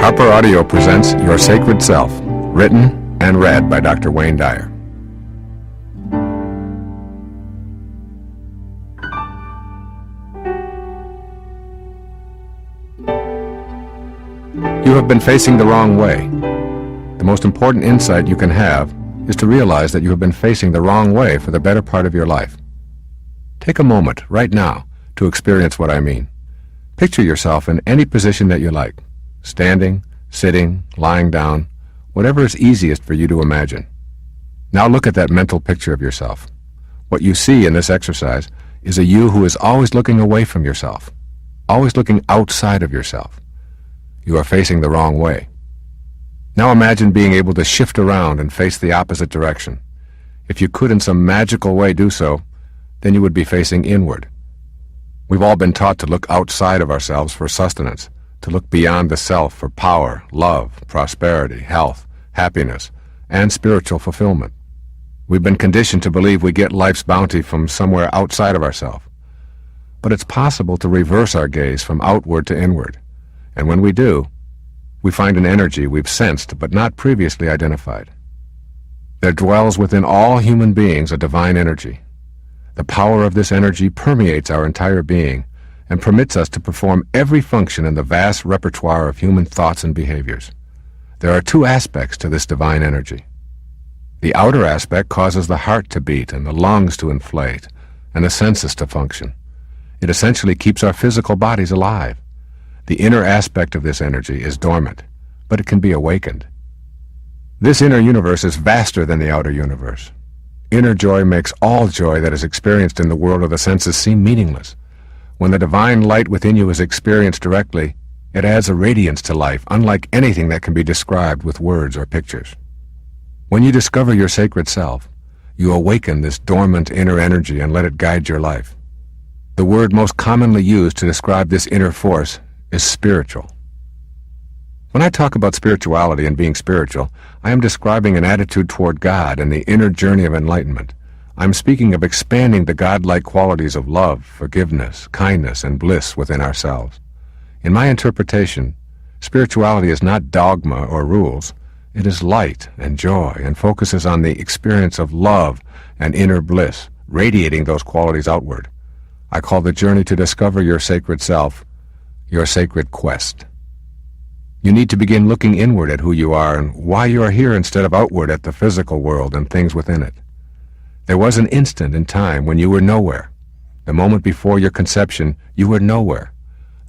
Harper Audio presents Your Sacred Self, written and read by Dr. Wayne Dyer. You have been facing the wrong way. The most important insight you can have is to realize that you have been facing the wrong way for the better part of your life. Take a moment right now to experience what I mean. Picture yourself in any position that you like, standing, sitting, lying down, whatever is easiest for you to imagine. Now look at that mental picture of yourself. What you see in this exercise is a you who is always looking away from yourself, always looking outside of yourself. You are facing the wrong way. Now imagine being able to shift around and face the opposite direction. If you could in some magical way do so, then you would be facing inward. We've all been taught to look outside of ourselves for sustenance, to look beyond the self for power, love, prosperity, health, happiness, and spiritual fulfillment. We've been conditioned to believe we get life's bounty from somewhere outside of ourselves. But it's possible to reverse our gaze from outward to inward. And when we do, we find an energy we've sensed but not previously identified. There dwells within all human beings a divine energy. The power of this energy permeates our entire being and permits us to perform every function in the vast repertoire of human thoughts and behaviors. There are two aspects to this divine energy. The outer aspect causes the heart to beat and the lungs to inflate and the senses to function. It essentially keeps our physical bodies alive. The inner aspect of this energy is dormant, but it can be awakened. This inner universe is vaster than the outer universe. Inner joy makes all joy that is experienced in the world of the senses seem meaningless. When the divine light within you is experienced directly, it adds a radiance to life unlike anything that can be described with words or pictures. When you discover your sacred self, you awaken this dormant inner energy and let it guide your life. The word most commonly used to describe this inner force is spiritual. When I talk about spirituality and being spiritual, I am describing an attitude toward God and the inner journey of enlightenment. I'm speaking of expanding the godlike qualities of love, forgiveness, kindness, and bliss within ourselves. In my interpretation, spirituality is not dogma or rules. It is light and joy and focuses on the experience of love and inner bliss, radiating those qualities outward. I call the journey to discover your sacred self your sacred quest. You need to begin looking inward at who you are and why you are here instead of outward at the physical world and things within it. There was an instant in time when you were nowhere. The moment before your conception, you were nowhere.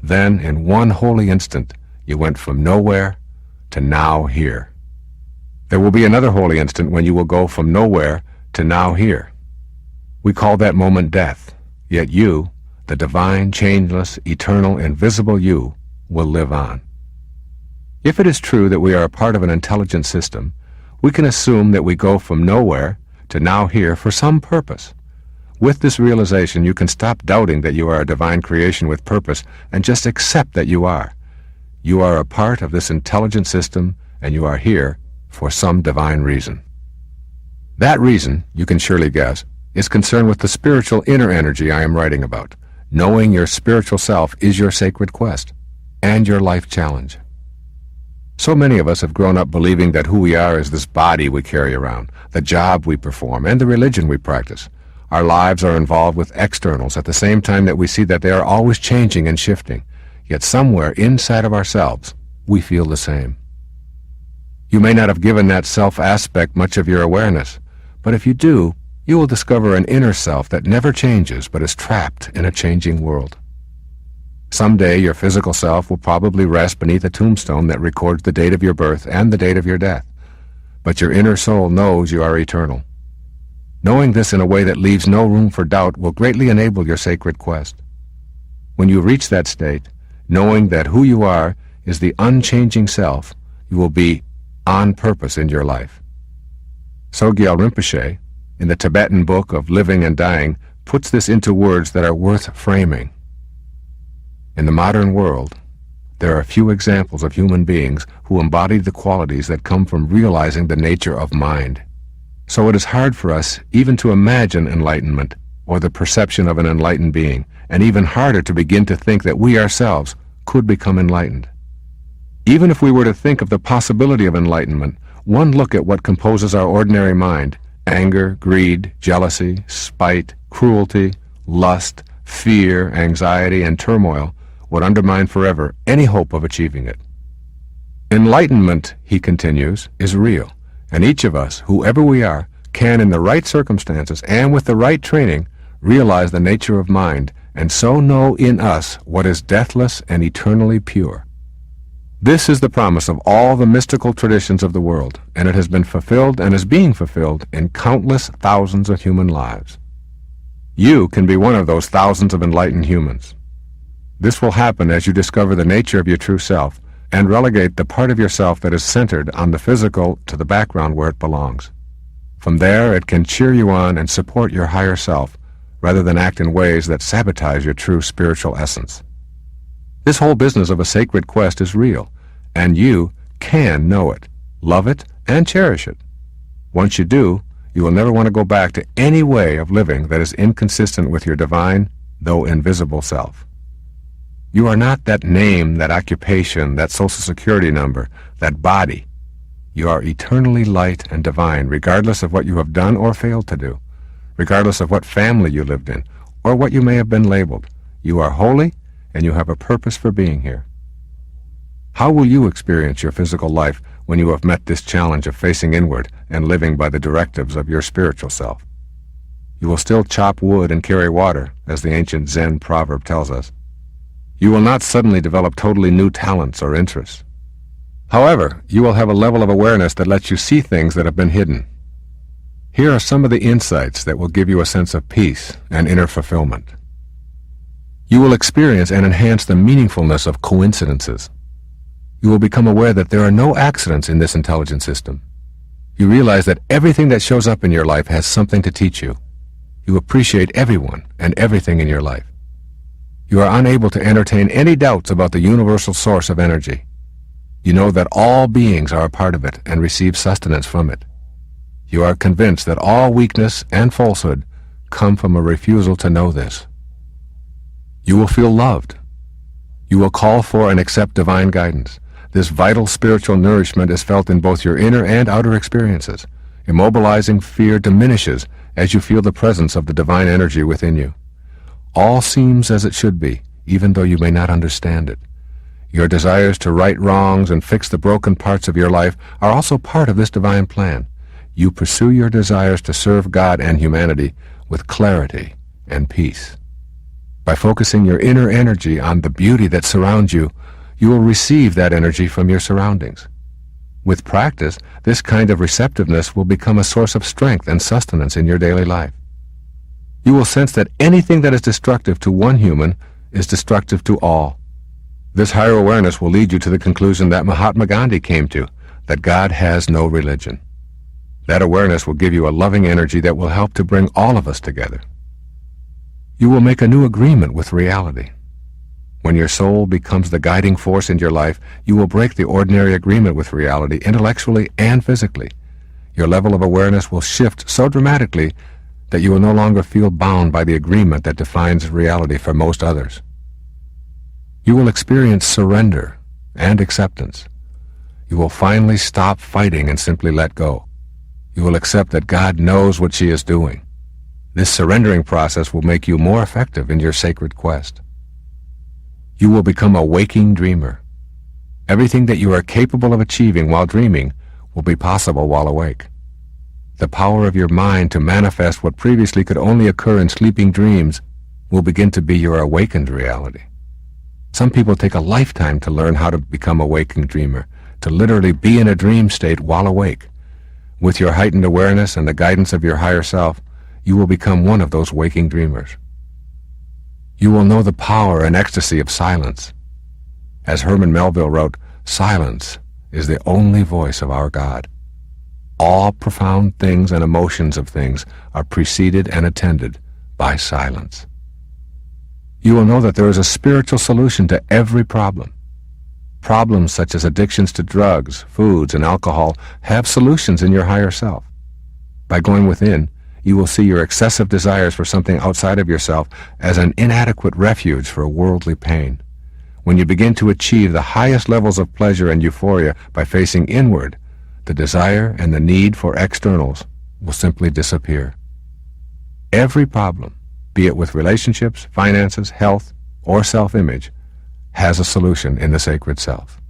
Then, in one holy instant, you went from nowhere to now here. There will be another holy instant when you will go from nowhere to now here. We call that moment death, yet you, the divine, changeless, eternal, invisible you, will live on. If it is true that we are a part of an intelligent system, we can assume that we go from nowhere to now here for some purpose. With this realization, you can stop doubting that you are a divine creation with purpose and just accept that you are. You are a part of this intelligent system, and you are here for some divine reason. That reason, you can surely guess, is concerned with the spiritual inner energy I am writing about. Knowing your spiritual self is your sacred quest and your life challenge. So many of us have grown up believing that who we are is this body we carry around, the job we perform, and the religion we practice. Our lives are involved with externals at the same time that we see that they are always changing and shifting. Yet somewhere inside of ourselves, we feel the same. You may not have given that self aspect much of your awareness, but if you do, you will discover an inner self that never changes but is trapped in a changing world. Someday your physical self will probably rest beneath a tombstone that records the date of your birth and the date of your death. But your inner soul knows you are eternal. Knowing this in a way that leaves no room for doubt will greatly enable your sacred quest. When you reach that state, knowing that who you are is the unchanging self, you will be on purpose in your life. Sogyal Rinpoche, in the Tibetan book of Living and Dying, puts this into words that are worth framing. In the modern world, there are few examples of human beings who embodied the qualities that come from realizing the nature of mind. So it is hard for us even to imagine enlightenment or the perception of an enlightened being, and even harder to begin to think that we ourselves could become enlightened. Even if we were to think of the possibility of enlightenment, one look at what composes our ordinary mind, anger, greed, jealousy, spite, cruelty, lust, fear, anxiety, and turmoil, would undermine forever any hope of achieving it. Enlightenment, he continues, is real, and each of us, whoever we are, can, in the right circumstances and with the right training, realize the nature of mind, and so know in us what is deathless and eternally pure. This is the promise of all the mystical traditions of the world, and it has been fulfilled and is being fulfilled in countless thousands of human lives. You can be one of those thousands of enlightened humans. This will happen as you discover the nature of your true self and relegate the part of yourself that is centered on the physical to the background where it belongs. From there, it can cheer you on and support your higher self, rather than act in ways that sabotage your true spiritual essence. This whole business of a sacred quest is real, and you can know it, love it, and cherish it. Once you do, you will never want to go back to any way of living that is inconsistent with your divine, though invisible self. You are not that name, that occupation, that social security number, that body. You are eternally light and divine, regardless of what you have done or failed to do, regardless of what family you lived in, or what you may have been labeled. You are holy, and you have a purpose for being here. How will you experience your physical life when you have met this challenge of facing inward and living by the directives of your spiritual self? You will still chop wood and carry water, as the ancient Zen proverb tells us. You will not suddenly develop totally new talents or interests. However, you will have a level of awareness that lets you see things that have been hidden. Here are some of the insights that will give you a sense of peace and inner fulfillment. You will experience and enhance the meaningfulness of coincidences. You will become aware that there are no accidents in this intelligent system. You realize that everything that shows up in your life has something to teach you. You appreciate everyone and everything in your life. You are unable to entertain any doubts about the universal source of energy. You know that all beings are a part of it and receive sustenance from it. You are convinced that all weakness and falsehood come from a refusal to know this. You will feel loved. You will call for and accept divine guidance. This vital spiritual nourishment is felt in both your inner and outer experiences. Immobilizing fear diminishes as you feel the presence of the divine energy within you. All seems as it should be, even though you may not understand it. Your desires to right wrongs and fix the broken parts of your life are also part of this divine plan. You pursue your desires to serve God and humanity with clarity and peace. By focusing your inner energy on the beauty that surrounds you, you will receive that energy from your surroundings. With practice, this kind of receptiveness will become a source of strength and sustenance in your daily life. You will sense that anything that is destructive to one human is destructive to all. This higher awareness will lead you to the conclusion that Mahatma Gandhi came to, that God has no religion. That awareness will give you a loving energy that will help to bring all of us together. You will make a new agreement with reality. When your soul becomes the guiding force in your life, you will break the ordinary agreement with reality intellectually and physically. Your level of awareness will shift so dramatically that you will no longer feel bound by the agreement that defines reality for most others. You will experience surrender and acceptance. You will finally stop fighting and simply let go. You will accept that God knows what she is doing. This surrendering process will make you more effective in your sacred quest. You will become a waking dreamer. Everything that you are capable of achieving while dreaming will be possible while awake. The power of your mind to manifest what previously could only occur in sleeping dreams will begin to be your awakened reality. Some people take a lifetime to learn how to become a waking dreamer, to literally be in a dream state while awake. With your heightened awareness and the guidance of your higher self, you will become one of those waking dreamers. You will know the power and ecstasy of silence. As Herman Melville wrote, "Silence is the only voice of our God. All profound things and emotions of things are preceded and attended by silence." You will know that there is a spiritual solution to every problem. Problems such as addictions to drugs, foods, and alcohol have solutions in your higher self. By going within, you will see your excessive desires for something outside of yourself as an inadequate refuge for worldly pain. when you begin to achieve the highest levels of pleasure and euphoria by facing inward, the desire and the need for externals will simply disappear. Every problem, be it with relationships, finances, health, or self-image, has a solution in the sacred self.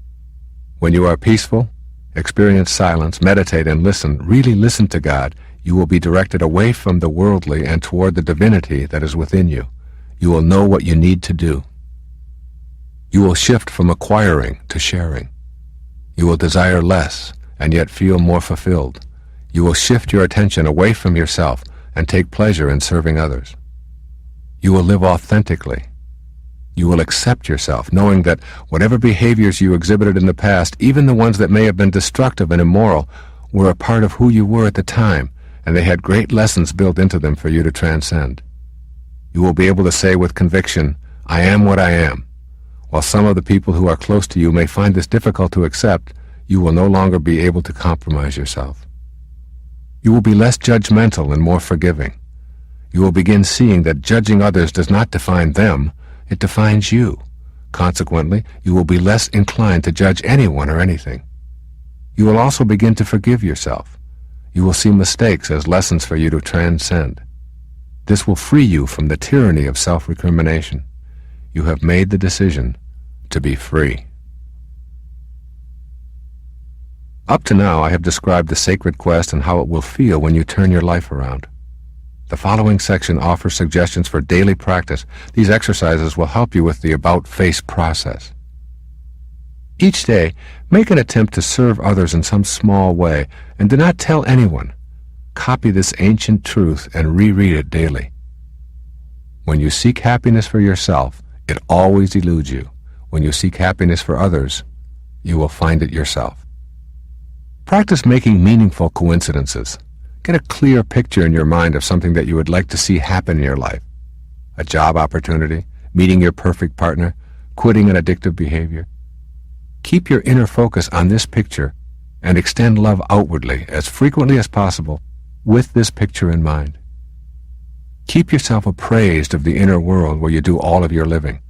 When you are peaceful, experience silence, meditate, and listen, really listen to God, you will be directed away from the worldly and toward the divinity that is within you. You will know what you need to do. You will shift from acquiring to sharing. You will desire less and yet feel more fulfilled. You will shift your attention away from yourself and take pleasure in serving others. You will live authentically. You will accept yourself, knowing that whatever behaviors you exhibited in the past, even the ones that may have been destructive and immoral, were a part of who you were at the time, and they had great lessons built into them for you to transcend. You will be able to say with conviction, "I am what I am." While some of the people who are close to you may find this difficult to accept, you will no longer be able to compromise yourself. You will be less judgmental and more forgiving. You will begin seeing that judging others does not define them, it defines you. Consequently, you will be less inclined to judge anyone or anything. You will also begin to forgive yourself. You will see mistakes as lessons for you to transcend. This will free you from the tyranny of self-recrimination. You have made the decision to be free. Up to now, I have described the sacred quest and how it will feel when you turn your life around. The following section offers suggestions for daily practice. These exercises will help you with the about-face process. Each day, make an attempt to serve others in some small way, and do not tell anyone. Copy this ancient truth and reread it daily. When you seek happiness for yourself, it always eludes you. When you seek happiness for others, you will find it yourself. Practice making meaningful coincidences. Get a clear picture in your mind of something that you would like to see happen in your life. A job opportunity, meeting your perfect partner, quitting an addictive behavior. Keep your inner focus on this picture and extend love outwardly as frequently as possible with this picture in mind. Keep yourself appraised of the inner world where you do all of your living.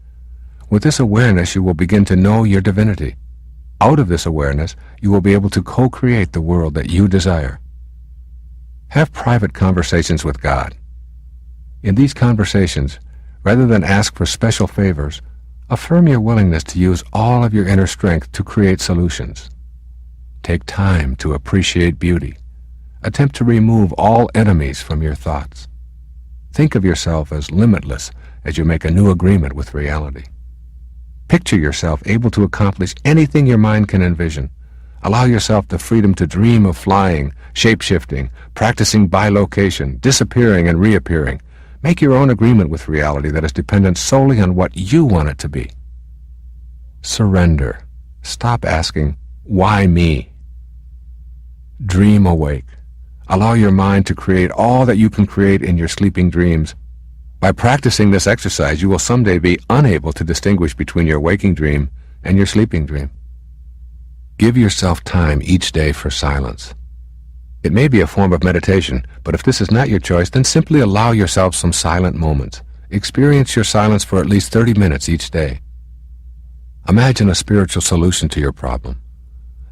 With this awareness, you will begin to know your divinity. Out of this awareness, you will be able to co-create the world that you desire. Have private conversations with God. In these conversations, rather than ask for special favors, affirm your willingness to use all of your inner strength to create solutions. Take time to appreciate beauty. Attempt to remove all enemies from your thoughts. Think of yourself as limitless as you make a new agreement with reality. Picture yourself able to accomplish anything your mind can envision. Allow yourself the freedom to dream of flying, shape-shifting, practicing bilocation, disappearing and reappearing. Make your own agreement with reality that is dependent solely on what you want it to be. Surrender. Stop asking, "Why me?" Dream awake. Allow your mind to create all that you can create in your sleeping dreams. By practicing this exercise, you will someday be unable to distinguish between your waking dream and your sleeping dream. Give yourself time each day for silence. It may be a form of meditation, but if this is not your choice, then simply allow yourself some silent moments. Experience your silence for at least 30 minutes each day. Imagine a spiritual solution to your problem.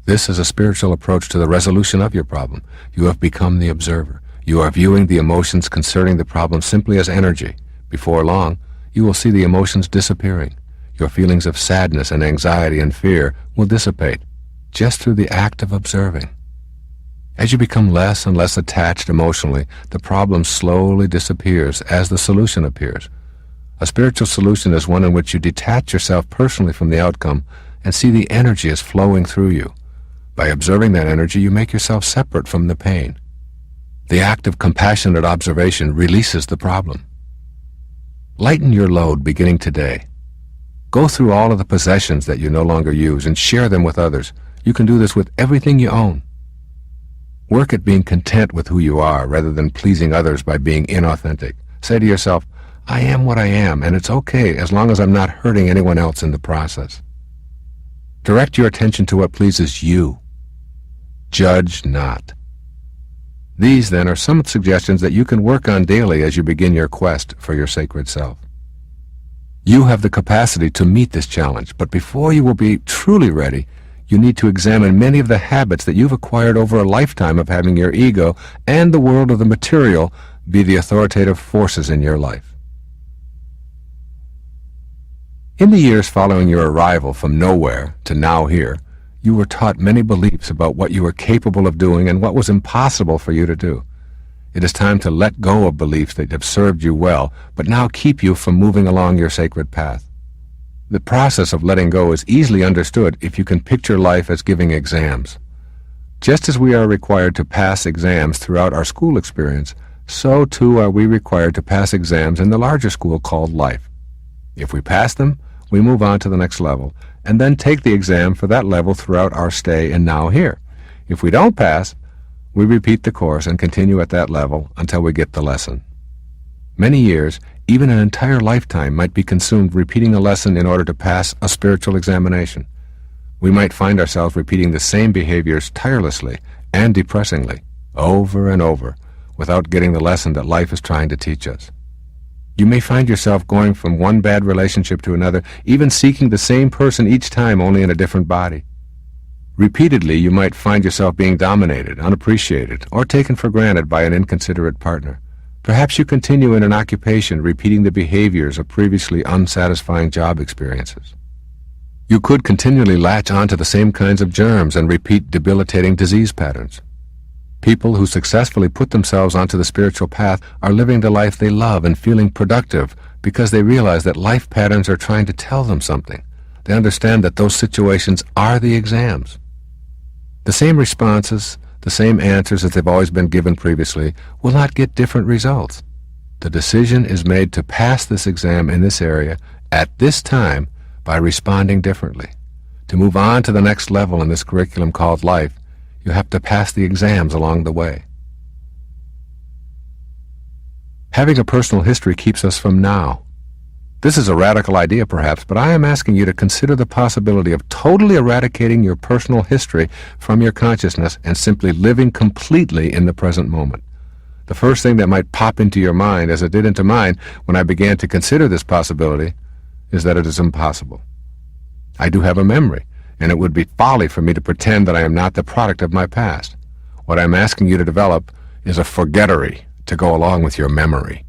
This is a spiritual approach to the resolution of your problem. You have become the observer. You are viewing the emotions concerning the problem simply as energy. Before long, you will see the emotions disappearing. Your feelings of sadness and anxiety and fear will dissipate just through the act of observing. As you become less and less attached emotionally, the problem slowly disappears as the solution appears. A spiritual solution is one in which you detach yourself personally from the outcome and see the energy as flowing through you. By observing that energy, you make yourself separate from the pain. The act of compassionate observation releases the problem. Lighten your load beginning today. Go through all of the possessions that you no longer use and share them with others. You can do this with everything you own. Work at being content with who you are rather than pleasing others by being inauthentic. Say to yourself, "I am what I am, and it's okay as long as I'm not hurting anyone else in the process." Direct your attention to what pleases you. Judge not. These, then, are some suggestions that you can work on daily as you begin your quest for your sacred self. You have the capacity to meet this challenge, but before you will be truly ready, you need to examine many of the habits that you've acquired over a lifetime of having your ego and the world of the material be the authoritative forces in your life. In the years following your arrival from nowhere to now here, you were taught many beliefs about what you were capable of doing and what was impossible for you to do. It is time to let go of beliefs that have served you well, but now keep you from moving along your sacred path. The process of letting go is easily understood if you can picture life as giving exams. Just as we are required to pass exams throughout our school experience, so too are we required to pass exams in the larger school called life. If we pass them, we move on to the next level, and then take the exam for that level throughout our stay in now here. If we don't pass, we repeat the course and continue at that level until we get the lesson. Many years, even an entire lifetime, might be consumed repeating a lesson in order to pass a spiritual examination. We might find ourselves repeating the same behaviors tirelessly and depressingly, over and over, without getting the lesson that life is trying to teach us. You may find yourself going from one bad relationship to another, even seeking the same person each time, only in a different body. Repeatedly, you might find yourself being dominated, unappreciated, or taken for granted by an inconsiderate partner. Perhaps you continue in an occupation repeating the behaviors of previously unsatisfying job experiences. You could continually latch onto the same kinds of germs and repeat debilitating disease patterns. People who successfully put themselves onto the spiritual path are living the life they love and feeling productive because they realize that life patterns are trying to tell them something. They understand that those situations are the exams. The same responses, the same answers that they've always been given previously, will not get different results. The decision is made to pass this exam in this area at this time by responding differently. To move on to the next level in this curriculum called life, you have to pass the exams along the way. Having a personal history keeps us from now. This is a radical idea, perhaps, but I am asking you to consider the possibility of totally eradicating your personal history from your consciousness and simply living completely in the present moment. The first thing that might pop into your mind, as it did into mine when I began to consider this possibility, is that it is impossible. I do have a memory, and it would be folly for me to pretend that I am not the product of my past. What I am asking you to develop is a forgettery to go along with your memory.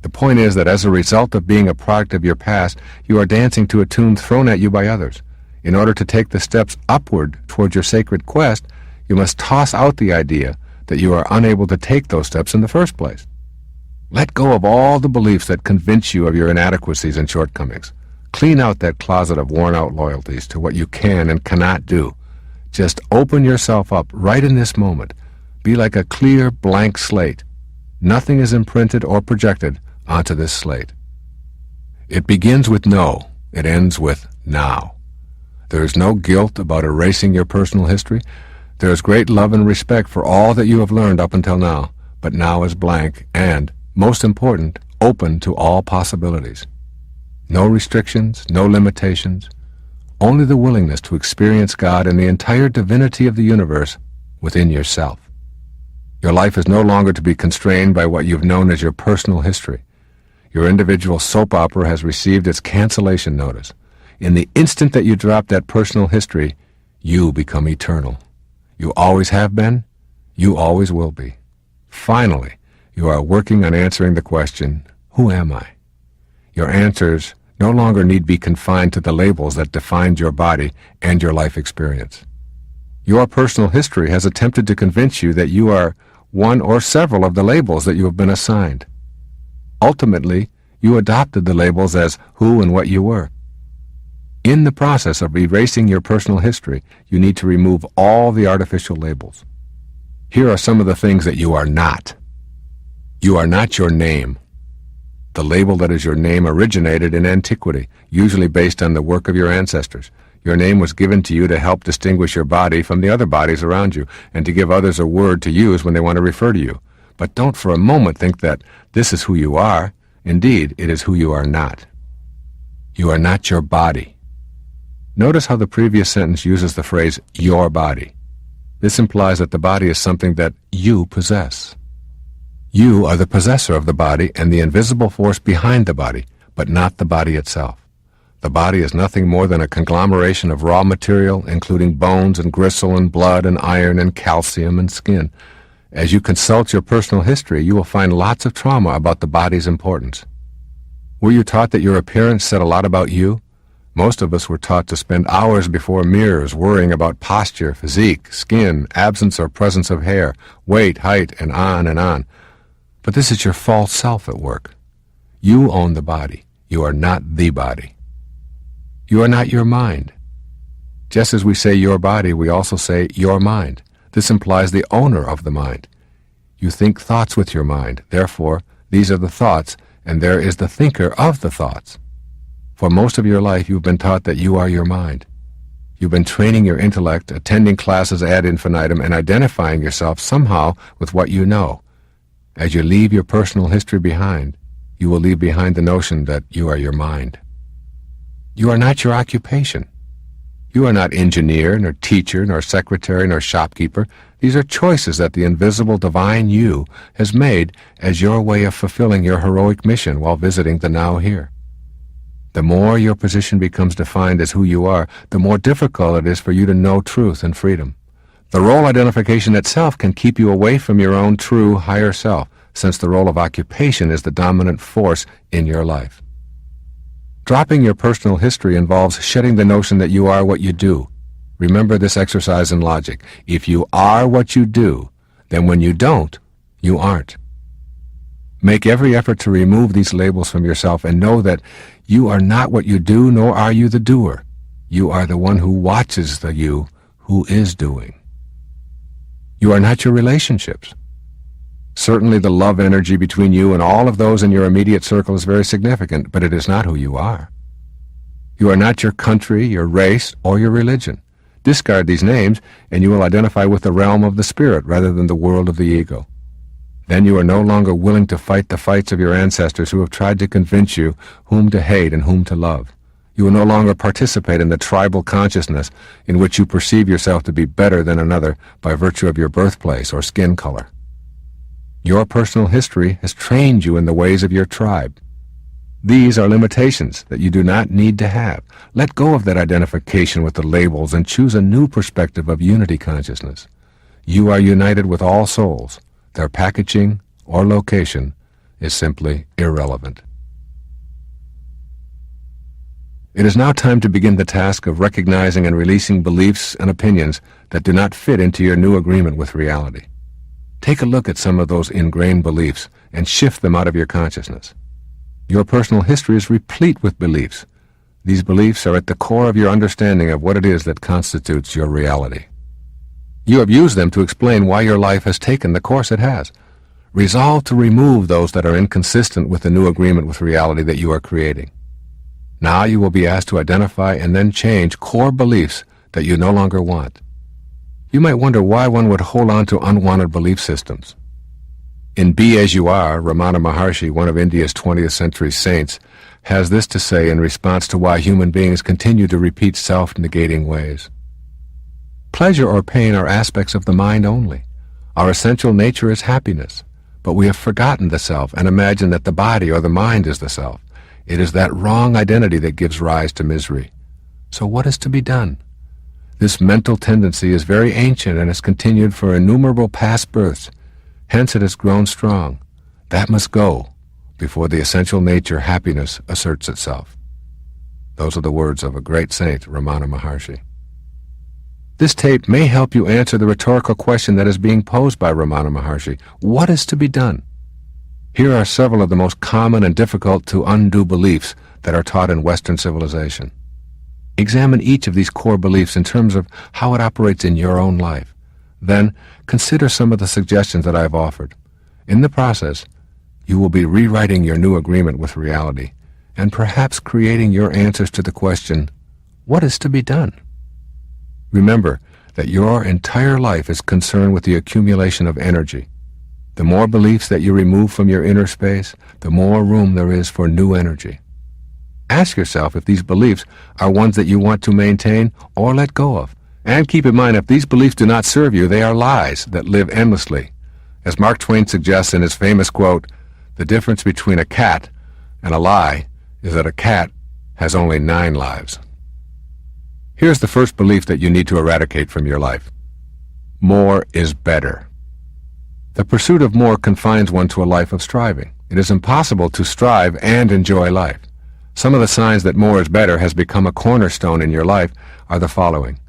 The point is that as a result of being a product of your past, you are dancing to a tune thrown at you by others. In order to take the steps upward toward your sacred quest, you must toss out the idea that you are unable to take those steps in the first place. Let go of all the beliefs that convince you of your inadequacies and shortcomings. Clean out that closet of worn-out loyalties to what you can and cannot do. Just open yourself up right in this moment. Be like a clear, blank slate. Nothing is imprinted or projected onto this slate. It begins with no. It ends with now. There is no guilt about erasing your personal history. There is great love and respect for all that you have learned up until now, but now is blank and, most important, open to all possibilities. No restrictions, no limitations, only the willingness to experience God and the entire divinity of the universe within yourself. Your life is no longer to be constrained by what you've known as your personal history. Your individual soap opera has received its cancellation notice. In the instant that you drop that personal history, you become eternal. You always have been, you always will be. Finally, you are working on answering the question, who am I? Your answers no longer need be confined to the labels that defined your body and your life experience. Your personal history has attempted to convince you that you are one or several of the labels that you have been assigned. Ultimately, you adopted the labels as who and what you were. In the process of erasing your personal history, you need to remove all the artificial labels. Here are some of the things that you are not. You are not your name. The label that is your name originated in antiquity, usually based on the work of your ancestors. Your name was given to you to help distinguish your body from the other bodies around you, and to give others a word to use when they want to refer to you. But don't for a moment think that this is who you are. Indeed, it is who you are not. You are not your body. Notice how the previous sentence uses the phrase, your body. This implies that the body is something that you possess. You are the possessor of the body and the invisible force behind the body, but not the body itself. The body is nothing more than a conglomeration of raw material, including bones and gristle and blood and iron and calcium and skin. As you consult your personal history, you will find lots of trauma about the body's importance. Were you taught that your appearance said a lot about you? Most of us were taught to spend hours before mirrors worrying about posture, physique, skin, absence or presence of hair, weight, height, and on and on. But this is your false self at work. You own the body. You are not the body. You are not your mind. Just as we say your body, we also say your mind. This implies the owner of the mind. You think thoughts with your mind. Therefore, these are the thoughts, and there is the thinker of the thoughts. For most of your life, you've been taught that you are your mind. You've been training your intellect, attending classes ad infinitum, and identifying yourself somehow with what you know. As you leave your personal history behind, you will leave behind the notion that you are your mind. You are not your occupation. You are not engineer, nor teacher, nor secretary, nor shopkeeper. These are choices that the invisible divine you has made as your way of fulfilling your heroic mission while visiting the now here. The more your position becomes defined as who you are, the more difficult it is for you to know truth and freedom. The role identification itself can keep you away from your own true higher self, since the role of occupation is the dominant force in your life. Dropping your personal history involves shedding the notion that you are what you do. Remember this exercise in logic. If you are what you do, then when you don't, you aren't. Make every effort to remove these labels from yourself and know that you are not what you do, nor are you the doer. You are the one who watches the you who is doing. You are not your relationships. Certainly the love energy between you and all of those in your immediate circle is very significant, but it is not who you are. You are not your country, your race, or your religion. Discard these names, and you will identify with the realm of the spirit rather than the world of the ego. Then you are no longer willing to fight the fights of your ancestors who have tried to convince you whom to hate and whom to love. You will no longer participate in the tribal consciousness in which you perceive yourself to be better than another by virtue of your birthplace or skin color. Your personal history has trained you in the ways of your tribe. These are limitations that you do not need to have. Let go of that identification with the labels and choose a new perspective of unity consciousness. You are united with all souls. Their packaging or location is simply irrelevant. It is now time to begin the task of recognizing and releasing beliefs and opinions that do not fit into your new agreement with reality. Take a look at some of those ingrained beliefs and shift them out of your consciousness. Your personal history is replete with beliefs. These beliefs are at the core of your understanding of what it is that constitutes your reality. You have used them to explain why your life has taken the course it has. Resolve to remove those that are inconsistent with the new agreement with reality that you are creating. Now you will be asked to identify and then change core beliefs that you no longer want. You might wonder why one would hold on to unwanted belief systems. In Be As You Are, Ramana Maharshi, one of India's 20th century saints, has this to say in response to why human beings continue to repeat self-negating ways. Pleasure or pain are aspects of the mind only. Our essential nature is happiness, but we have forgotten the self and imagine that the body or the mind is the self. It is that wrong identity that gives rise to misery. So what is to be done? This mental tendency is very ancient and has continued for innumerable past births. Hence it has grown strong. That must go before the essential nature, happiness, asserts itself. Those are the words of a great saint, Ramana Maharshi. This tape may help you answer the rhetorical question that is being posed by Ramana Maharshi. What is to be done? Here are several of the most common and difficult to undo beliefs that are taught in Western civilization. Examine each of these core beliefs in terms of how it operates in your own life. Then consider some of the suggestions that I have offered. In the process, you will be rewriting your new agreement with reality and perhaps creating your answers to the question, what is to be done? Remember that your entire life is concerned with the accumulation of energy. The more beliefs that you remove from your inner space, the more room there is for new energy. Ask yourself if these beliefs are ones that you want to maintain or let go of. And keep in mind, if these beliefs do not serve you, they are lies that live endlessly. As Mark Twain suggests in his famous quote, the difference between a cat and a lie is that a cat has only 9 lives. Here's the first belief that you need to eradicate from your life. More is better. The pursuit of more confines one to a life of striving. It is impossible to strive and enjoy life. Some of the signs that more is better has become a cornerstone in your life are the following.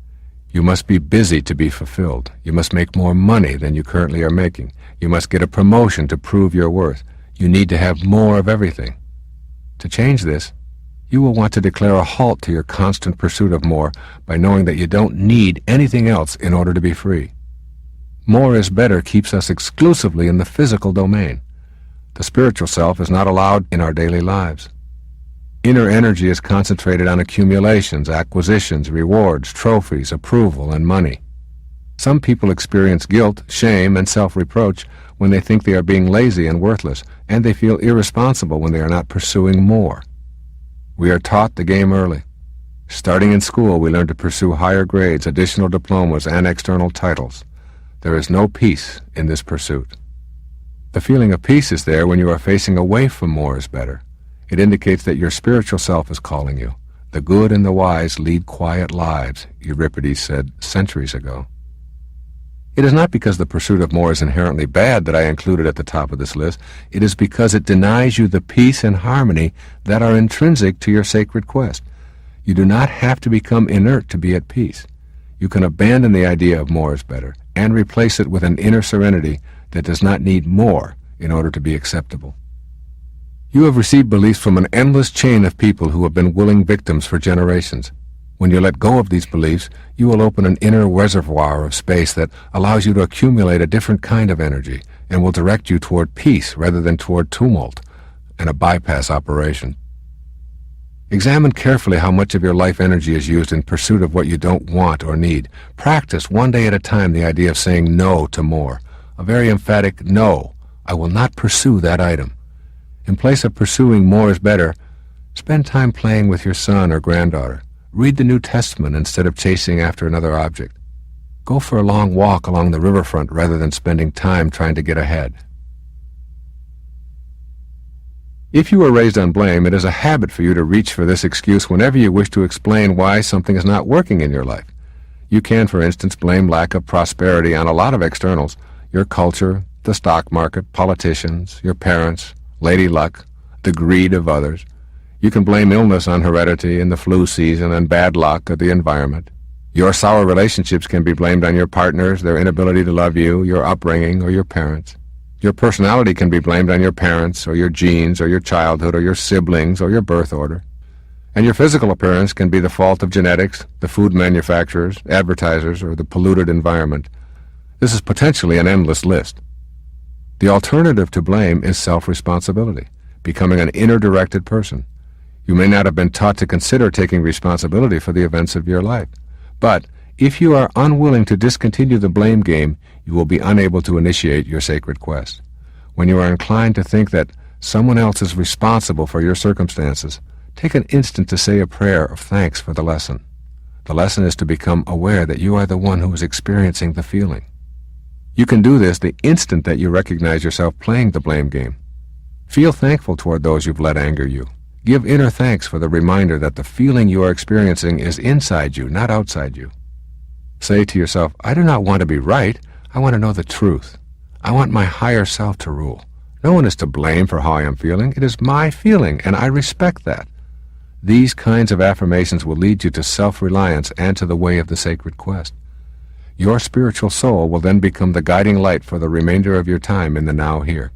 You must be busy to be fulfilled. You must make more money than you currently are making. You must get a promotion to prove your worth. You need to have more of everything. To change this, you will want to declare a halt to your constant pursuit of more by knowing that you don't need anything else in order to be free. More is better keeps us exclusively in the physical domain. The spiritual self is not allowed in our daily lives. Inner energy is concentrated on accumulations, acquisitions, rewards, trophies, approval, and money. Some people experience guilt, shame, and self-reproach when they think they are being lazy and worthless, and they feel irresponsible when they are not pursuing more. We are taught the game early. Starting in school, we learn to pursue higher grades, additional diplomas, and external titles. There is no peace in this pursuit. The feeling of peace is there when you are facing away from more is better. It indicates that your spiritual self is calling you. The good and the wise lead quiet lives, Euripides said centuries ago. It is not because the pursuit of more is inherently bad that I include it at the top of this list. It is because it denies you the peace and harmony that are intrinsic to your sacred quest. You do not have to become inert to be at peace. You can abandon the idea of more is better and replace it with an inner serenity that does not need more in order to be acceptable. You have received beliefs from an endless chain of people who have been willing victims for generations. When you let go of these beliefs, you will open an inner reservoir of space that allows you to accumulate a different kind of energy and will direct you toward peace rather than toward tumult and a bypass operation. Examine carefully how much of your life energy is used in pursuit of what you don't want or need. Practice one day at a time the idea of saying no to more. A very emphatic no. I will not pursue that item. In place of pursuing more is better, spend time playing with your son or granddaughter. Read the New Testament instead of chasing after another object. Go for a long walk along the riverfront rather than spending time trying to get ahead. If you were raised on blame, it is a habit for you to reach for this excuse whenever you wish to explain why something is not working in your life. You can, for instance, blame lack of prosperity on a lot of externals, your culture, the stock market, politicians, your parents, lady luck, the greed of others. You can blame illness on heredity and the flu season and bad luck of the environment. Your sour relationships can be blamed on your partners, their inability to love you, your upbringing, or your parents. Your personality can be blamed on your parents, or your genes, or your childhood, or your siblings, or your birth order. And your physical appearance can be the fault of genetics, the food manufacturers, advertisers, or the polluted environment. This is potentially an endless list. The alternative to blame is self-responsibility, becoming an inner-directed person. You may not have been taught to consider taking responsibility for the events of your life. But if you are unwilling to discontinue the blame game, you will be unable to initiate your sacred quest. When you are inclined to think that someone else is responsible for your circumstances, take an instant to say a prayer of thanks for the lesson. The lesson is to become aware that you are the one who is experiencing the feeling. You can do this the instant that you recognize yourself playing the blame game. Feel thankful toward those you've let anger you. Give inner thanks for the reminder that the feeling you are experiencing is inside you, not outside you. Say to yourself, I do not want to be right. I want to know the truth. I want my higher self to rule. No one is to blame for how I am feeling. It is my feeling, and I respect that. These kinds of affirmations will lead you to self-reliance and to the way of the sacred quest. Your spiritual soul will then become the guiding light for the remainder of your time in the now here.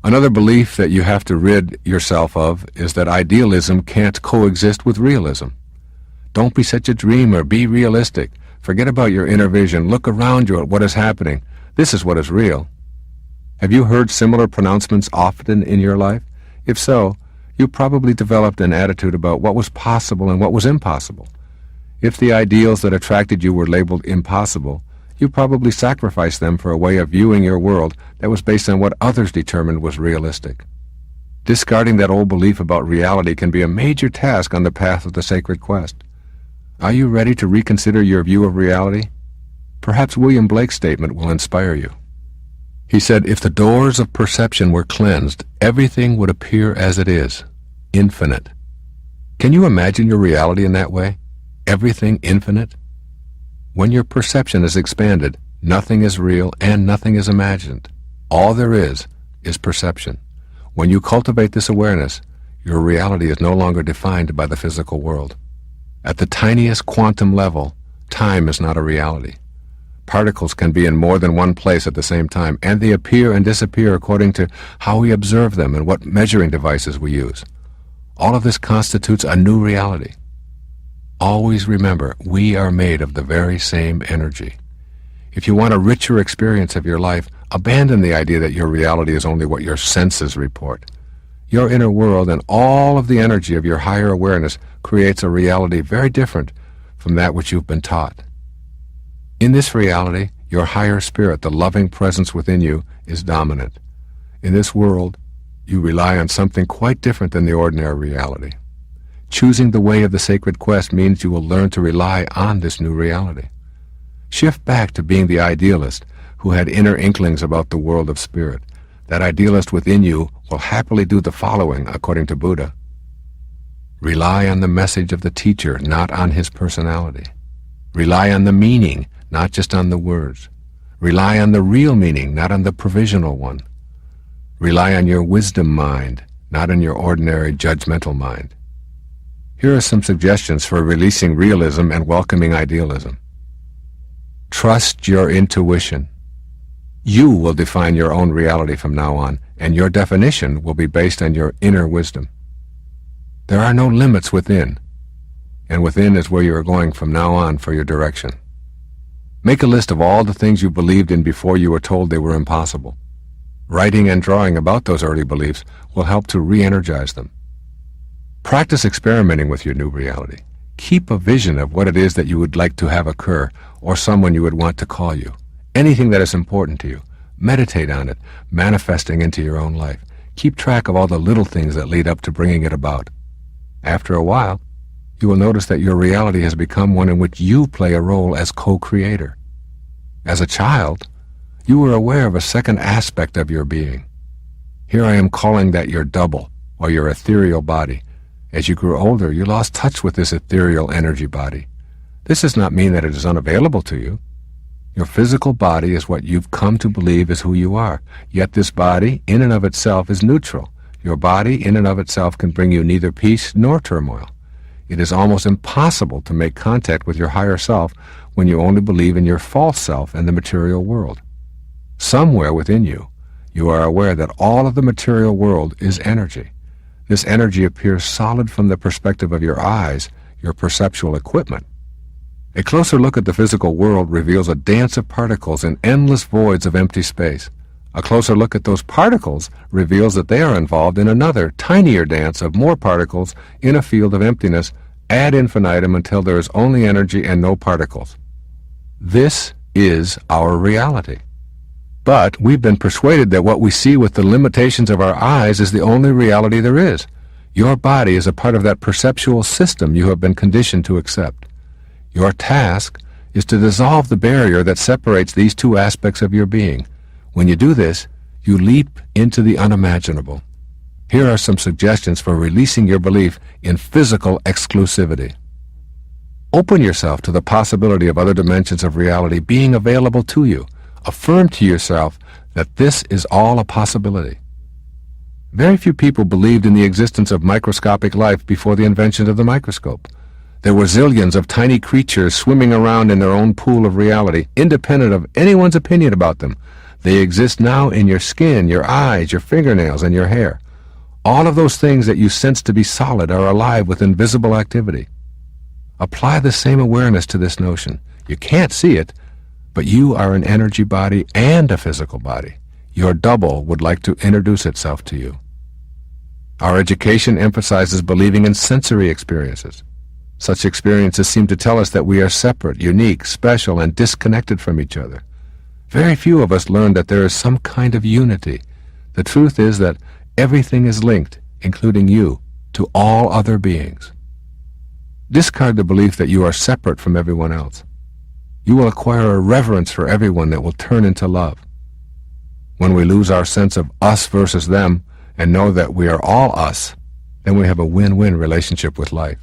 Another belief that you have to rid yourself of is that idealism can't coexist with realism. Don't be such a dreamer. Be realistic. Forget about your inner vision. Look around you at what is happening. This is what is real. Have you heard similar pronouncements often in your life? If so, you probably developed an attitude about what was possible and what was impossible. If the ideals that attracted you were labeled impossible, you probably sacrificed them for a way of viewing your world that was based on what others determined was realistic. Discarding that old belief about reality can be a major task on the path of the sacred quest. Are you ready to reconsider your view of reality? Perhaps William Blake's statement will inspire you. He said, if the doors of perception were cleansed, everything would appear as it is. infinite. Can you imagine your reality in that way? Everything infinite? When your perception is expanded, nothing is real and nothing is imagined. All there is perception. When you cultivate this awareness, your reality is no longer defined by the physical world. At the tiniest quantum level, time is not a reality. Particles can be in more than one place at the same time, and they appear and disappear according to how we observe them and what measuring devices we use. All of this constitutes a new reality. Always remember, we are made of the very same energy. If you want a richer experience of your life, abandon the idea that your reality is only what your senses report. Your inner world and all of the energy of your higher awareness creates a reality very different from that which you've been taught. In this reality, your higher spirit, the loving presence within you, is dominant. In this world, you rely on something quite different than the ordinary reality. Choosing the way of the sacred quest means you will learn to rely on this new reality. Shift back to being the idealist who had inner inklings about the world of spirit. That idealist within you will happily do the following according to Buddha. Rely on the message of the teacher, not on his personality. Rely on the meaning, not just on the words. Rely on the real meaning, not on the provisional one. Rely on your wisdom mind, not on your ordinary judgmental mind. Here are some suggestions for releasing realism and welcoming idealism. Trust your intuition. You will define your own reality from now on, and your definition will be based on your inner wisdom. There are no limits within, and within is where you are going from now on for your direction. Make a list of all the things you believed in before you were told they were impossible. Writing and drawing about those early beliefs will help to re-energize them. Practice experimenting with your new reality. Keep a vision of what it is that you would like to have occur, or someone you would want to call you. Anything that is important to you. Meditate on it, manifesting into your own life. Keep track of all the little things that lead up to bringing it about. After a while, you will notice that your reality has become one in which you play a role as co-creator. As a child, you were aware of a second aspect of your being. Here I am calling that your double, or your ethereal body. As you grew older, you lost touch with this ethereal energy body. This does not mean that it is unavailable to you. Your physical body is what you've come to believe is who you are. Yet this body, in and of itself, is neutral. Your body, in and of itself, can bring you neither peace nor turmoil. It is almost impossible to make contact with your higher self when you only believe in your false self and the material world. Somewhere within you, you are aware that all of the material world is energy. This energy appears solid from the perspective of your eyes, your perceptual equipment. A closer look at the physical world reveals a dance of particles in endless voids of empty space. A closer look at those particles reveals that they are involved in another, tinier dance of more particles in a field of emptiness ad infinitum until there is only energy and no particles. This is our reality. But we've been persuaded that what we see with the limitations of our eyes is the only reality there is. Your body is a part of that perceptual system you have been conditioned to accept. Your task is to dissolve the barrier that separates these two aspects of your being. When you do this, you leap into the unimaginable. Here are some suggestions for releasing your belief in physical exclusivity. Open yourself to the possibility of other dimensions of reality being available to you. Affirm to yourself that this is all a possibility. Very few people believed in the existence of microscopic life before the invention of the microscope. There were zillions of tiny creatures swimming around in their own pool of reality, independent of anyone's opinion about them. They exist now in your skin, your eyes, your fingernails, and your hair. All of those things that you sense to be solid are alive with invisible activity. Apply the same awareness to this notion. You can't see it, but you are an energy body and a physical body. Your double would like to introduce itself to you. Our education emphasizes believing in sensory experiences. Such experiences seem to tell us that we are separate, unique, special, and disconnected from each other. Very few of us learn that there is some kind of unity. The truth is that everything is linked, including you, to all other beings. Discard the belief that you are separate from everyone else. You will acquire a reverence for everyone that will turn into love. When we lose our sense of us versus them and know that we are all us, then we have a win-win relationship with life.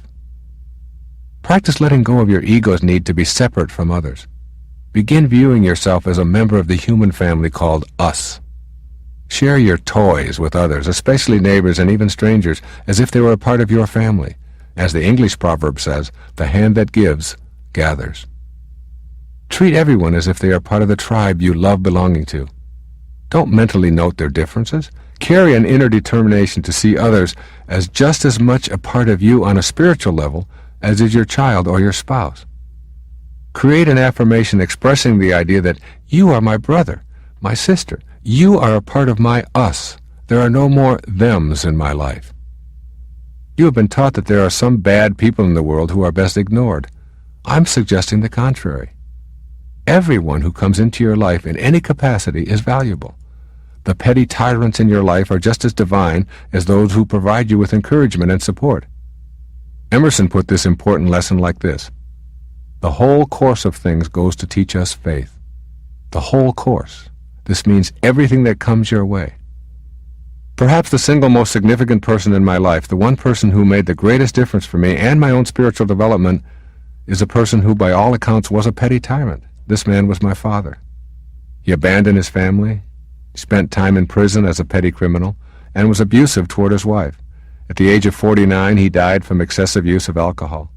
Practice letting go of your ego's need to be separate from others. Begin viewing yourself as a member of the human family called us. Share your toys with others, especially neighbors and even strangers, as if they were a part of your family. As the English proverb says, the hand that gives, gathers. Treat everyone as if they are part of the tribe you love belonging to. Don't mentally note their differences. Carry an inner determination to see others as just as much a part of you on a spiritual level as is your child or your spouse. Create an affirmation expressing the idea that you are my brother, my sister. You are a part of my us. There are no more thems in my life. You have been taught that there are some bad people in the world who are best ignored. I'm suggesting the contrary. Everyone who comes into your life in any capacity is valuable. The petty tyrants in your life are just as divine as those who provide you with encouragement and support. Emerson put this important lesson like this: the whole course of things goes to teach us faith. The whole course. This means everything that comes your way. Perhaps the single most significant person in my life, the one person who made the greatest difference for me and my own spiritual development, is a person who by all accounts was a petty tyrant. This man was my father. He abandoned his family, spent time in prison as a petty criminal, and was abusive toward his wife. At the age of 49, he died from excessive use of alcohol.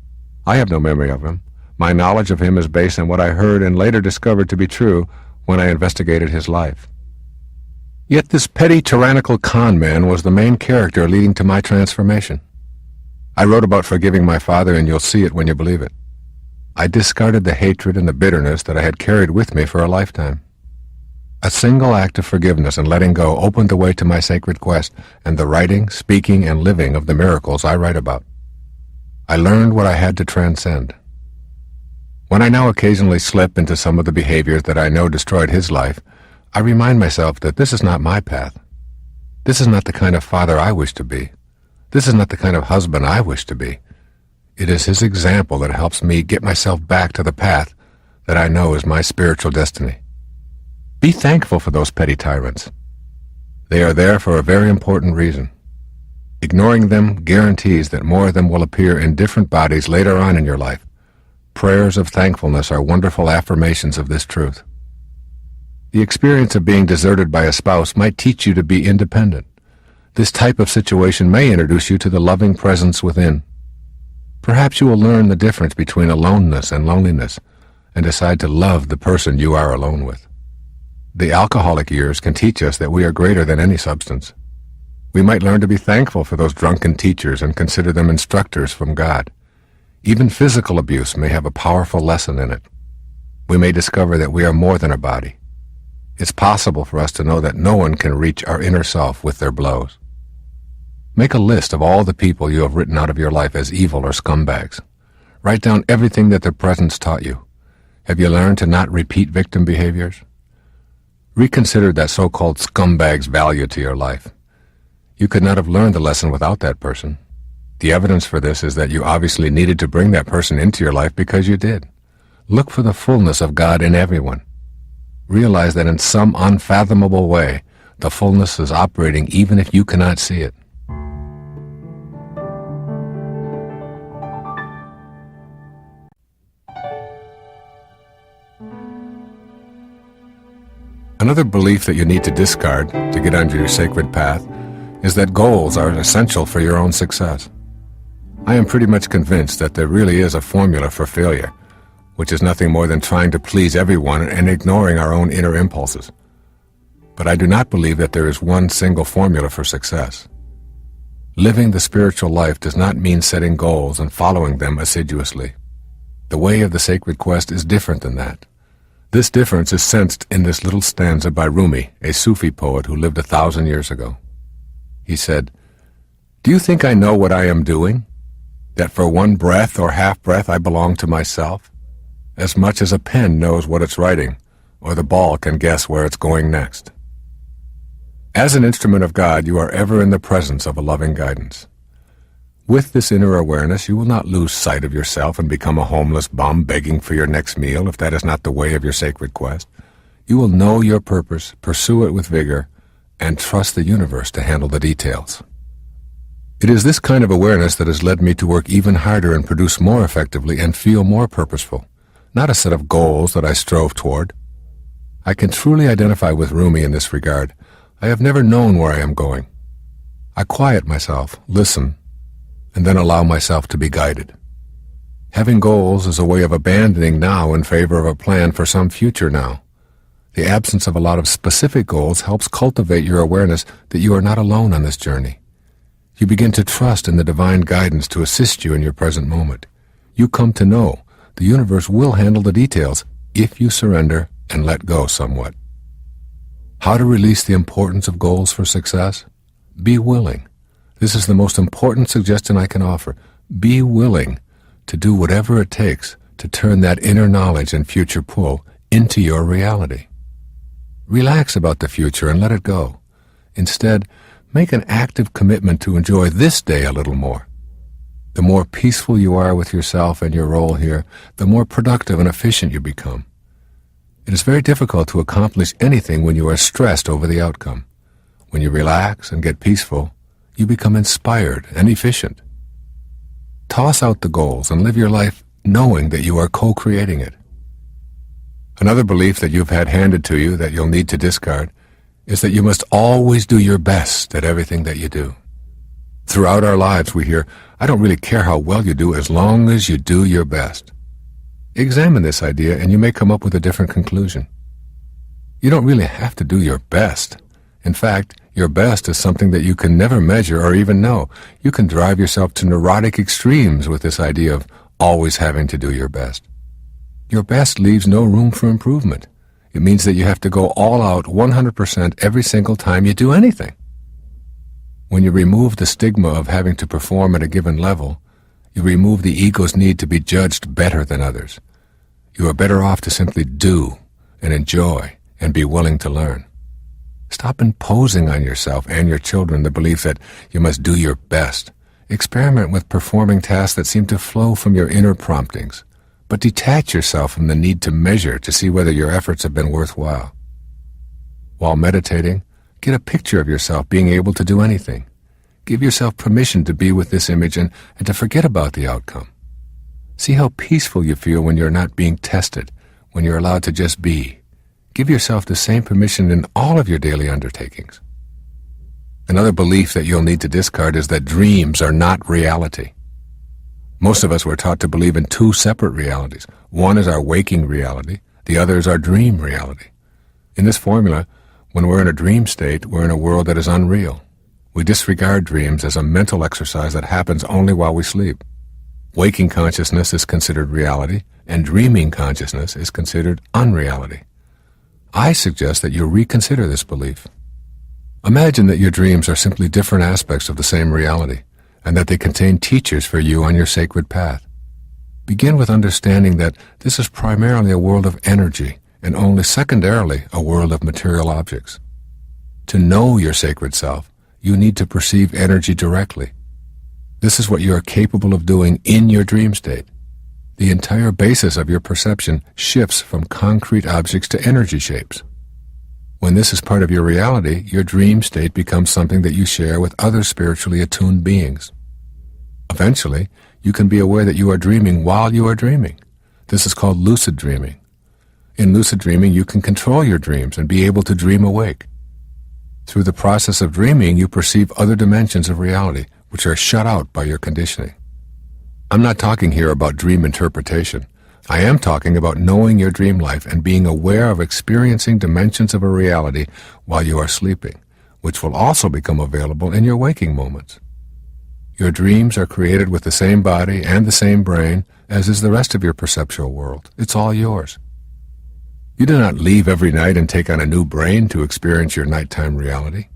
I have no memory of him. My knowledge of him is based on what I heard and later discovered to be true when I investigated his life. Yet this petty, tyrannical con man was the main character leading to my transformation. I wrote about forgiving my father, and you'll see it when you believe it. I discarded the hatred and the bitterness that I had carried with me for a lifetime. A single act of forgiveness and letting go opened the way to my sacred quest and the writing, speaking, and living of the miracles I write about. I learned what I had to transcend. When I now occasionally slip into some of the behaviors that I know destroyed his life, I remind myself that this is not my path. This is not the kind of father I wish to be. This is not the kind of husband I wish to be. It is his example that helps me get myself back to the path that I know is my spiritual destiny. Be thankful for those petty tyrants. They are there for a very important reason. Ignoring them guarantees that more of them will appear in different bodies later on in your life. Prayers of thankfulness are wonderful affirmations of this truth. The experience of being deserted by a spouse might teach you to be independent. This type of situation may introduce you to the loving presence within. Perhaps you will learn the difference between aloneness and loneliness and decide to love the person you are alone with. The alcoholic years can teach us that we are greater than any substance. We might learn to be thankful for those drunken teachers and consider them instructors from God. Even physical abuse may have a powerful lesson in it. We may discover that we are more than a body. It's possible for us to know that no one can reach our inner self with their blows. Make a list of all the people you have written out of your life as evil or scumbags. Write down everything that their presence taught you. Have you learned to not repeat victim behaviors? Reconsider that so-called scumbag's value to your life. You could not have learned the lesson without that person. The evidence for this is that you obviously needed to bring that person into your life because you did. Look for the fullness of God in everyone. Realize that in some unfathomable way, the fullness is operating even if you cannot see it. Another belief that you need to discard to get onto your sacred path is that goals are essential for your own success. I am pretty much convinced that there really is a formula for failure, which is nothing more than trying to please everyone and ignoring our own inner impulses. But I do not believe that there is one single formula for success. Living the spiritual life does not mean setting goals and following them assiduously. The way of the sacred quest is different than that. This difference is sensed in this little stanza by Rumi, a Sufi poet who lived 1,000 years ago. He said, "Do you think I know what I am doing? That for one breath or half-breath I belong to myself? As much as a pen knows what it's writing, or the ball can guess where it's going next." As an instrument of God, you are ever in the presence of a loving guidance. With this inner awareness, you will not lose sight of yourself and become a homeless bum begging for your next meal if that is not the way of your sacred quest. You will know your purpose, pursue it with vigor, and trust the universe to handle the details. It is this kind of awareness that has led me to work even harder and produce more effectively and feel more purposeful, not a set of goals that I strove toward. I can truly identify with Rumi in this regard. I have never known where I am going. I quiet myself, listen, and then allow myself to be guided. Having goals is a way of abandoning now in favor of a plan for some future now. The absence of a lot of specific goals helps cultivate your awareness that you are not alone on this journey. You begin to trust in the divine guidance to assist you in your present moment. You come to know the universe will handle the details if you surrender and let go somewhat. How to release the importance of goals for success? Be willing. This is the most important suggestion I can offer. Be willing to do whatever it takes to turn that inner knowledge and future pull into your reality. Relax about the future and let it go. Instead, make an active commitment to enjoy this day a little more. The more peaceful you are with yourself and your role here, the more productive and efficient you become. It is very difficult to accomplish anything when you are stressed over the outcome. When you relax and get peaceful, you become inspired and efficient. Toss out the goals and live your life knowing that you are co-creating it. Another belief that you've had handed to you that you'll need to discard is that you must always do your best at everything that you do. Throughout our lives we hear, "I don't really care how well you do as long as you do your best." Examine this idea and you may come up with a different conclusion. You don't really have to do your best. In fact, your best is something that you can never measure or even know. You can drive yourself to neurotic extremes with this idea of always having to do your best. Your best leaves no room for improvement. It means that you have to go all out 100% every single time you do anything. When you remove the stigma of having to perform at a given level, you remove the ego's need to be judged better than others. You are better off to simply do and enjoy and be willing to learn. Stop imposing on yourself and your children the belief that you must do your best. Experiment with performing tasks that seem to flow from your inner promptings, but detach yourself from the need to measure to see whether your efforts have been worthwhile. While meditating, get a picture of yourself being able to do anything. Give yourself permission to be with this image and to forget about the outcome. See how peaceful you feel when you're not being tested, when you're allowed to just be. Give yourself the same permission in all of your daily undertakings. Another belief that you'll need to discard is that dreams are not reality. Most of us were taught to believe in two separate realities. One is our waking reality, the other is our dream reality. In this formula, when we're in a dream state, we're in a world that is unreal. We disregard dreams as a mental exercise that happens only while we sleep. Waking consciousness is considered reality, and dreaming consciousness is considered unreality. I suggest that you reconsider this belief. Imagine that your dreams are simply different aspects of the same reality, and that they contain teachers for you on your sacred path. Begin with understanding that this is primarily a world of energy, and only secondarily a world of material objects. To know your sacred self, you need to perceive energy directly. This is what you are capable of doing in your dream state. The entire basis of your perception shifts from concrete objects to energy shapes. When this is part of your reality, your dream state becomes something that you share with other spiritually attuned beings. Eventually, you can be aware that you are dreaming while you are dreaming. This is called lucid dreaming. In lucid dreaming, you can control your dreams and be able to dream awake. Through the process of dreaming, you perceive other dimensions of reality, which are shut out by your conditioning. I'm not talking here about dream interpretation. I am talking about knowing your dream life and being aware of experiencing dimensions of a reality while you are sleeping, which will also become available in your waking moments. Your dreams are created with the same body and the same brain as is the rest of your perceptual world. It's all yours. You do not leave every night and take on a new brain to experience your nighttime reality.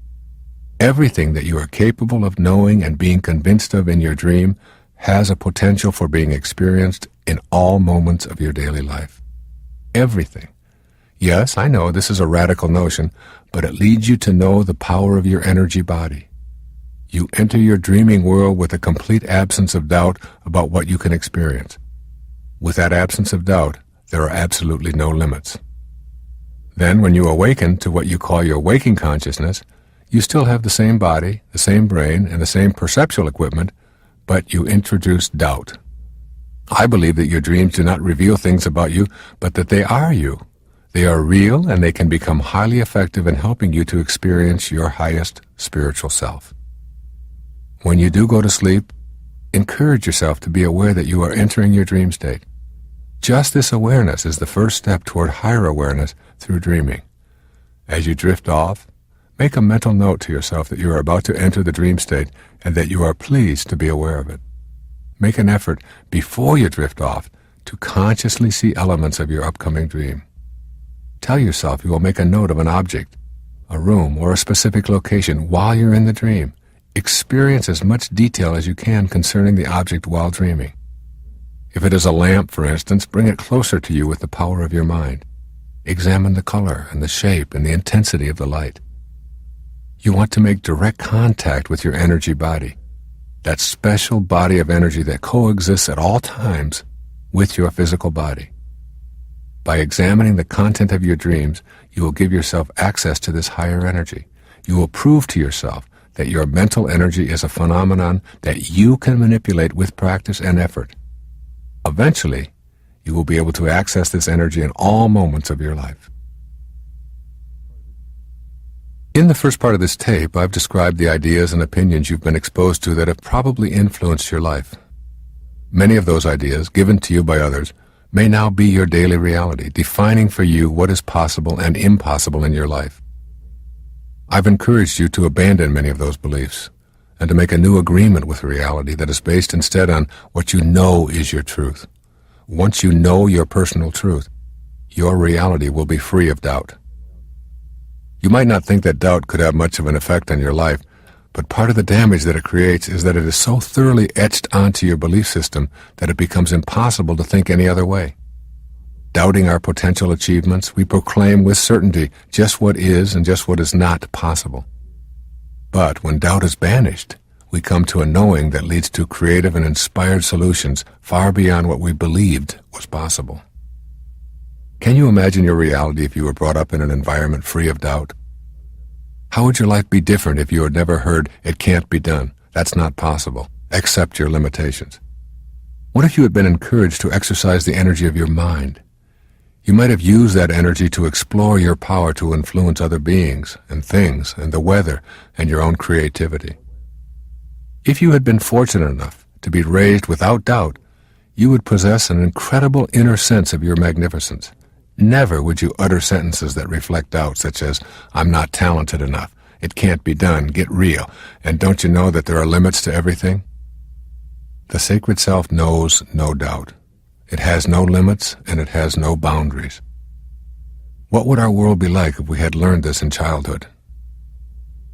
Everything that you are capable of knowing and being convinced of in your dream has a potential for being experienced in all moments of your daily life. Everything. Yes, I know this is a radical notion, but it leads you to know the power of your energy body. You enter your dreaming world with a complete absence of doubt about what you can experience. With that absence of doubt, there are absolutely no limits. Then, when you awaken to what you call your waking consciousness, You still have the same body, the same brain, and the same perceptual equipment, but you introduce doubt. I believe that your dreams do not reveal things about you, but that they are you. They are real, and they can become highly effective in helping you to experience your highest spiritual self. When you do go to sleep, encourage yourself to be aware that you are entering your dream state. Just this awareness is the first step toward higher awareness through dreaming. As you drift off, make a mental note to yourself that you are about to enter the dream state and that you are pleased to be aware of it. Make an effort before you drift off to consciously see elements of your upcoming dream. Tell yourself you will make a note of an object, a room, or a specific location while you're in the dream. Experience as much detail as you can concerning the object while dreaming. If it is a lamp, for instance, bring it closer to you with the power of your mind. Examine the color and the shape and the intensity of the light. You want to make direct contact with your energy body, that special body of energy that coexists at all times with your physical body. By examining the content of your dreams, you will give yourself access to this higher energy. You will prove to yourself that your mental energy is a phenomenon that you can manipulate with practice and effort. Eventually, you will be able to access this energy in all moments of your life. In the first part of this tape, I've described the ideas and opinions you've been exposed to that have probably influenced your life. Many of those ideas, given to you by others, may now be your daily reality, defining for you what is possible and impossible in your life. I've encouraged you to abandon many of those beliefs and to make a new agreement with reality that is based instead on what you know is your truth. Once you know your personal truth, your reality will be free of doubt. You might not think that doubt could have much of an effect on your life, but part of the damage that it creates is that it is so thoroughly etched onto your belief system that it becomes impossible to think any other way. Doubting our potential achievements, we proclaim with certainty just what is and just what is not possible. But when doubt is banished, we come to a knowing that leads to creative and inspired solutions far beyond what we believed was possible. Can you imagine your reality if you were brought up in an environment free of doubt? How would your life be different if you had never heard, "It can't be done, that's not possible, accept your limitations"? What if you had been encouraged to exercise the energy of your mind? You might have used that energy to explore your power to influence other beings and things and the weather and your own creativity. If you had been fortunate enough to be raised without doubt, you would possess an incredible inner sense of your magnificence. Never would you utter sentences that reflect doubt, such as, "I'm not talented enough, it can't be done, get real, and don't you know that there are limits to everything?" The sacred self knows no doubt. It has no limits, and it has no boundaries. What would our world be like if we had learned this in childhood?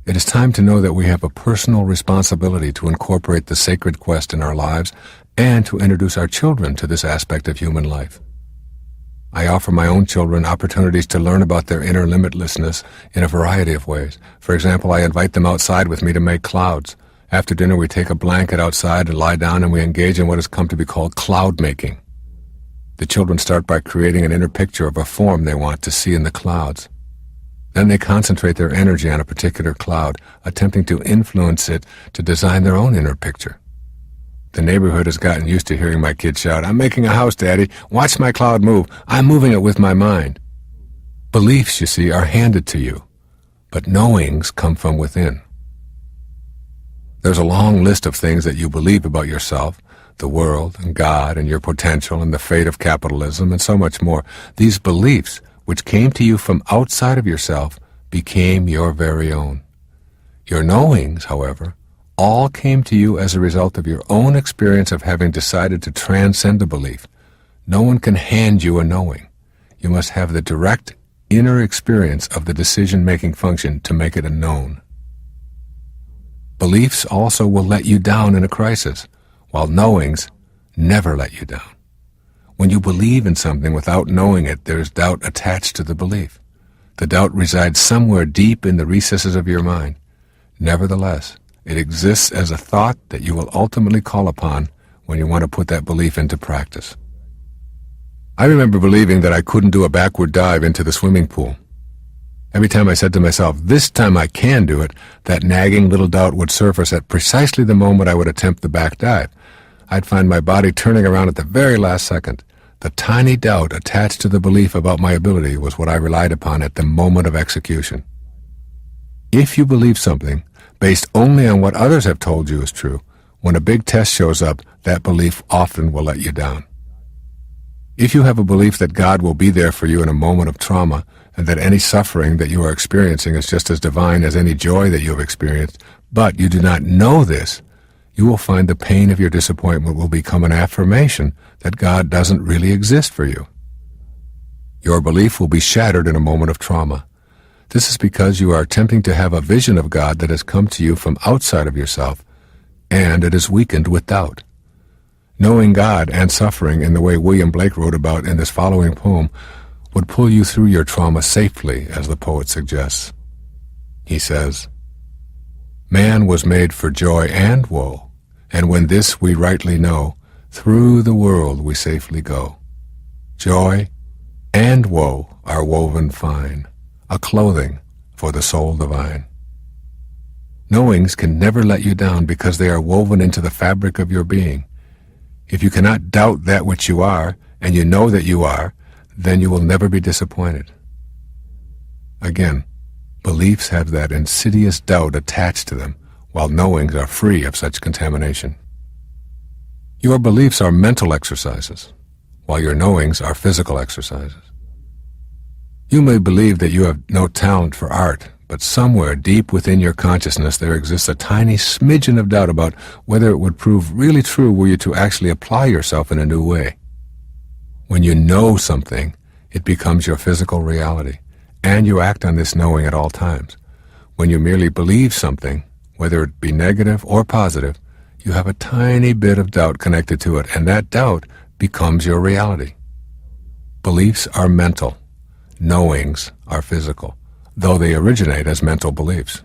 It is time to know that we have a personal responsibility to incorporate the sacred quest in our lives and to introduce our children to this aspect of human life. I offer my own children opportunities to learn about their inner limitlessness in a variety of ways. For example, I invite them outside with me to make clouds. After dinner, we take a blanket outside and lie down, and we engage in what has come to be called cloud making. The children start by creating an inner picture of a form they want to see in the clouds. Then they concentrate their energy on a particular cloud, attempting to influence it to design their own inner picture. The neighborhood has gotten used to hearing my kids shout, "I'm making a house, Daddy. Watch my cloud move. I'm moving it with my mind." Beliefs, you see, are handed to you, but knowings come from within. There's a long list of things that you believe about yourself, the world, and God, and your potential, and the fate of capitalism, and so much more. These beliefs, which came to you from outside of yourself, became your very own. Your knowings, however, all came to you as a result of your own experience of having decided to transcend a belief. No one can hand you a knowing. You must have the direct inner experience of the decision-making function to make it a known. Beliefs also will let you down in a crisis, while knowings never let you down. When you believe in something without knowing it, there is doubt attached to the belief. The doubt resides somewhere deep in the recesses of your mind. Nevertheless, it exists as a thought that you will ultimately call upon when you want to put that belief into practice. I remember believing that I couldn't do a backward dive into the swimming pool. Every time I said to myself, "This time I can do it," that nagging little doubt would surface at precisely the moment I would attempt the back dive. I'd find my body turning around at the very last second. The tiny doubt attached to the belief about my ability was what I relied upon at the moment of execution. If you believe something based only on what others have told you is true, when a big test shows up, that belief often will let you down. If you have a belief that God will be there for you in a moment of trauma, and that any suffering that you are experiencing is just as divine as any joy that you have experienced, but you do not know this, you will find the pain of your disappointment will become an affirmation that God doesn't really exist for you. Your belief will be shattered in a moment of trauma. This is because you are attempting to have a vision of God that has come to you from outside of yourself, and it is weakened with doubt. Knowing God and suffering in the way William Blake wrote about in this following poem would pull you through your trauma safely, as the poet suggests. He says, "Man was made for joy and woe, and when this we rightly know, through the world we safely go. Joy and woe are woven fine, a clothing for the soul divine." Knowings can never let you down because they are woven into the fabric of your being. If you cannot doubt that which you are, and you know that you are, then you will never be disappointed. Again, beliefs have that insidious doubt attached to them, while knowings are free of such contamination. Your beliefs are mental exercises, while your knowings are physical exercises. You may believe that you have no talent for art, but somewhere deep within your consciousness there exists a tiny smidgen of doubt about whether it would prove really true were you to actually apply yourself in a new way. When you know something, it becomes your physical reality, and you act on this knowing at all times. When you merely believe something, whether it be negative or positive, you have a tiny bit of doubt connected to it, and that doubt becomes your reality. Beliefs are mental. Knowings are physical, though they originate as mental beliefs.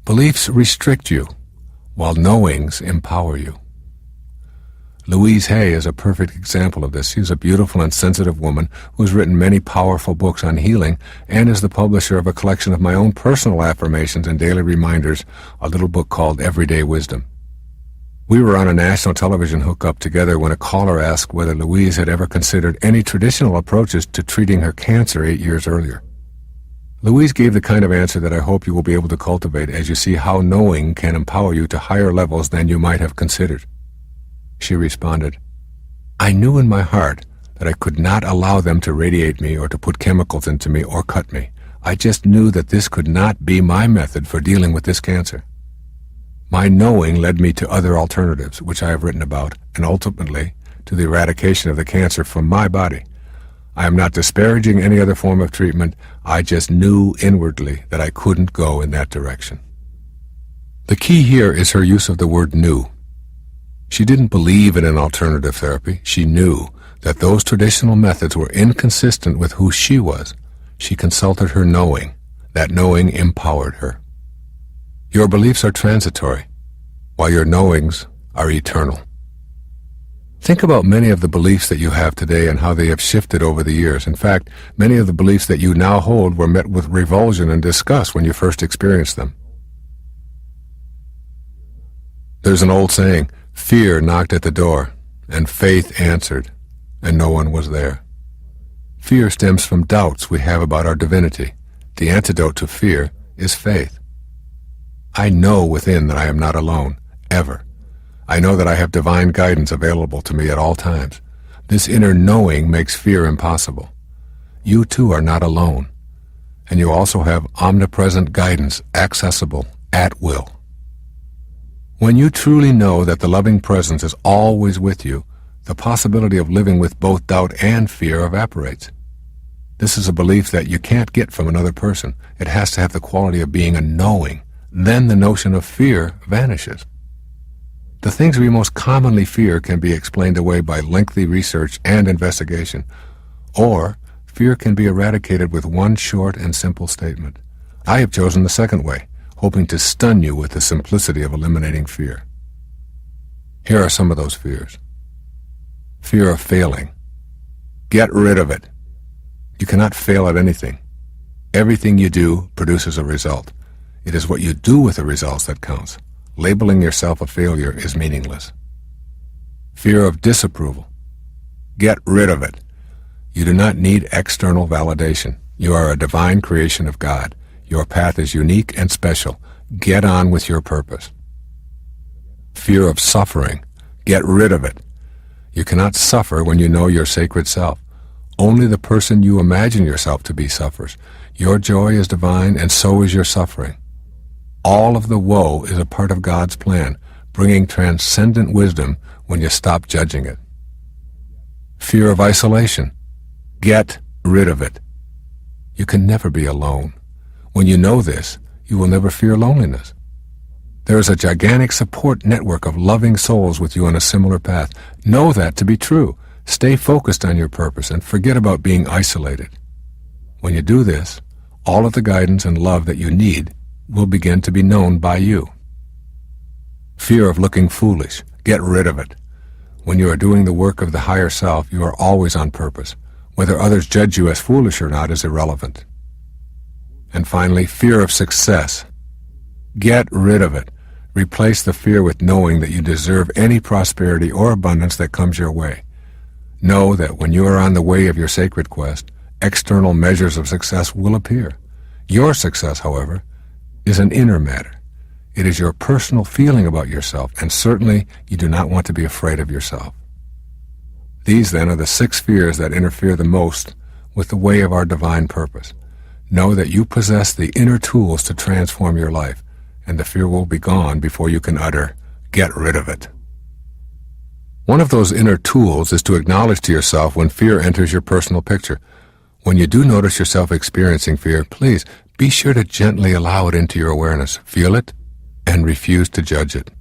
Beliefs restrict you, while knowings empower you. Louise Hay is a perfect example of this. She is a beautiful and sensitive woman who has written many powerful books on healing and is the publisher of a collection of my own personal affirmations and daily reminders, a little book called Everyday Wisdom. We were on a national television hookup together when a caller asked whether Louise had ever considered any traditional approaches to treating her cancer 8 years earlier. Louise gave the kind of answer that I hope you will be able to cultivate as you see how knowing can empower you to higher levels than you might have considered. She responded, "I knew in my heart that I could not allow them to radiate me or to put chemicals into me or cut me. I just knew that this could not be my method for dealing with this cancer. My knowing led me to other alternatives, which I have written about, and ultimately to the eradication of the cancer from my body. I am not disparaging any other form of treatment. I just knew inwardly that I couldn't go in that direction." The key here is her use of the word knew. She didn't believe in an alternative therapy. She knew that those traditional methods were inconsistent with who she was. She consulted her knowing. That knowing empowered her. Your beliefs are transitory, while your knowings are eternal. Think about many of the beliefs that you have today and how they have shifted over the years. In fact, many of the beliefs that you now hold were met with revulsion and disgust when you first experienced them. There's an old saying, fear knocked at the door, and faith answered, and no one was there. Fear stems from doubts we have about our divinity. The antidote to fear is faith. I know within that I am not alone, ever. I know that I have divine guidance available to me at all times. This inner knowing makes fear impossible. You too are not alone, and you also have omnipresent guidance accessible at will. When you truly know that the loving presence is always with you, the possibility of living with both doubt and fear evaporates. This is a belief that you can't get from another person. It has to have the quality of being a knowing. Then the notion of fear vanishes. The things we most commonly fear can be explained away by lengthy research and investigation, or fear can be eradicated with one short and simple statement. I have chosen the second way, hoping to stun you with the simplicity of eliminating fear. Here are some of those fears. Fear of failing. Get rid of it. You cannot fail at anything. Everything you do produces a result. It is what you do with the results that counts. Labeling yourself a failure is meaningless. Fear of disapproval. Get rid of it. You do not need external validation. You are a divine creation of God. Your path is unique and special. Get on with your purpose. Fear of suffering. Get rid of it. You cannot suffer when you know your sacred self. Only the person you imagine yourself to be suffers. Your joy is divine, and so is your suffering. All of the woe is a part of God's plan, bringing transcendent wisdom when you stop judging it. Fear of isolation. Get rid of it. You can never be alone. When you know this, you will never fear loneliness. There is a gigantic support network of loving souls with you on a similar path. Know that to be true. Stay focused on your purpose and forget about being isolated. When you do this, all of the guidance and love that you need will begin to be known by you. Fear of looking foolish. Get rid of it. When you are doing the work of the higher self, you are always on purpose. Whether others judge you as foolish or not is irrelevant. And finally, fear of success. Get rid of it. Replace the fear with knowing that you deserve any prosperity or abundance that comes your way. Know that when you are on the way of your sacred quest, external measures of success will appear. Your success, however, is an inner matter. It is your personal feeling about yourself, and certainly you do not want to be afraid of yourself. These, then, are the 6 fears that interfere the most with the way of our divine purpose. Know that you possess the inner tools to transform your life, and the fear will be gone before you can utter, "Get rid of it." One of those inner tools is to acknowledge to yourself when fear enters your personal picture. When you do notice yourself experiencing fear, please be sure to gently allow it into your awareness. Feel it and refuse to judge it.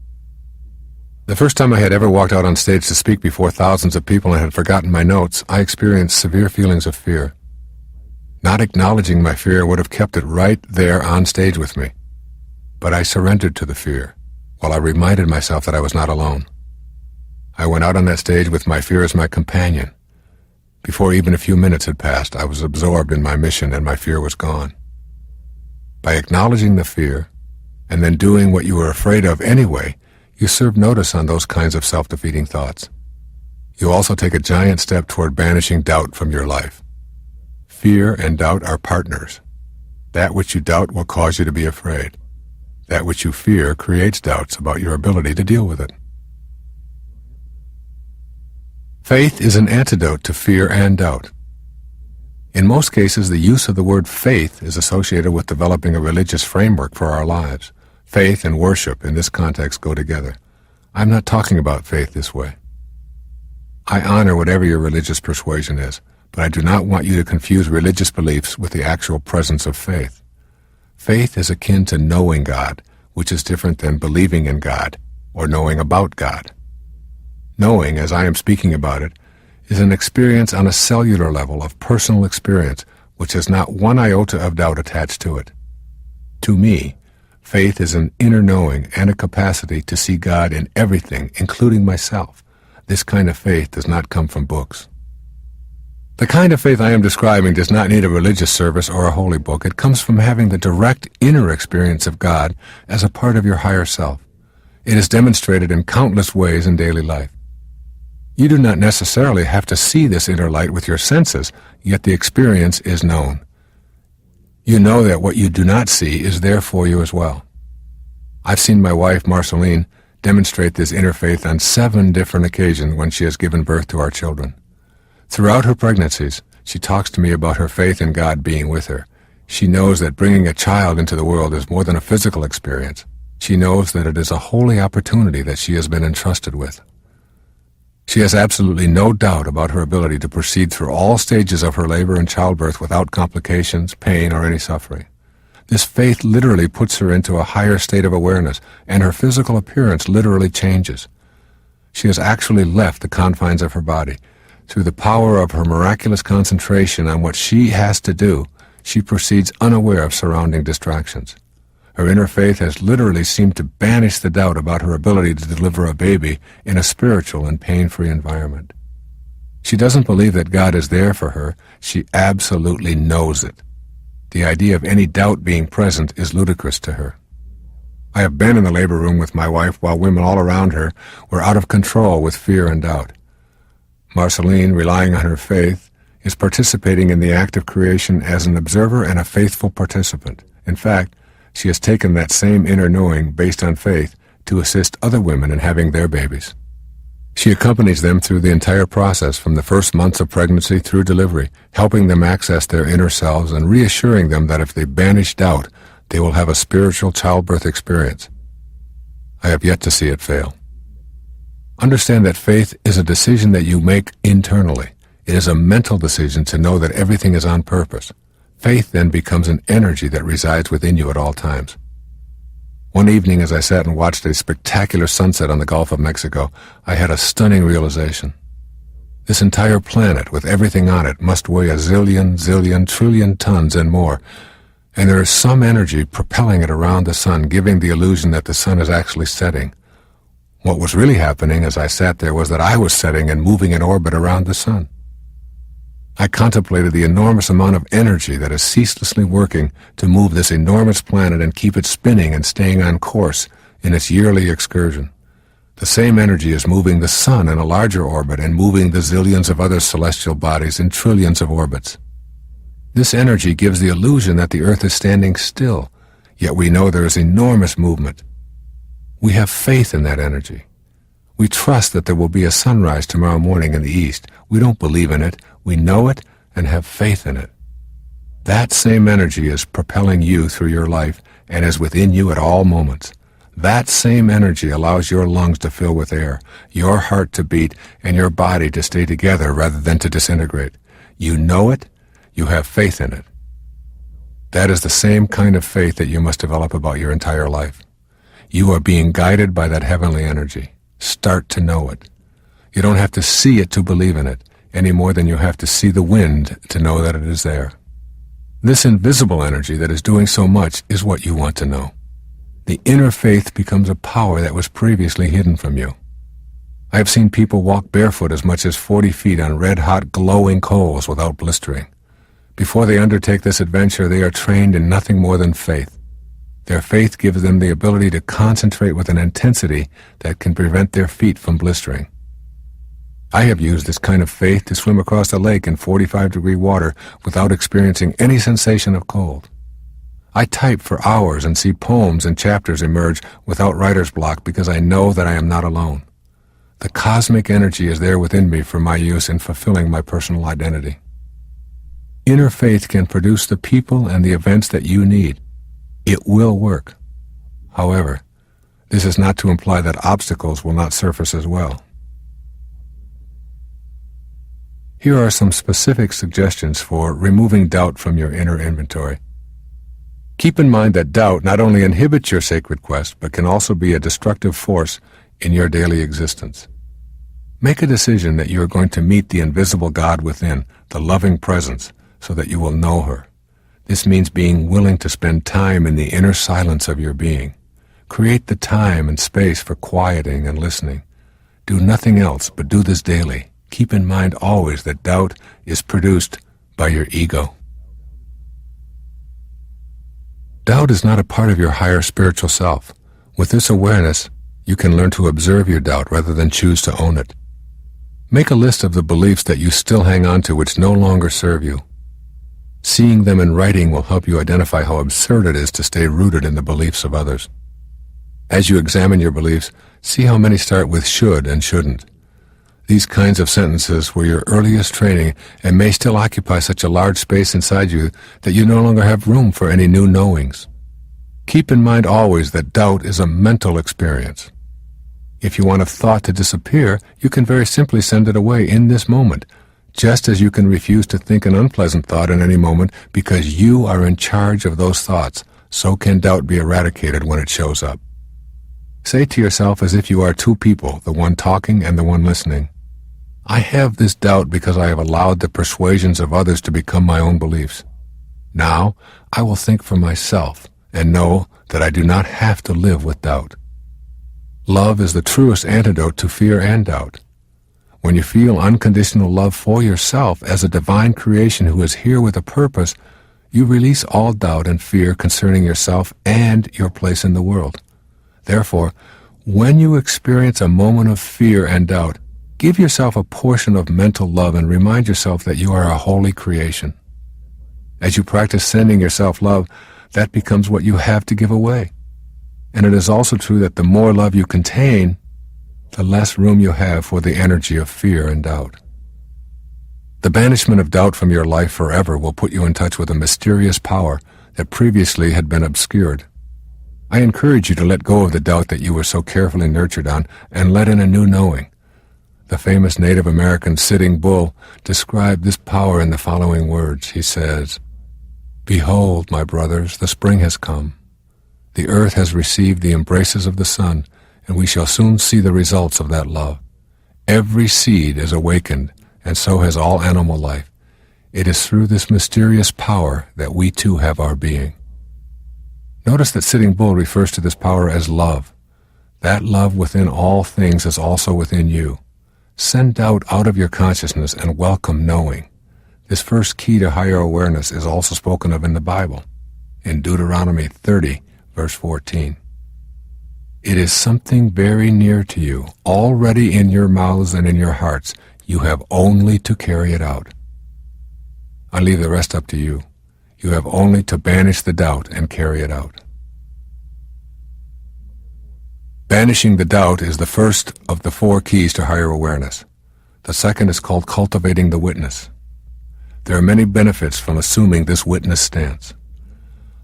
The first time I had ever walked out on stage to speak before thousands of people and had forgotten my notes, I experienced severe feelings of fear. Not acknowledging my fear would have kept it right there on stage with me. But I surrendered to the fear, while I reminded myself that I was not alone. I went out on that stage with my fear as my companion. Before even a few minutes had passed, I was absorbed in my mission and my fear was gone. By acknowledging the fear, and then doing what you were afraid of anyway, you serve notice on those kinds of self-defeating thoughts. You also take a giant step toward banishing doubt from your life. Fear and doubt are partners. That which you doubt will cause you to be afraid. That which you fear creates doubts about your ability to deal with it. Faith is an antidote to fear and doubt. In most cases, the use of the word faith is associated with developing a religious framework for our lives. Faith and worship in this context go together. I'm not talking about faith this way. I honor whatever your religious persuasion is, but I do not want you to confuse religious beliefs with the actual presence of faith. Faith is akin to knowing God, which is different than believing in God or knowing about God. Knowing, as I am speaking about it, is an experience on a cellular level of personal experience which has not one iota of doubt attached to it. To me, faith is an inner knowing and a capacity to see God in everything, including myself. This kind of faith does not come from books. The kind of faith I am describing does not need a religious service or a holy book. It comes from having the direct inner experience of God as a part of your higher self. It is demonstrated in countless ways in daily life. You do not necessarily have to see this inner light with your senses, yet the experience is known. You know that what you do not see is there for you as well. I've seen my wife, Marceline, demonstrate this inner faith on 7 different occasions when she has given birth to our children. Throughout her pregnancies, she talks to me about her faith in God being with her. She knows that bringing a child into the world is more than a physical experience. She knows that it is a holy opportunity that she has been entrusted with. She has absolutely no doubt about her ability to proceed through all stages of her labor and childbirth without complications, pain, or any suffering. This faith literally puts her into a higher state of awareness, and her physical appearance literally changes. She has actually left the confines of her body. Through the power of her miraculous concentration on what she has to do, she proceeds unaware of surrounding distractions. Her inner faith has literally seemed to banish the doubt about her ability to deliver a baby in a spiritual and pain-free environment. She doesn't believe that God is there for her. She absolutely knows it. The idea of any doubt being present is ludicrous to her. I have been in the labor room with my wife while women all around her were out of control with fear and doubt. Marceline, relying on her faith, is participating in the act of creation as an observer and a faithful participant. In fact, she has taken that same inner knowing based on faith to assist other women in having their babies. She accompanies them through the entire process from the first months of pregnancy through delivery, helping them access their inner selves and reassuring them that if they banish doubt, they will have a spiritual childbirth experience. I have yet to see it fail. Understand that faith is a decision that you make internally. It is a mental decision to know that everything is on purpose. Faith then becomes an energy that resides within you at all times. One evening as I sat and watched a spectacular sunset on the Gulf of Mexico, I had a stunning realization. This entire planet, with everything on it, must weigh a zillion, trillion tons and more, and there is some energy propelling it around the sun, giving the illusion that the sun is actually setting. What was really happening as I sat there was that I was setting and moving in orbit around the sun. I contemplated the enormous amount of energy that is ceaselessly working to move this enormous planet and keep it spinning and staying on course in its yearly excursion. The same energy is moving the sun in a larger orbit and moving the zillions of other celestial bodies in trillions of orbits. This energy gives the illusion that the Earth is standing still, yet we know there is enormous movement. We have faith in that energy. We trust that there will be a sunrise tomorrow morning in the east. We don't believe in it. We know it and have faith in it. That same energy is propelling you through your life and is within you at all moments. That same energy allows your lungs to fill with air, your heart to beat, and your body to stay together rather than to disintegrate. You know it. You have faith in it. That is the same kind of faith that you must develop about your entire life. You are being guided by that heavenly energy. Start to know it. You don't have to see it to believe in it, any more than you have to see the wind to know that it is there. This invisible energy that is doing so much is what you want to know. The inner faith becomes a power that was previously hidden from you. I have seen people walk barefoot as much as 40 feet on red-hot glowing coals without blistering. Before they undertake this adventure, they are trained in nothing more than faith. Their faith gives them the ability to concentrate with an intensity that can prevent their feet from blistering. I have used this kind of faith to swim across a lake in 45-degree water without experiencing any sensation of cold. I type for hours and see poems and chapters emerge without writer's block because I know that I am not alone. The cosmic energy is there within me for my use in fulfilling my personal identity. Inner faith can produce the people and the events that you need. It will work. However, this is not to imply that obstacles will not surface as well. Here are some specific suggestions for removing doubt from your inner inventory. Keep in mind that doubt not only inhibits your sacred quest, but can also be a destructive force in your daily existence. Make a decision that you are going to meet the invisible God within, the loving presence, so that you will know her. This means being willing to spend time in the inner silence of your being. Create the time and space for quieting and listening. Do nothing else but do this daily. Keep in mind always that doubt is produced by your ego. Doubt is not a part of your higher spiritual self. With this awareness, you can learn to observe your doubt rather than choose to own it. Make a list of the beliefs that you still hang on to which no longer serve you. Seeing them in writing will help you identify how absurd it is to stay rooted in the beliefs of others. As you examine your beliefs, see how many start with should and shouldn't. These kinds of sentences were your earliest training and may still occupy such a large space inside you that you no longer have room for any new knowings. Keep in mind always that doubt is a mental experience. If you want a thought to disappear, you can very simply send it away in this moment, just as you can refuse to think an unpleasant thought in any moment because you are in charge of those thoughts. So can doubt be eradicated when it shows up. Say to yourself as if you are two people, the one talking and the one listening. I have this doubt because I have allowed the persuasions of others to become my own beliefs. Now, I will think for myself and know that I do not have to live with doubt. Love is the truest antidote to fear and doubt. When you feel unconditional love for yourself as a divine creation who is here with a purpose, You release all doubt and fear concerning yourself and your place in the world. Therefore, when you experience a moment of fear and doubt, give yourself a portion of mental love and remind yourself that you are a holy creation. As you practice sending yourself love, that becomes what you have to give away. And it is also true that the more love you contain, the less room you have for the energy of fear and doubt. The banishment of doubt from your life forever will put you in touch with a mysterious power that previously had been obscured. I encourage you to let go of the doubt that you were so carefully nurtured on and let in a new knowing. The famous Native American Sitting Bull described this power in the following words. He says, "Behold, my brothers, the spring has come. The earth has received the embraces of the sun, and we shall soon see the results of that love. Every seed is awakened, and so has all animal life. It is through this mysterious power that we too have our being." Notice that Sitting Bull refers to this power as love. That love within all things is also within you. Send doubt out of your consciousness and welcome knowing. This first key to higher awareness is also spoken of in the Bible, in Deuteronomy 30, verse 14. It is something very near to you, already in your mouths and in your hearts. You have only to carry it out. I leave the rest up to you. You have only to banish the doubt and carry it out. Banishing the doubt is the first of the 4 keys to higher awareness. The second is called cultivating the witness. There are many benefits from assuming this witness stance.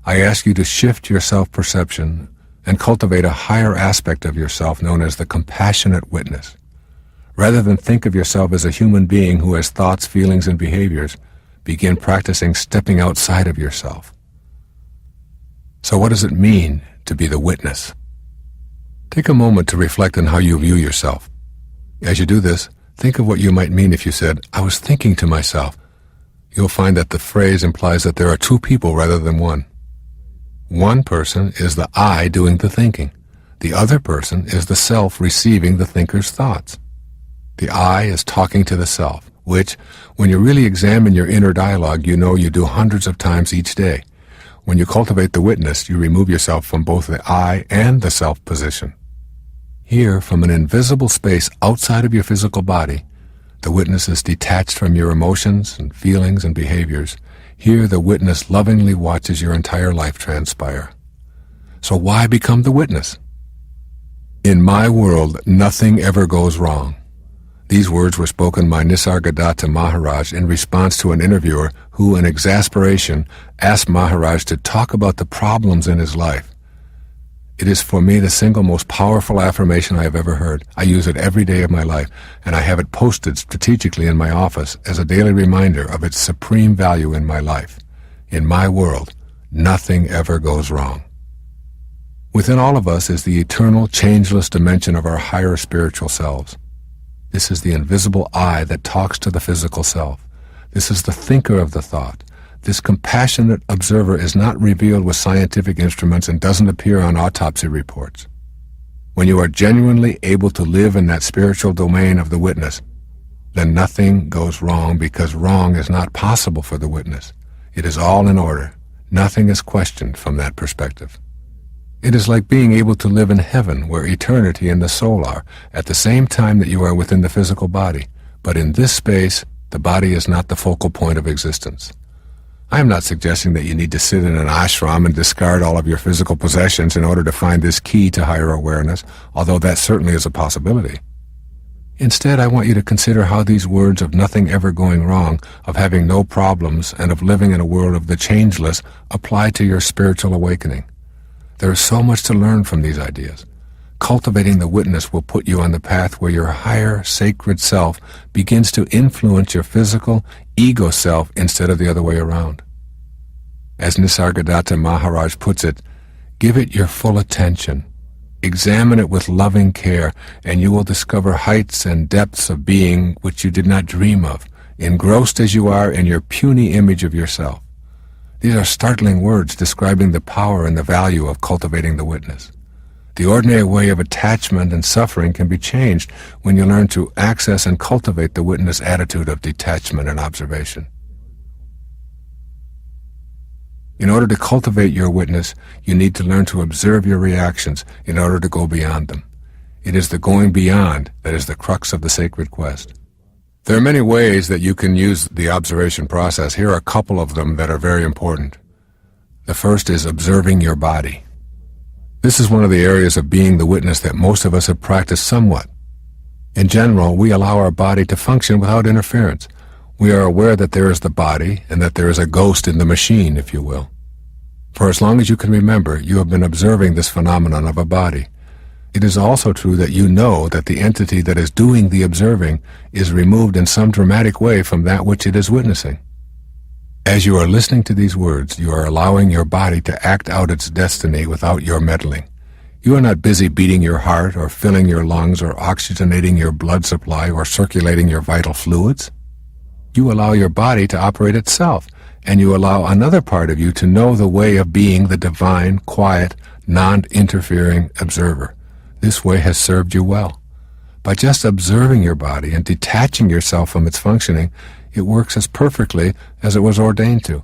I ask you to shift your self-perception and cultivate a higher aspect of yourself known as the compassionate witness. Rather than think of yourself as a human being who has thoughts, feelings, and behaviors, begin practicing stepping outside of yourself. So what does it mean to be the witness? Take a moment to reflect on how you view yourself. As you do this, think of what you might mean if you said, "I was thinking to myself." You'll find that the phrase implies that there are 2 people rather than one. One person is the I doing the thinking. The other person is the self receiving the thinker's thoughts. The I is talking to the self, which, when you really examine your inner dialogue, you know you do hundreds of times each day. When you cultivate the witness, you remove yourself from both the I and the self position. Here, from an invisible space outside of your physical body, the witness is detached from your emotions and feelings and behaviors. Here, the witness lovingly watches your entire life transpire. So why become the witness? In my world, nothing ever goes wrong. These words were spoken by Nisargadatta Maharaj in response to an interviewer who, in exasperation, asked Maharaj to talk about the problems in his life. It is for me the single most powerful affirmation I have ever heard. I use it every day of my life, and I have it posted strategically in my office as a daily reminder of its supreme value in my life. In my world, nothing ever goes wrong. Within all of us is the eternal, changeless dimension of our higher spiritual selves. This is the invisible I that talks to the physical self. This is the thinker of the thought. This compassionate observer is not revealed with scientific instruments and doesn't appear on autopsy reports. When you are genuinely able to live in that spiritual domain of the witness, then nothing goes wrong because wrong is not possible for the witness. It is all in order. Nothing is questioned from that perspective. It is like being able to live in heaven where eternity and the soul are at the same time that you are within the physical body. But in this space, the body is not the focal point of existence. I am not suggesting that you need to sit in an ashram and discard all of your physical possessions in order to find this key to higher awareness, although that certainly is a possibility. Instead, I want you to consider how these words of nothing ever going wrong, of having no problems, and of living in a world of the changeless apply to your spiritual awakening. There is so much to learn from these ideas. Cultivating the witness will put you on the path where your higher, sacred self begins to influence your physical, ego self instead of the other way around. As Nisargadatta Maharaj puts it, give it your full attention. Examine it with loving care, and you will discover heights and depths of being which you did not dream of, engrossed as you are in your puny image of yourself. These are startling words describing the power and the value of cultivating the witness. The ordinary way of attachment and suffering can be changed when you learn to access and cultivate the witness attitude of detachment and observation. In order to cultivate your witness, you need to learn to observe your reactions in order to go beyond them. It is the going beyond that is the crux of the sacred quest. There are many ways that you can use the observation process. Here are a couple of them that are very important. The first is observing your body. This is one of the areas of being the witness that most of us have practiced somewhat. In general, we allow our body to function without interference. We are aware that there is the body and that there is a ghost in the machine, if you will. For as long as you can remember, you have been observing this phenomenon of a body. It is also true that you know that the entity that is doing the observing is removed in some dramatic way from that which it is witnessing. As you are listening to these words, you are allowing your body to act out its destiny without your meddling. You are not busy beating your heart or filling your lungs or oxygenating your blood supply or circulating your vital fluids. You allow your body to operate itself, and you allow another part of you to know the way of being the divine, quiet, non-interfering observer. This way has served you well. By just observing your body and detaching yourself from its functioning, it works as perfectly as it was ordained to.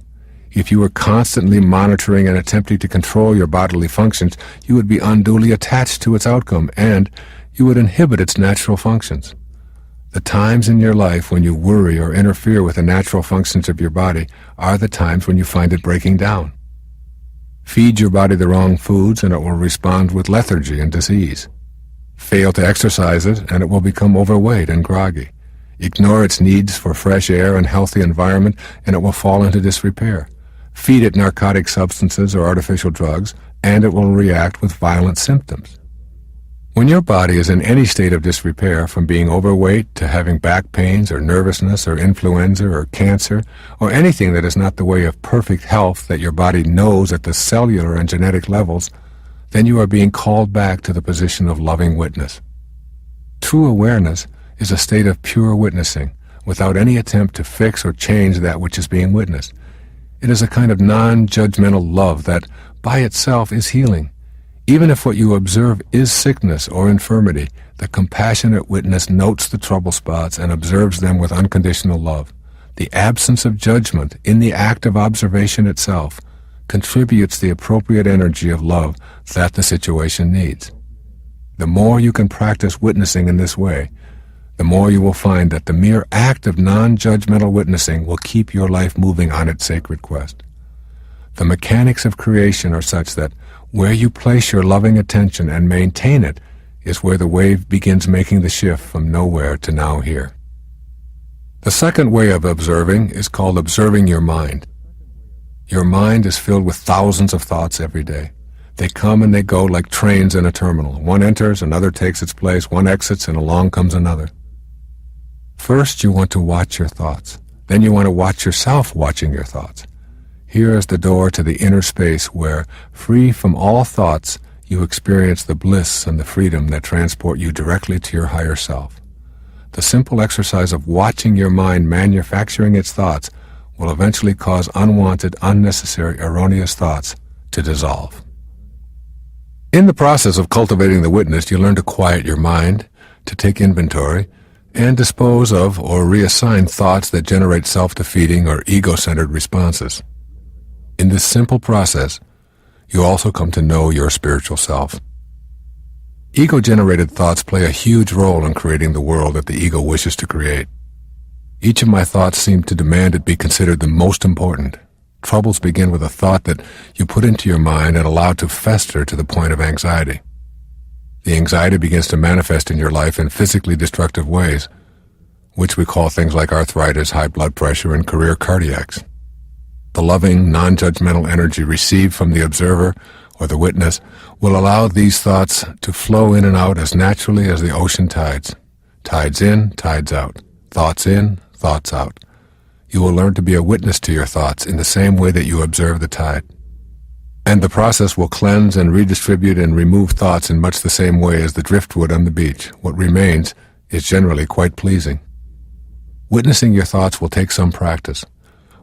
If you were constantly monitoring and attempting to control your bodily functions, you would be unduly attached to its outcome, and you would inhibit its natural functions. The times in your life when you worry or interfere with the natural functions of your body are the times when you find it breaking down. Feed your body the wrong foods and it will respond with lethargy and disease. Fail to exercise it and it will become overweight and groggy. Ignore its needs for fresh air and healthy environment and it will fall into disrepair. Feed it narcotic substances or artificial drugs and it will react with violent symptoms. When your body is in any state of disrepair, from being overweight to having back pains or nervousness or influenza or cancer or anything that is not the way of perfect health that your body knows at the cellular and genetic levels, then you are being called back to the position of loving witness. True awareness is a state of pure witnessing, without any attempt to fix or change that which is being witnessed. It is a kind of non-judgmental love that, by itself, is healing. Even if what you observe is sickness or infirmity, the compassionate witness notes the trouble spots and observes them with unconditional love. The absence of judgment in the act of observation itself contributes the appropriate energy of love that the situation needs. The more you can practice witnessing in this way, the more you will find that the mere act of non-judgmental witnessing will keep your life moving on its sacred quest. The mechanics of creation are such that where you place your loving attention and maintain it is where the wave begins making the shift from nowhere to now here. The second way of observing is called observing your mind. Your mind is filled with thousands of thoughts every day. They come and they go like trains in a terminal. One enters, another takes its place, one exits, and along comes another. First, you want to watch your thoughts. Then you want to watch yourself watching your thoughts. Here is the door to the inner space where, free from all thoughts, you experience the bliss and the freedom that transport you directly to your higher self. The simple exercise of watching your mind manufacturing its thoughts will eventually cause unwanted, unnecessary, erroneous thoughts to dissolve. In the process of cultivating the witness, you learn to quiet your mind, to take inventory, and dispose of or reassign thoughts that generate self-defeating or ego-centered responses. In this simple process, you also come to know your spiritual self. Ego-generated thoughts play a huge role in creating the world that the ego wishes to create. Each of my thoughts seem to demand it be considered the most important. Troubles begin with a thought that you put into your mind and allow to fester to the point of anxiety. The anxiety begins to manifest in your life in physically destructive ways, which we call things like arthritis, high blood pressure, and career cardiacs. The loving, non-judgmental energy received from the observer or the witness will allow these thoughts to flow in and out as naturally as the ocean tides. Tides in, tides out. Thoughts in, thoughts out. You will learn to be a witness to your thoughts in the same way that you observe the tide. And the process will cleanse and redistribute and remove thoughts in much the same way as the driftwood on the beach. What remains is generally quite pleasing. Witnessing your thoughts will take some practice.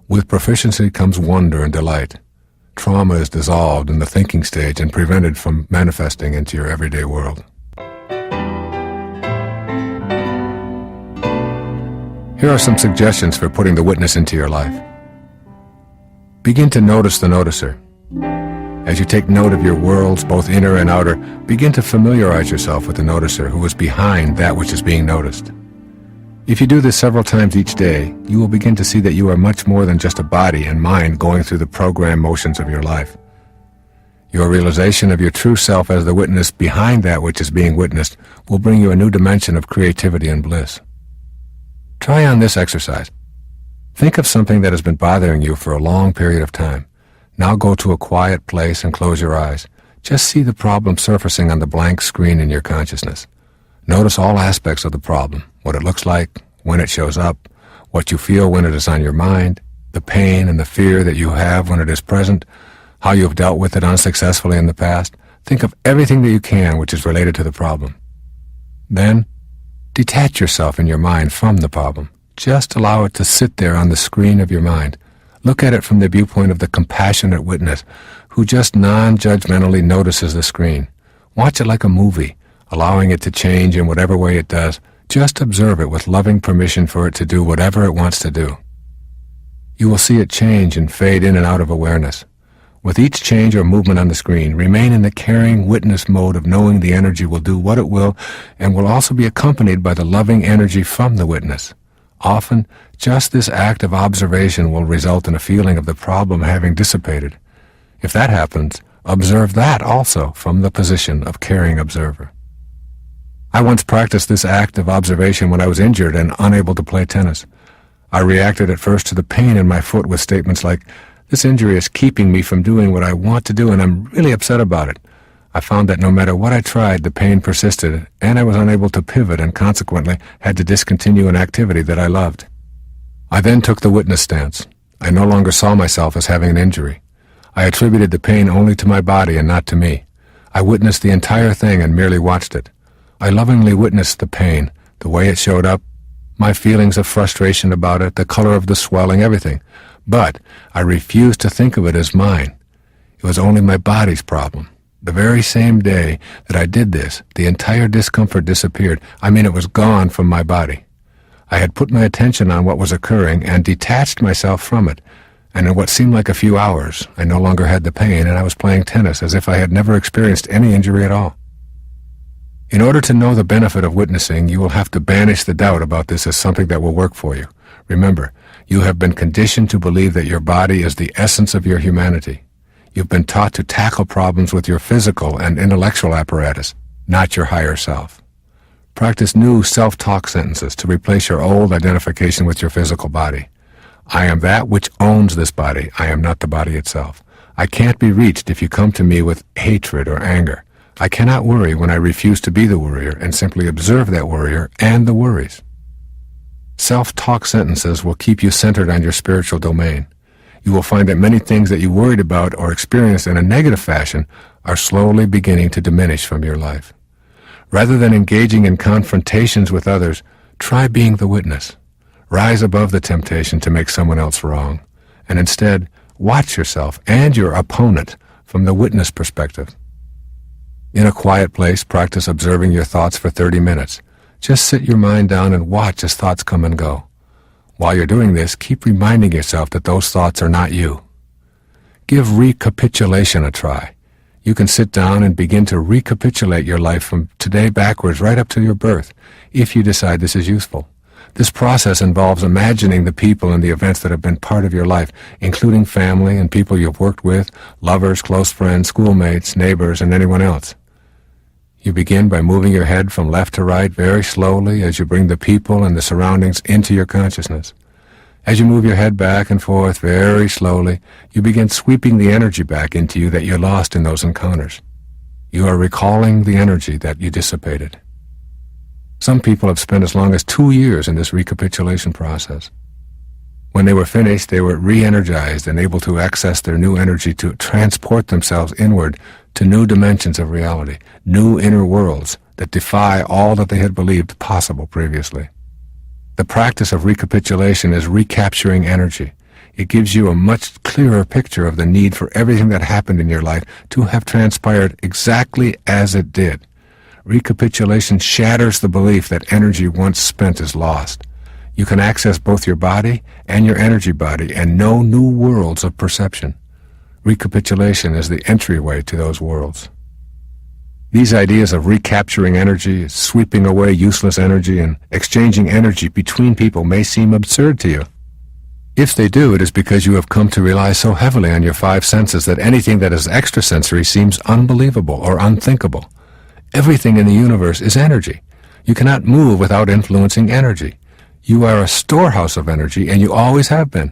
With proficiency comes wonder and delight. Trauma is dissolved in the thinking stage and prevented from manifesting into your everyday world. Here are some suggestions for putting the witness into your life. Begin to notice the noticer. As you take note of your worlds, both inner and outer, begin to familiarize yourself with the noticer who is behind that which is being noticed. If you do this several times each day, you will begin to see that you are much more than just a body and mind going through the program motions of your life. Your realization of your true self as the witness behind that which is being witnessed will bring you a new dimension of creativity and bliss. Try on this exercise. Think of something that has been bothering you for a long period of time. Now go to a quiet place and close your eyes. Just see the problem surfacing on the blank screen in your consciousness. Notice all aspects of the problem, what it looks like, when it shows up, what you feel when it is on your mind, the pain and the fear that you have when it is present, how you have dealt with it unsuccessfully in the past. Think of everything that you can which is related to the problem. Then, detach yourself in your mind from the problem. Just allow it to sit there on the screen of your mind. Look at it from the viewpoint of the compassionate witness who just non-judgmentally notices the screen. Watch it like a movie, allowing it to change in whatever way it does. Just observe it with loving permission for it to do whatever it wants to do. You will see it change and fade in and out of awareness. With each change or movement on the screen, remain in the caring witness mode of knowing the energy will do what it will and will also be accompanied by the loving energy from the witness. Often, just this act of observation will result in a feeling of the problem having dissipated. If that happens, observe that also from the position of caring observer. I once practiced this act of observation when I was injured and unable to play tennis. I reacted at first to the pain in my foot with statements like, "This injury is keeping me from doing what I want to do and I'm really upset about it." I found that no matter what I tried, the pain persisted, and I was unable to pivot and consequently had to discontinue an activity that I loved. I then took the witness stance. I no longer saw myself as having an injury. I attributed the pain only to my body and not to me. I witnessed the entire thing and merely watched it. I lovingly witnessed the pain, the way it showed up, my feelings of frustration about it, the color of the swelling, everything. But I refused to think of it as mine. It was only my body's problem. The very same day that I did this, the entire discomfort disappeared. I mean, it was gone from my body. I had put my attention on what was occurring and detached myself from it, and in what seemed like a few hours, I no longer had the pain and I was playing tennis as if I had never experienced any injury at all. In order to know the benefit of witnessing, you will have to banish the doubt about this as something that will work for you. Remember, you have been conditioned to believe that your body is the essence of your humanity. You've been taught to tackle problems with your physical and intellectual apparatus, not your higher self. Practice new self-talk sentences to replace your old identification with your physical body. I am that which owns this body. I am not the body itself. I can't be reached if you come to me with hatred or anger. I cannot worry when I refuse to be the worrier and simply observe that worrier and the worries. Self-talk sentences will keep you centered on your spiritual domain. You will find that many things that you worried about or experienced in a negative fashion are slowly beginning to diminish from your life. Rather than engaging in confrontations with others, try being the witness. Rise above the temptation to make someone else wrong, and instead watch yourself and your opponent from the witness perspective. In a quiet place, practice observing your thoughts for 30 minutes. Just sit your mind down and watch as thoughts come and go. While you're doing this, keep reminding yourself that those thoughts are not you. Give recapitulation a try. You can sit down and begin to recapitulate your life from today backwards right up to your birth, if you decide this is useful. This process involves imagining the people and the events that have been part of your life, including family and people you've worked with, lovers, close friends, schoolmates, neighbors, and anyone else. You begin by moving your head from left to right very slowly as you bring the people and the surroundings into your consciousness. As you move your head back and forth very slowly, you begin sweeping the energy back into you that you lost in those encounters. You are recalling the energy that you dissipated. Some people have spent as long as 2 years in this recapitulation process. When they were finished, they were re-energized and able to access their new energy to transport themselves inward to new dimensions of reality, new inner worlds that defy all that they had believed possible previously. The practice of recapitulation is recapturing energy. It gives you a much clearer picture of the need for everything that happened in your life to have transpired exactly as it did. Recapitulation shatters the belief that energy once spent is lost. You can access both your body and your energy body and know new worlds of perception. Recapitulation is the entryway to those worlds. These ideas of recapturing energy, sweeping away useless energy, and exchanging energy between people may seem absurd to you. If they do, it is because you have come to rely so heavily on your five senses that anything that is extrasensory seems unbelievable or unthinkable. Everything in the universe is energy. You cannot move without influencing energy. You are a storehouse of energy, and you always have been.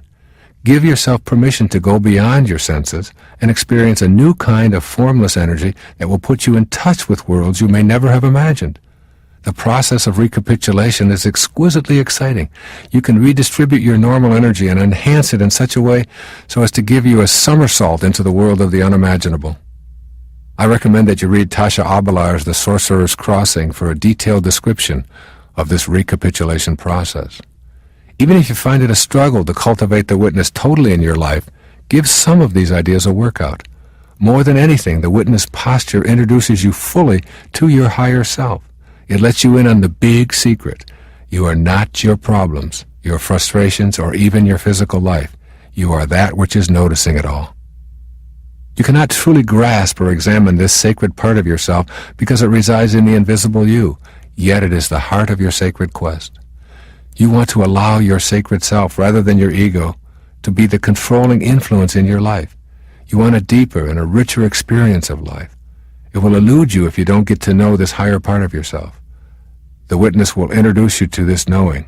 Give yourself permission to go beyond your senses and experience a new kind of formless energy that will put you in touch with worlds you may never have imagined. The process of recapitulation is exquisitely exciting. You can redistribute your normal energy and enhance it in such a way so as to give you a somersault into the world of the unimaginable. I recommend that you read Tasha Abelar's The Sorcerer's Crossing for a detailed description of this recapitulation process. Even if you find it a struggle to cultivate the witness totally in your life, give some of these ideas a workout. More than anything, the witness posture introduces you fully to your higher self. It lets you in on the big secret. You are not your problems, your frustrations, or even your physical life. You are that which is noticing it all. You cannot truly grasp or examine this sacred part of yourself because it resides in the invisible you, yet it is the heart of your sacred quest. You want to allow your sacred self, rather than your ego, to be the controlling influence in your life. You want a deeper and a richer experience of life. It will elude you if you don't get to know this higher part of yourself. The witness will introduce you to this knowing.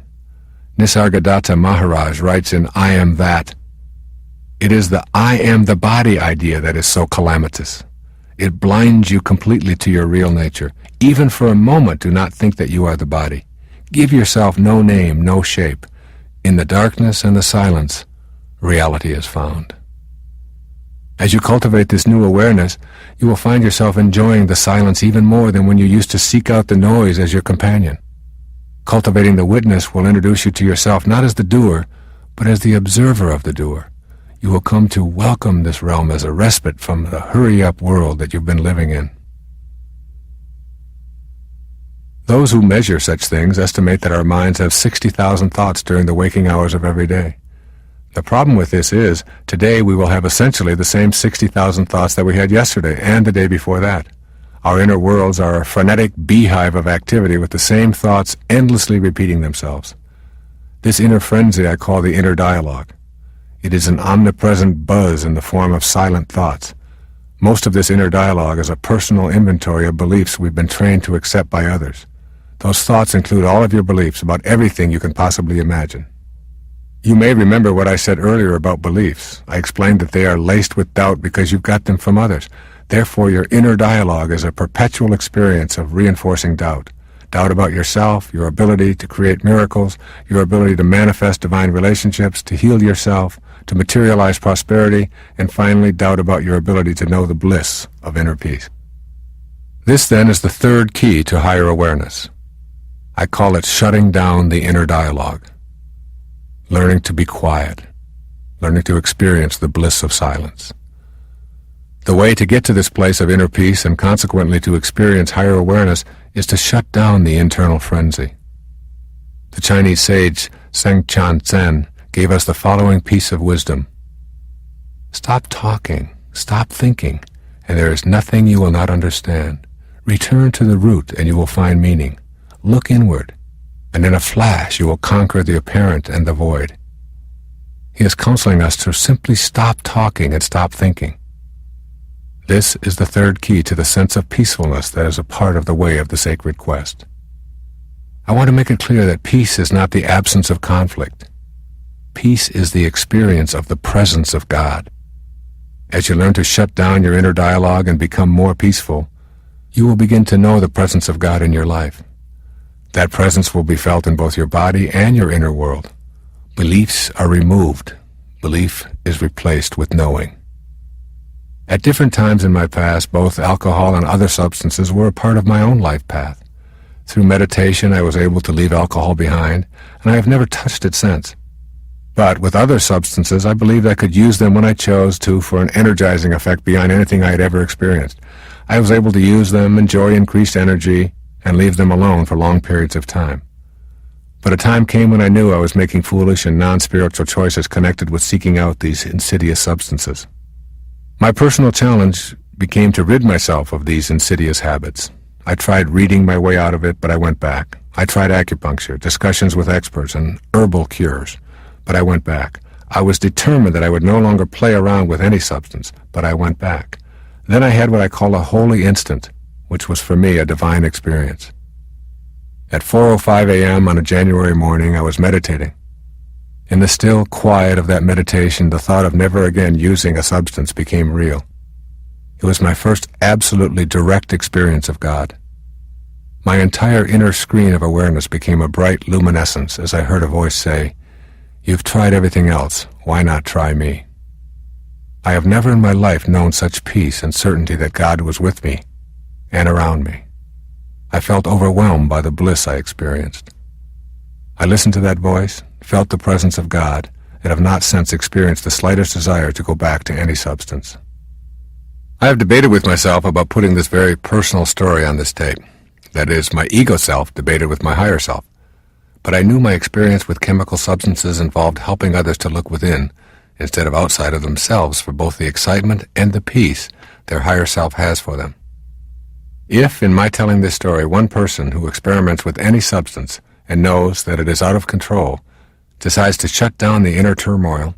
Nisargadatta Maharaj writes in I Am That, "It is the I am the body idea that is so calamitous. It blinds you completely to your real nature. Even for a moment do not think that you are the body. Give yourself no name, no shape. In the darkness and the silence, reality is found." As you cultivate this new awareness, you will find yourself enjoying the silence even more than when you used to seek out the noise as your companion. Cultivating the witness will introduce you to yourself not as the doer, but as the observer of the doer. You will come to welcome this realm as a respite from the hurry-up world that you've been living in. Those who measure such things estimate that our minds have 60,000 thoughts during the waking hours of every day. The problem with this is, today we will have essentially the same 60,000 thoughts that we had yesterday and the day before that. Our inner worlds are a frenetic beehive of activity with the same thoughts endlessly repeating themselves. This inner frenzy I call the inner dialogue. It is an omnipresent buzz in the form of silent thoughts. Most of this inner dialogue is a personal inventory of beliefs we've been trained to accept by others. Those thoughts include all of your beliefs about everything you can possibly imagine. You may remember what I said earlier about beliefs. I explained that they are laced with doubt because you've got them from others. Therefore, your inner dialogue is a perpetual experience of reinforcing doubt. Doubt about yourself, your ability to create miracles, your ability to manifest divine relationships, to heal yourself, to materialize prosperity, and finally doubt about your ability to know the bliss of inner peace. This, then, is the third key to higher awareness. I call it shutting down the inner dialogue. Learning to be quiet. Learning to experience the bliss of silence. The way to get to this place of inner peace and consequently to experience higher awareness is to shut down the internal frenzy. The Chinese sage Sengchan Tsen gave us the following piece of wisdom. Stop talking, stop thinking, and there is nothing you will not understand. Return to the root and you will find meaning. Look inward, and in a flash you will conquer the apparent and the void. He is counseling us to simply stop talking and stop thinking. This is the third key to the sense of peacefulness that is a part of the way of the sacred quest. I want to make it clear that peace is not the absence of conflict. Peace is the experience of the presence of God. As you learn to shut down your inner dialogue and become more peaceful, you will begin to know the presence of God in your life. That presence will be felt in both your body and your inner world. Beliefs are removed. Belief is replaced with knowing. At different times in my past, both alcohol and other substances were a part of my own life path. Through meditation, I was able to leave alcohol behind, and I have never touched it since. But with other substances, I believed I could use them when I chose to for an energizing effect beyond anything I had ever experienced. I was able to use them, enjoy increased energy, and leave them alone for long periods of time. But a time came when I knew I was making foolish and non-spiritual choices connected with seeking out these insidious substances. My personal challenge became to rid myself of these insidious habits. I tried reading my way out of it, but I went back. I tried acupuncture, discussions with experts, and herbal cures, but I went back. I was determined that I would no longer play around with any substance, but I went back. Then I had what I call a holy instant, which was for me a divine experience. At 4:05 a.m. on a January morning, I was meditating. In the still quiet of that meditation, the thought of never again using a substance became real. It was my first absolutely direct experience of God. My entire inner screen of awareness became a bright luminescence as I heard a voice say, "You've tried everything else. Why not try me?" I have never in my life known such peace and certainty that God was with me and around me. I felt overwhelmed by the bliss I experienced. I listened to that voice, felt the presence of God, and have not since experienced the slightest desire to go back to any substance. I have debated with myself about putting this very personal story on this tape. That is, my ego self debated with my higher self. But I knew my experience with chemical substances involved helping others to look within, instead of outside of themselves, for both the excitement and the peace their higher self has for them. If, in my telling this story, one person who experiments with any substance and knows that it is out of control decides to shut down the inner turmoil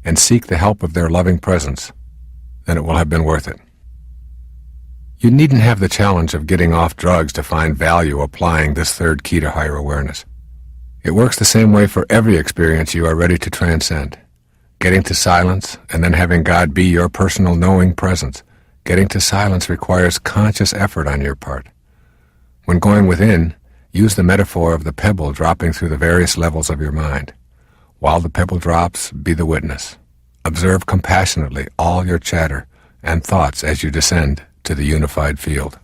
and seek the help of their loving presence, then it will have been worth it. You needn't have the challenge of getting off drugs to find value applying this third key to higher awareness. It works the same way for every experience you are ready to transcend. Getting to silence and then having God be your personal knowing presence. Getting to silence requires conscious effort on your part. When going within, use the metaphor of the pebble dropping through the various levels of your mind. While the pebble drops, be the witness. Observe compassionately all your chatter and thoughts as you descend to the unified field.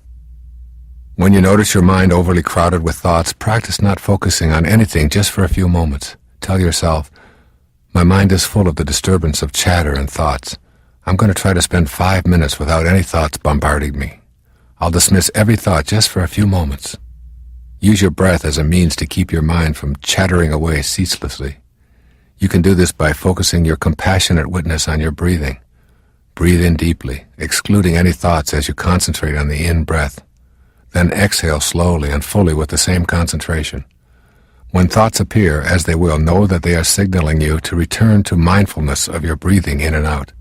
When you notice your mind overly crowded with thoughts, practice not focusing on anything just for a few moments. Tell yourself, "My mind is full of the disturbance of chatter and thoughts. I'm going to try to spend 5 minutes without any thoughts bombarding me. I'll dismiss every thought just for a few moments." Use your breath as a means to keep your mind from chattering away ceaselessly. You can do this by focusing your compassionate witness on your breathing. Breathe in deeply, excluding any thoughts as you concentrate on the in-breath. Then exhale slowly and fully with the same concentration. When thoughts appear, as they will, know that they are signaling you to return to mindfulness of your breathing in and out.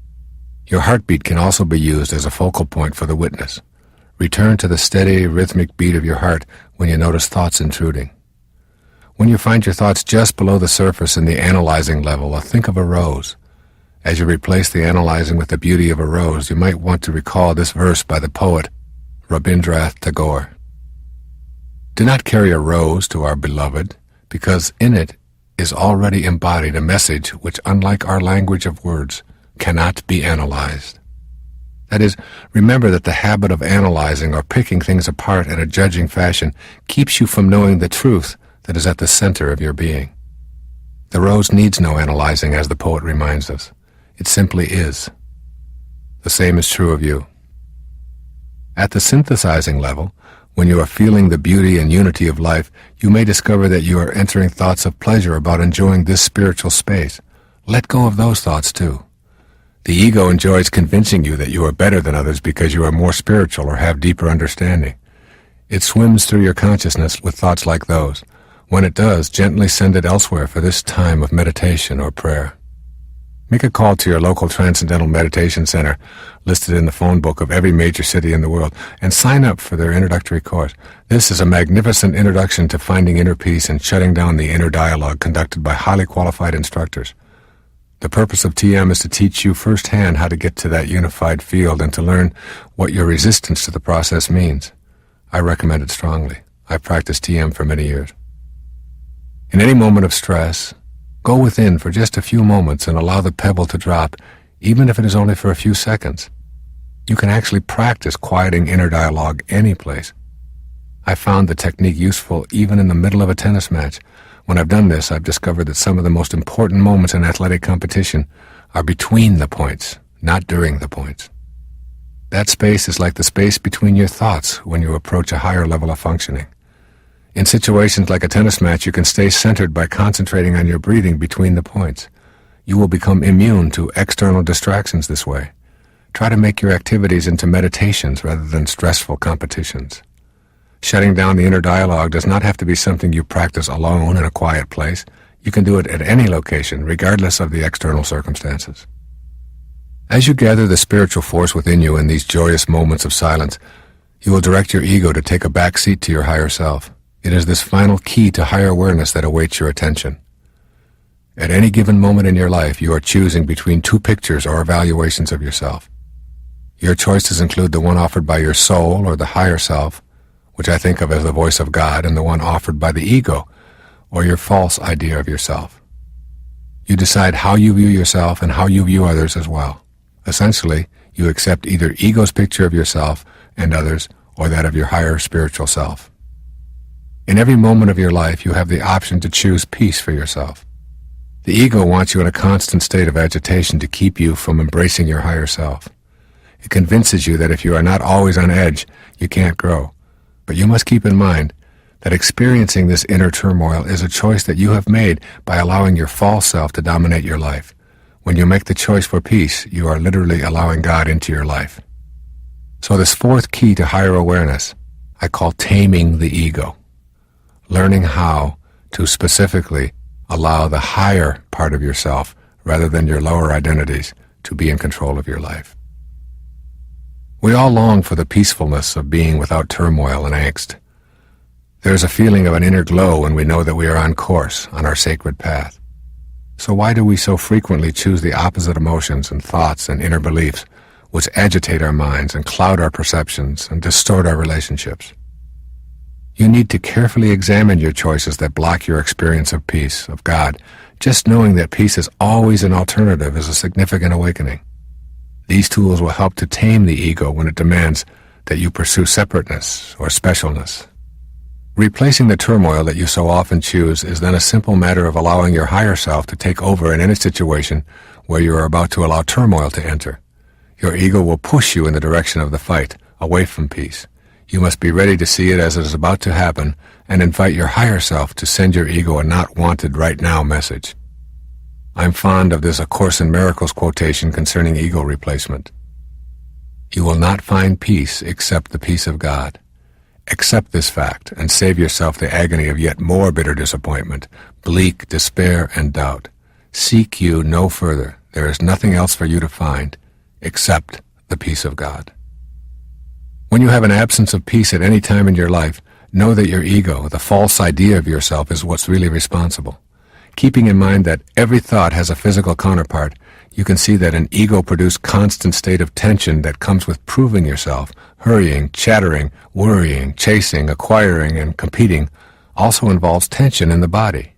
Your heartbeat can also be used as a focal point for the witness. Return to the steady, rhythmic beat of your heart when you notice thoughts intruding. When you find your thoughts just below the surface in the analyzing level, think of a rose. As you replace the analyzing with the beauty of a rose, you might want to recall this verse by the poet Rabindranath Tagore. "Do not carry a rose to our beloved, because in it is already embodied a message which, unlike our language of words, cannot be analyzed." That is, remember that the habit of analyzing or picking things apart in a judging fashion keeps you from knowing the truth that is at the center of your being. The rose needs no analyzing, as the poet reminds us. It simply is. The same is true of you. At the synthesizing level, when you are feeling the beauty and unity of life, you may discover that you are entering thoughts of pleasure about enjoying this spiritual space. Let go of those thoughts too. The ego enjoys convincing you that you are better than others because you are more spiritual or have deeper understanding. It swims through your consciousness with thoughts like those. When it does, gently send it elsewhere for this time of meditation or prayer. Make a call to your local Transcendental Meditation Center, listed in the phone book of every major city in the world, and sign up for their introductory course. This is a magnificent introduction to finding inner peace and shutting down the inner dialogue conducted by highly qualified instructors. The purpose of TM is to teach you firsthand how to get to that unified field and to learn what your resistance to the process means. I recommend it strongly. I've practiced TM for many years. In any moment of stress, go within for just a few moments and allow the pebble to drop, even if it is only for a few seconds. You can actually practice quieting inner dialogue any place. I found the technique useful even in the middle of a tennis match. When I've done this, I've discovered that some of the most important moments in athletic competition are between the points, not during the points. That space is like the space between your thoughts when you approach a higher level of functioning. In situations like a tennis match, you can stay centered by concentrating on your breathing between the points. You will become immune to external distractions this way. Try to make your activities into meditations rather than stressful competitions. Shutting down the inner dialogue does not have to be something you practice alone in a quiet place. You can do it at any location, regardless of the external circumstances. As you gather the spiritual force within you in these joyous moments of silence, you will direct your ego to take a back seat to your higher self. It is this final key to higher awareness that awaits your attention. At any given moment in your life, you are choosing between two pictures or evaluations of yourself. Your choices include the one offered by your soul or the higher self, which I think of as the voice of God, and the one offered by the ego, or your false idea of yourself. You decide how you view yourself and how you view others as well. Essentially, you accept either ego's picture of yourself and others, or that of your higher spiritual self. In every moment of your life, you have the option to choose peace for yourself. The ego wants you in a constant state of agitation to keep you from embracing your higher self. It convinces you that if you are not always on edge, you can't grow. But you must keep in mind that experiencing this inner turmoil is a choice that you have made by allowing your false self to dominate your life. When you make the choice for peace, you are literally allowing God into your life. So this fourth key to higher awareness, I call taming the ego. Learning how to specifically allow the higher part of yourself, rather than your lower identities, to be in control of your life. We all long for the peacefulness of being without turmoil and angst. There is a feeling of an inner glow when we know that we are on course, on our sacred path. So why do we so frequently choose the opposite emotions and thoughts and inner beliefs, which agitate our minds and cloud our perceptions and distort our relationships? You need to carefully examine your choices that block your experience of peace, of God. Just knowing that peace is always an alternative is a significant awakening. These tools will help to tame the ego when it demands that you pursue separateness or specialness. Replacing the turmoil that you so often choose is then a simple matter of allowing your higher self to take over in any situation where you are about to allow turmoil to enter. Your ego will push you in the direction of the fight, away from peace. You must be ready to see it as it is about to happen and invite your higher self to send your ego a not wanted right now message. I'm fond of this A Course in Miracles quotation concerning ego replacement. You will not find peace except the peace of God. Accept this fact and save yourself the agony of yet more bitter disappointment, bleak despair and doubt. Seek you no further. There is nothing else for you to find except the peace of God. When you have an absence of peace at any time in your life, know that your ego, the false idea of yourself, is what's really responsible. Keeping in mind that every thought has a physical counterpart, you can see that an ego-produced constant state of tension that comes with proving yourself, hurrying, chattering, worrying, chasing, acquiring, and competing also involves tension in the body.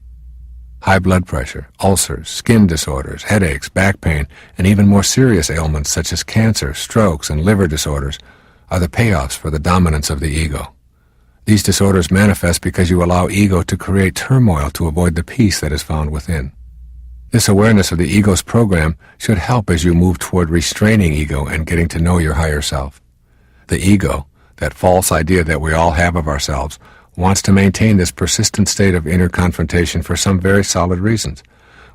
High blood pressure, ulcers, skin disorders, headaches, back pain, and even more serious ailments such as cancer, strokes, and liver disorders are the payoffs for the dominance of the ego. These disorders manifest because you allow ego to create turmoil to avoid the peace that is found within. This awareness of the ego's program should help as you move toward restraining ego and getting to know your higher self. The ego, that false idea that we all have of ourselves, wants to maintain this persistent state of inner confrontation for some very solid reasons.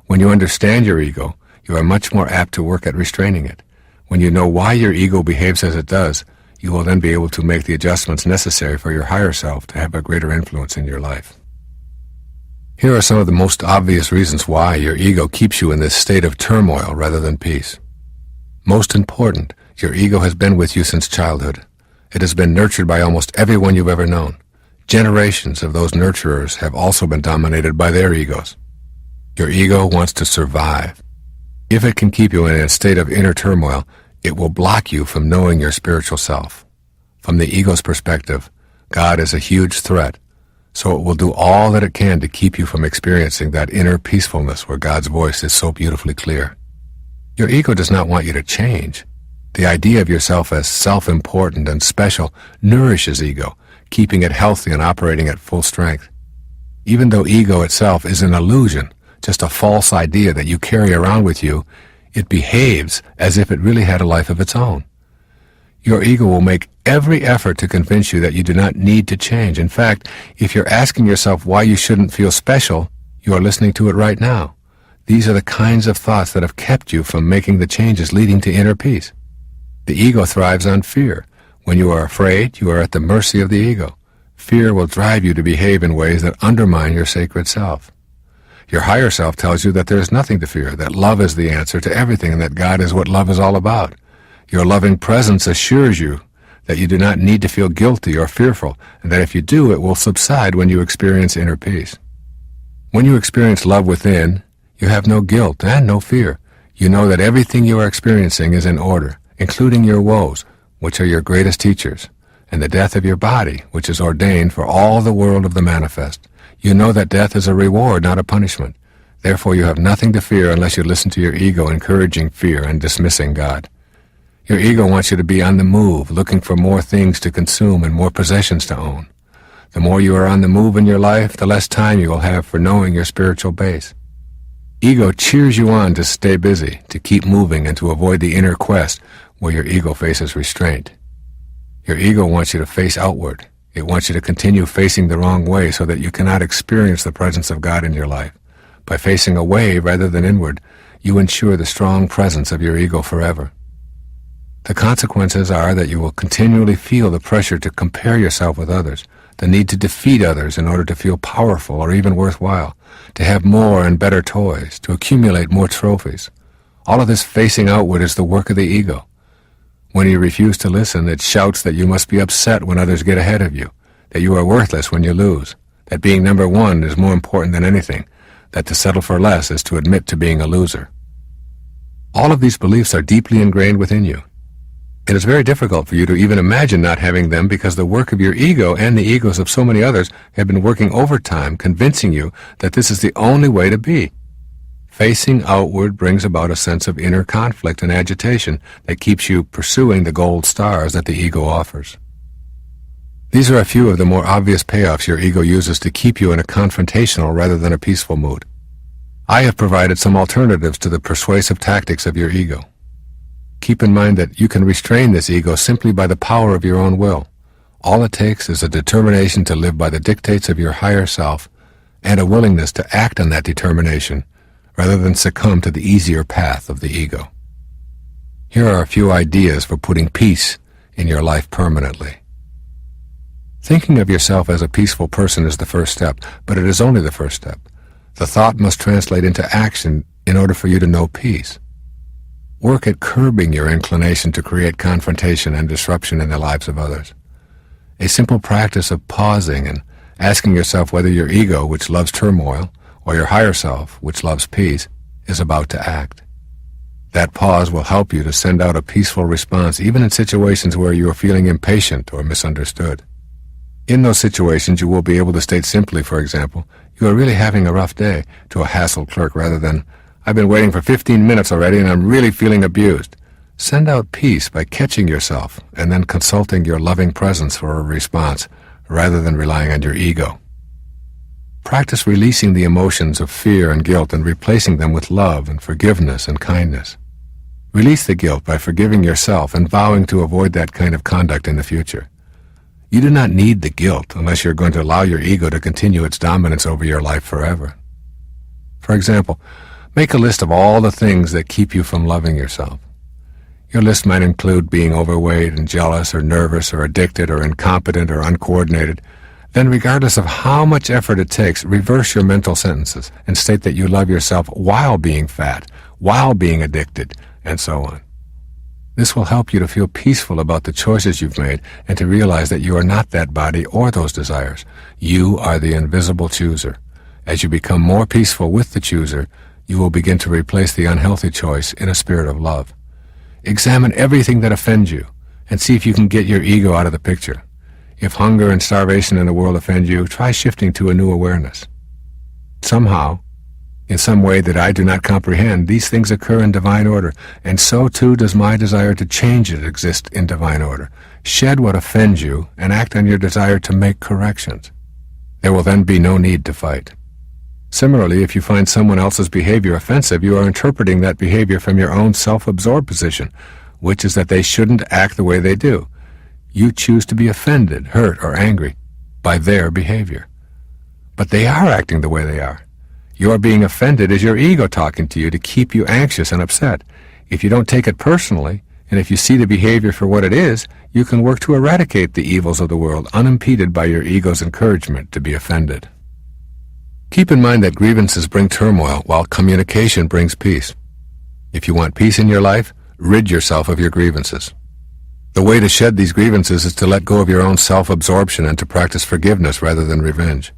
When you understand your ego, you are much more apt to work at restraining it. When you know why your ego behaves as it does, you will then be able to make the adjustments necessary for your higher self to have a greater influence in your life. Here are some of the most obvious reasons why your ego keeps you in this state of turmoil rather than peace. Most important, your ego has been with you since childhood. It has been nurtured by almost everyone you've ever known. Generations of those nurturers have also been dominated by their egos. Your ego wants to survive. If it can keep you in a state of inner turmoil, it will block you from knowing your spiritual self. From the ego's perspective, God is a huge threat, so it will do all that it can to keep you from experiencing that inner peacefulness where God's voice is so beautifully clear. Your ego does not want you to change. The idea of yourself as self-important and special nourishes ego, keeping it healthy and operating at full strength. Even though ego itself is an illusion, just a false idea that you carry around with you, it behaves as if it really had a life of its own. Your ego will make every effort to convince you that you do not need to change. In fact, if you're asking yourself why you shouldn't feel special, you are listening to it right now. These are the kinds of thoughts that have kept you from making the changes leading to inner peace. The ego thrives on fear. When you are afraid, you are at the mercy of the ego. Fear will drive you to behave in ways that undermine your sacred self. Your higher self tells you that there is nothing to fear, that love is the answer to everything, and that God is what love is all about. Your loving presence assures you that you do not need to feel guilty or fearful, and that if you do, it will subside when you experience inner peace. When you experience love within, you have no guilt and no fear. You know that everything you are experiencing is in order, including your woes, which are your greatest teachers, and the death of your body, which is ordained for all the world of the manifest. You know that death is a reward, not a punishment. Therefore you have nothing to fear unless you listen to your ego encouraging fear and dismissing God. Your ego wants you to be on the move, looking for more things to consume and more possessions to own. The more you are on the move in your life, the less time you will have for knowing your spiritual base. Ego cheers you on to stay busy, to keep moving, and to avoid the inner quest where your ego faces restraint. Your ego wants you to face outward. It wants you to continue facing the wrong way so that you cannot experience the presence of God in your life. By facing away rather than inward, you ensure the strong presence of your ego forever. The consequences are that you will continually feel the pressure to compare yourself with others, the need to defeat others in order to feel powerful or even worthwhile, to have more and better toys, to accumulate more trophies. All of this facing outward is the work of the ego. When you refuse to listen, it shouts that you must be upset when others get ahead of you, that you are worthless when you lose, that being number one is more important than anything, that to settle for less is to admit to being a loser. All of these beliefs are deeply ingrained within you. It is very difficult for you to even imagine not having them because the work of your ego and the egos of so many others have been working overtime, convincing you that this is the only way to be. Facing outward brings about a sense of inner conflict and agitation that keeps you pursuing the gold stars that the ego offers. These are a few of the more obvious payoffs your ego uses to keep you in a confrontational rather than a peaceful mood. I have provided some alternatives to the persuasive tactics of your ego. Keep in mind that you can restrain this ego simply by the power of your own will. All it takes is a determination to live by the dictates of your higher self and a willingness to act on that determination rather than succumb to the easier path of the ego. Here are a few ideas for putting peace in your life permanently. Thinking of yourself as a peaceful person is the first step, but it is only the first step. The thought must translate into action in order for you to know peace. Work at curbing your inclination to create confrontation and disruption in the lives of others. A simple practice of pausing and asking yourself whether your ego, which loves turmoil, or your higher self, which loves peace, is about to act. That pause will help you to send out a peaceful response even in situations where you are feeling impatient or misunderstood. In those situations, you will be able to state simply, for example, "You are really having a rough day," to a hassled clerk rather than, "I've been waiting for 15 minutes already and I'm really feeling abused." Send out peace by catching yourself and then consulting your loving presence for a response rather than relying on your ego. Practice releasing the emotions of fear and guilt and replacing them with love and forgiveness and kindness. Release the guilt by forgiving yourself and vowing to avoid that kind of conduct in the future. You do not need the guilt unless you're going to allow your ego to continue its dominance over your life forever. For example, make a list of all the things that keep you from loving yourself. Your list might include being overweight and jealous or nervous or addicted or incompetent or uncoordinated. Then, regardless of how much effort it takes, reverse your mental sentences and state that you love yourself while being fat, while being addicted, and so on. This will help you to feel peaceful about the choices you've made and to realize that you are not that body or those desires. You are the invisible chooser. As you become more peaceful with the chooser, you will begin to replace the unhealthy choice in a spirit of love. Examine everything that offends you and see if you can get your ego out of the picture. If hunger and starvation in the world offend you, try shifting to a new awareness. Somehow, in some way that I do not comprehend, these things occur in divine order, and so too does my desire to change it exist in divine order. Shed what offends you and act on your desire to make corrections. There will then be no need to fight. Similarly, if you find someone else's behavior offensive, you are interpreting that behavior from your own self-absorbed position, which is that they shouldn't act the way they do. You choose to be offended, hurt, or angry by their behavior. But they are acting the way they are. Your being offended is your ego talking to you to keep you anxious and upset. If you don't take it personally, and if you see the behavior for what it is, you can work to eradicate the evils of the world unimpeded by your ego's encouragement to be offended. Keep in mind that grievances bring turmoil while communication brings peace. If you want peace in your life, rid yourself of your grievances. The way to shed these grievances is to let go of your own self-absorption and to practice forgiveness rather than revenge.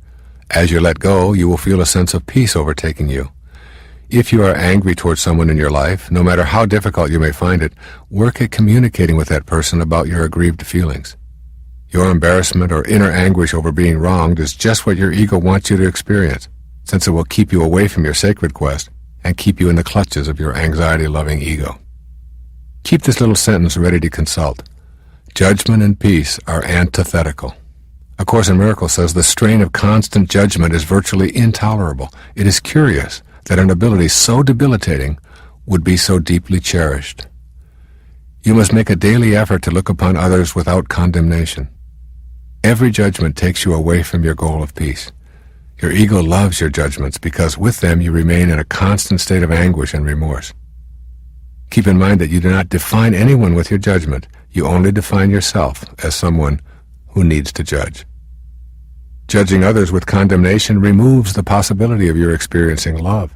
As you let go, you will feel a sense of peace overtaking you. If you are angry towards someone in your life, no matter how difficult you may find it, work at communicating with that person about your aggrieved feelings. Your embarrassment or inner anguish over being wronged is just what your ego wants you to experience, since it will keep you away from your sacred quest and keep you in the clutches of your anxiety-loving ego. Keep this little sentence ready to consult. Judgment and peace are antithetical. A Course in Miracles says the strain of constant judgment is virtually intolerable. It is curious that an ability so debilitating would be so deeply cherished. You must make a daily effort to look upon others without condemnation. Every judgment takes you away from your goal of peace. Your ego loves your judgments because with them you remain in a constant state of anguish and remorse. Keep in mind that you do not define anyone with your judgment. You only define yourself as someone who needs to judge. Judging others with condemnation removes the possibility of your experiencing love.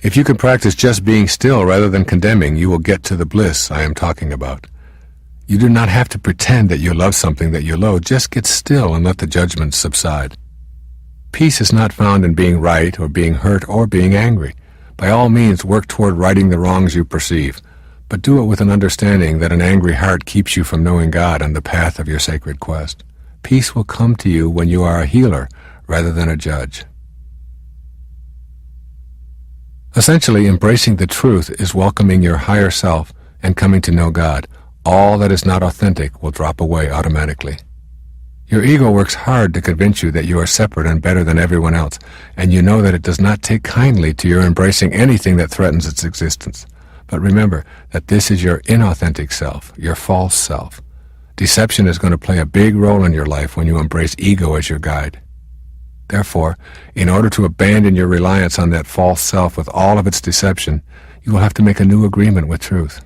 If you can practice just being still rather than condemning, you will get to the bliss I am talking about. You do not have to pretend that you love something that you loathe. Just get still and let the judgments subside. Peace is not found in being right or being hurt or being angry. By all means, work toward righting the wrongs you perceive, but do it with an understanding that an angry heart keeps you from knowing God on the path of your sacred quest. Peace will come to you when you are a healer rather than a judge. Essentially, embracing the truth is welcoming your higher self and coming to know God. All that is not authentic will drop away automatically. Your ego works hard to convince you that you are separate and better than everyone else, and you know that it does not take kindly to your embracing anything that threatens its existence. But remember that this is your inauthentic self, your false self. Deception is going to play a big role in your life when you embrace ego as your guide. Therefore, in order to abandon your reliance on that false self with all of its deception, you will have to make a new agreement with truth.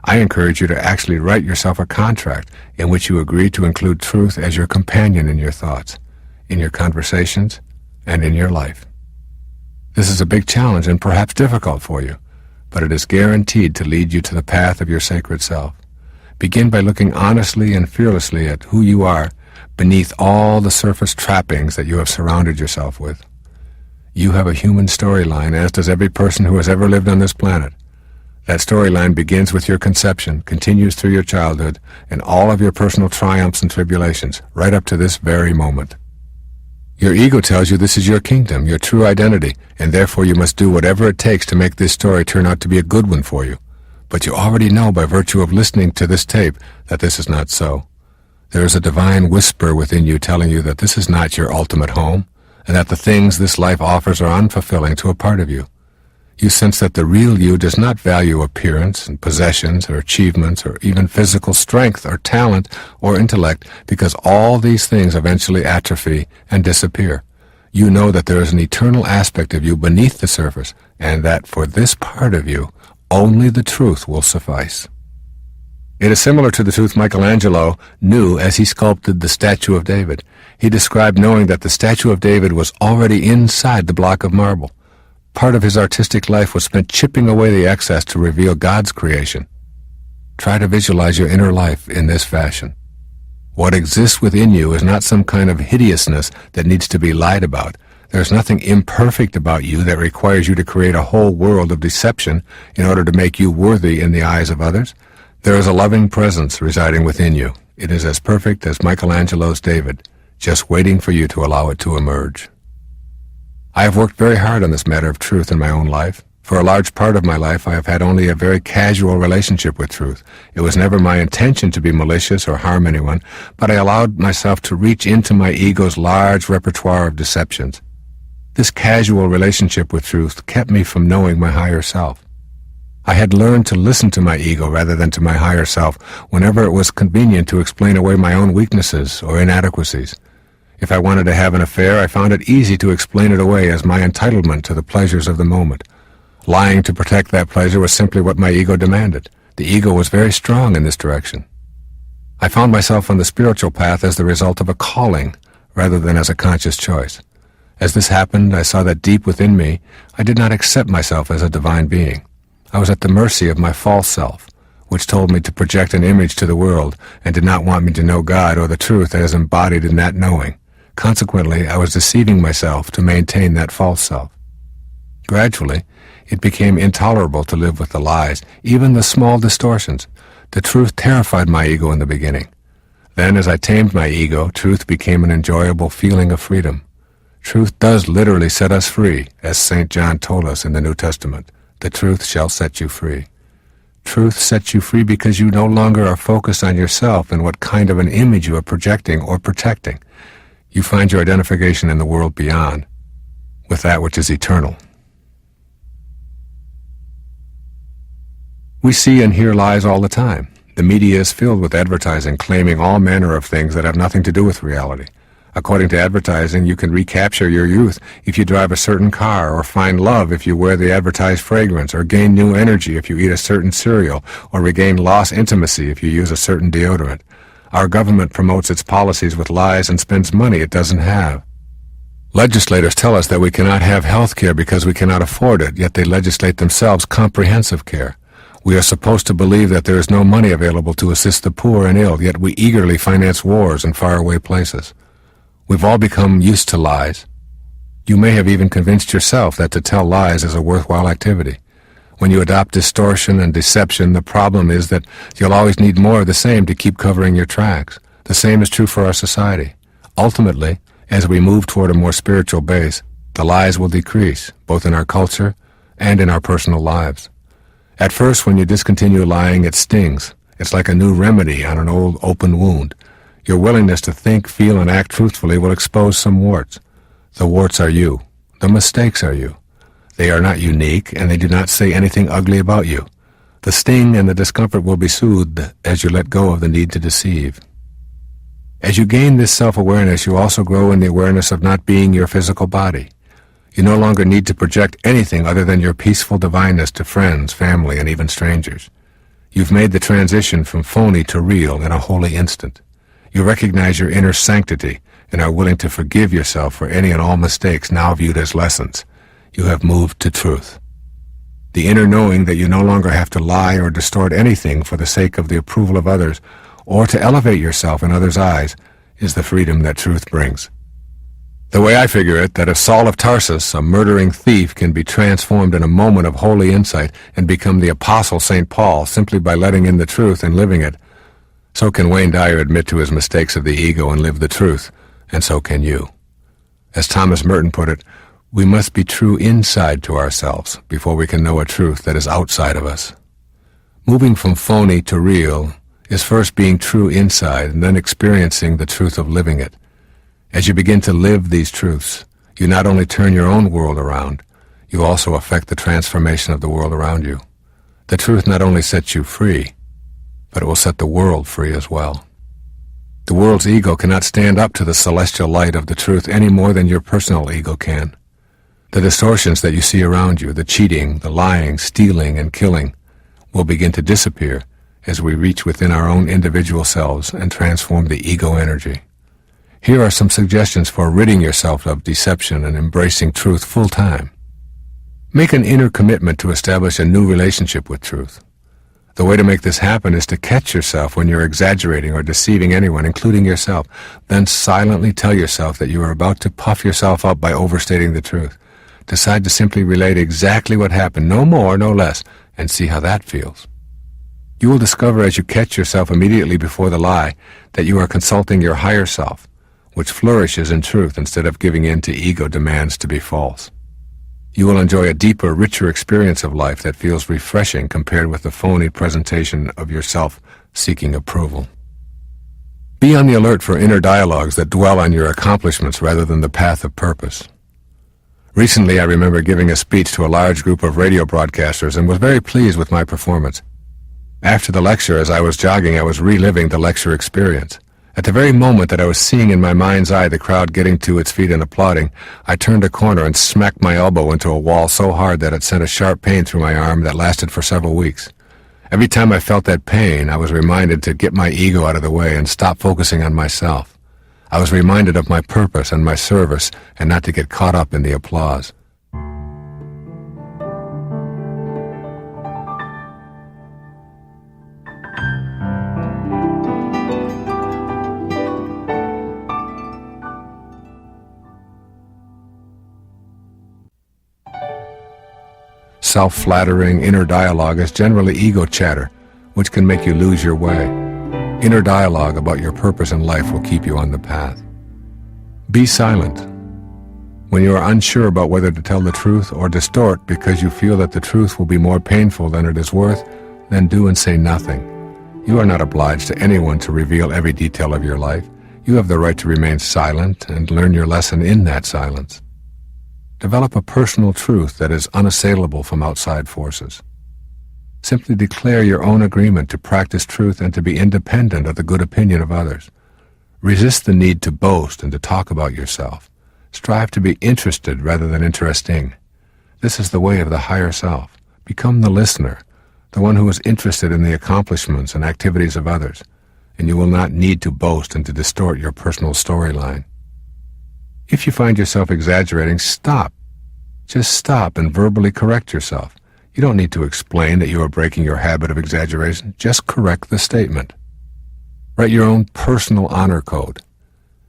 I encourage you to actually write yourself a contract in which you agree to include truth as your companion in your thoughts, in your conversations, and in your life. This is a big challenge and perhaps difficult for you, but it is guaranteed to lead you to the path of your sacred self. Begin by looking honestly and fearlessly at who you are beneath all the surface trappings that you have surrounded yourself with. You have a human storyline, as does every person who has ever lived on this planet. That storyline begins with your conception, continues through your childhood, and all of your personal triumphs and tribulations, right up to this very moment. Your ego tells you this is your kingdom, your true identity, and therefore you must do whatever it takes to make this story turn out to be a good one for you. But you already know by virtue of listening to this tape that this is not so. There is a divine whisper within you telling you that this is not your ultimate home, and that the things this life offers are unfulfilling to a part of you. You sense that the real you does not value appearance and possessions or achievements or even physical strength or talent or intellect, because all these things eventually atrophy and disappear. You know that there is an eternal aspect of you beneath the surface, and that for this part of you, only the truth will suffice. It is similar to the truth Michelangelo knew as he sculpted the statue of David. He described knowing that the statue of David was already inside the block of marble. Part of his artistic life was spent chipping away the excess to reveal God's creation. Try to visualize your inner life in this fashion. What exists within you is not some kind of hideousness that needs to be lied about. There is nothing imperfect about you that requires you to create a whole world of deception in order to make you worthy in the eyes of others. There is a loving presence residing within you. It is as perfect as Michelangelo's David, just waiting for you to allow it to emerge. I have worked very hard on this matter of truth in my own life. For a large part of my life, I have had only a very casual relationship with truth. It was never my intention to be malicious or harm anyone, but I allowed myself to reach into my ego's large repertoire of deceptions. This casual relationship with truth kept me from knowing my higher self. I had learned to listen to my ego rather than to my higher self whenever it was convenient to explain away my own weaknesses or inadequacies. If I wanted to have an affair, I found it easy to explain it away as my entitlement to the pleasures of the moment. Lying to protect that pleasure was simply what my ego demanded. The ego was very strong in this direction. I found myself on the spiritual path as the result of a calling rather than as a conscious choice. As this happened, I saw that deep within me, I did not accept myself as a divine being. I was at the mercy of my false self, which told me to project an image to the world and did not want me to know God or the truth as embodied in that knowing. Consequently, I was deceiving myself to maintain that false self. Gradually, it became intolerable to live with the lies, even the small distortions. The truth terrified my ego in the beginning. Then, as I tamed my ego, truth became an enjoyable feeling of freedom. Truth does literally set us free, as St. John told us in the New Testament. The truth shall set you free. Truth sets you free because you no longer are focused on yourself and what kind of an image you are projecting or protecting. You find your identification in the world beyond, with that which is eternal. We see and hear lies all the time. The media is filled with advertising claiming all manner of things that have nothing to do with reality. According to advertising, you can recapture your youth if you drive a certain car, or find love if you wear the advertised fragrance, or gain new energy if you eat a certain cereal, or regain lost intimacy if you use a certain deodorant. Our government promotes its policies with lies and spends money it doesn't have. Legislators tell us that we cannot have health care because we cannot afford it, yet they legislate themselves comprehensive care. We are supposed to believe that there is no money available to assist the poor and ill, yet we eagerly finance wars in faraway places. We've all become used to lies. You may have even convinced yourself that to tell lies is a worthwhile activity. When you adopt distortion and deception, the problem is that you'll always need more of the same to keep covering your tracks. The same is true for our society. Ultimately, as we move toward a more spiritual base, the lies will decrease, both in our culture and in our personal lives. At first, when you discontinue lying, it stings. It's like a new remedy on an old open wound. Your willingness to think, feel, and act truthfully will expose some warts. The warts are you. The mistakes are you. They are not unique, and they do not say anything ugly about you. The sting and the discomfort will be soothed as you let go of the need to deceive. As you gain this self-awareness, you also grow in the awareness of not being your physical body. You no longer need to project anything other than your peaceful divineness to friends, family, and even strangers. You've made the transition from phony to real in a holy instant. You recognize your inner sanctity and are willing to forgive yourself for any and all mistakes now viewed as lessons. You have moved to truth. The inner knowing that you no longer have to lie or distort anything for the sake of the approval of others or to elevate yourself in others' eyes is the freedom that truth brings. The way I figure it, that if Saul of Tarsus, a murdering thief, can be transformed in a moment of holy insight and become the apostle St. Paul simply by letting in the truth and living it, so can Wayne Dyer admit to his mistakes of the ego and live the truth, and so can you. As Thomas Merton put it, we must be true inside to ourselves before we can know a truth that is outside of us. Moving from phony to real is first being true inside and then experiencing the truth of living it. As you begin to live these truths, you not only turn your own world around, you also affect the transformation of the world around you. The truth not only sets you free, but it will set the world free as well. The world's ego cannot stand up to the celestial light of the truth any more than your personal ego can. The distortions that you see around you, the cheating, the lying, stealing, and killing, will begin to disappear as we reach within our own individual selves and transform the ego energy. Here are some suggestions for ridding yourself of deception and embracing truth full time. Make an inner commitment to establish a new relationship with truth. The way to make this happen is to catch yourself when you're exaggerating or deceiving anyone, including yourself. Then silently tell yourself that you are about to puff yourself up by overstating the truth. Decide to simply relate exactly what happened, no more, no less, and see how that feels. You will discover as you catch yourself immediately before the lie that you are consulting your higher self, which flourishes in truth instead of giving in to ego demands to be false. You will enjoy a deeper, richer experience of life that feels refreshing compared with the phony presentation of yourself seeking approval. Be on the alert for inner dialogues that dwell on your accomplishments rather than the path of purpose. Recently, I remember giving a speech to a large group of radio broadcasters and was very pleased with my performance. After the lecture, as I was jogging, I was reliving the lecture experience. At the very moment that I was seeing in my mind's eye the crowd getting to its feet and applauding, I turned a corner and smacked my elbow into a wall so hard that it sent a sharp pain through my arm that lasted for several weeks. Every time I felt that pain, I was reminded to get my ego out of the way and stop focusing on myself. I was reminded of my purpose and my service and not to get caught up in the applause. Self-flattering inner dialogue is generally ego chatter, which can make you lose your way. Inner dialogue about your purpose in life will keep you on the path. Be silent. When you are unsure about whether to tell the truth or distort because you feel that the truth will be more painful than it is worth, then do and say nothing. You are not obliged to anyone to reveal every detail of your life. You have the right to remain silent and learn your lesson in that silence. Develop a personal truth that is unassailable from outside forces. Simply declare your own agreement to practice truth and to be independent of the good opinion of others. Resist the need to boast and to talk about yourself. Strive to be interested rather than interesting. This is the way of the higher self. Become the listener, the one who is interested in the accomplishments and activities of others, and you will not need to boast and to distort your personal storyline. If you find yourself exaggerating, stop. Just stop and verbally correct yourself. You don't need to explain that you are breaking your habit of exaggeration. Just correct the statement. Write your own personal honor code.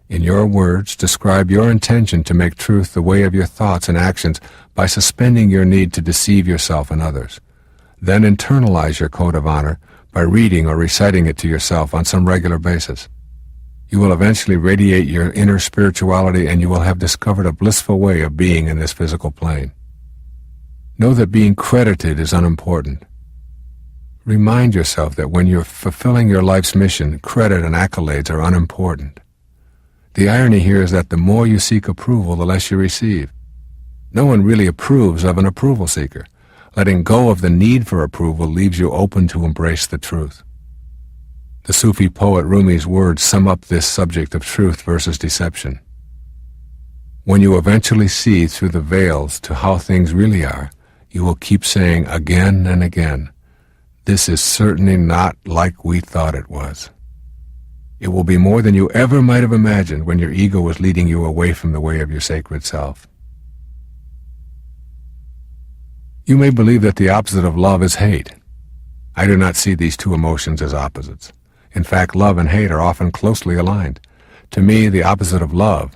In your words, describe your intention to make truth the way of your thoughts and actions by suspending your need to deceive yourself and others. Then internalize your code of honor by reading or reciting it to yourself on some regular basis. You will eventually radiate your inner spirituality and you will have discovered a blissful way of being in this physical plane. Know that being credited is unimportant. Remind yourself that when you're fulfilling your life's mission, credit and accolades are unimportant. The irony here is that the more you seek approval, the less you receive. No one really approves of an approval seeker. Letting go of the need for approval leaves you open to embrace the truth. The Sufi poet Rumi's words sum up this subject of truth versus deception. When you eventually see through the veils to how things really are, you will keep saying again and again, "This is certainly not like we thought it was." It will be more than you ever might have imagined when your ego was leading you away from the way of your sacred self. You may believe that the opposite of love is hate. I do not see these two emotions as opposites. In fact, love and hate are often closely aligned. To me, the opposite of love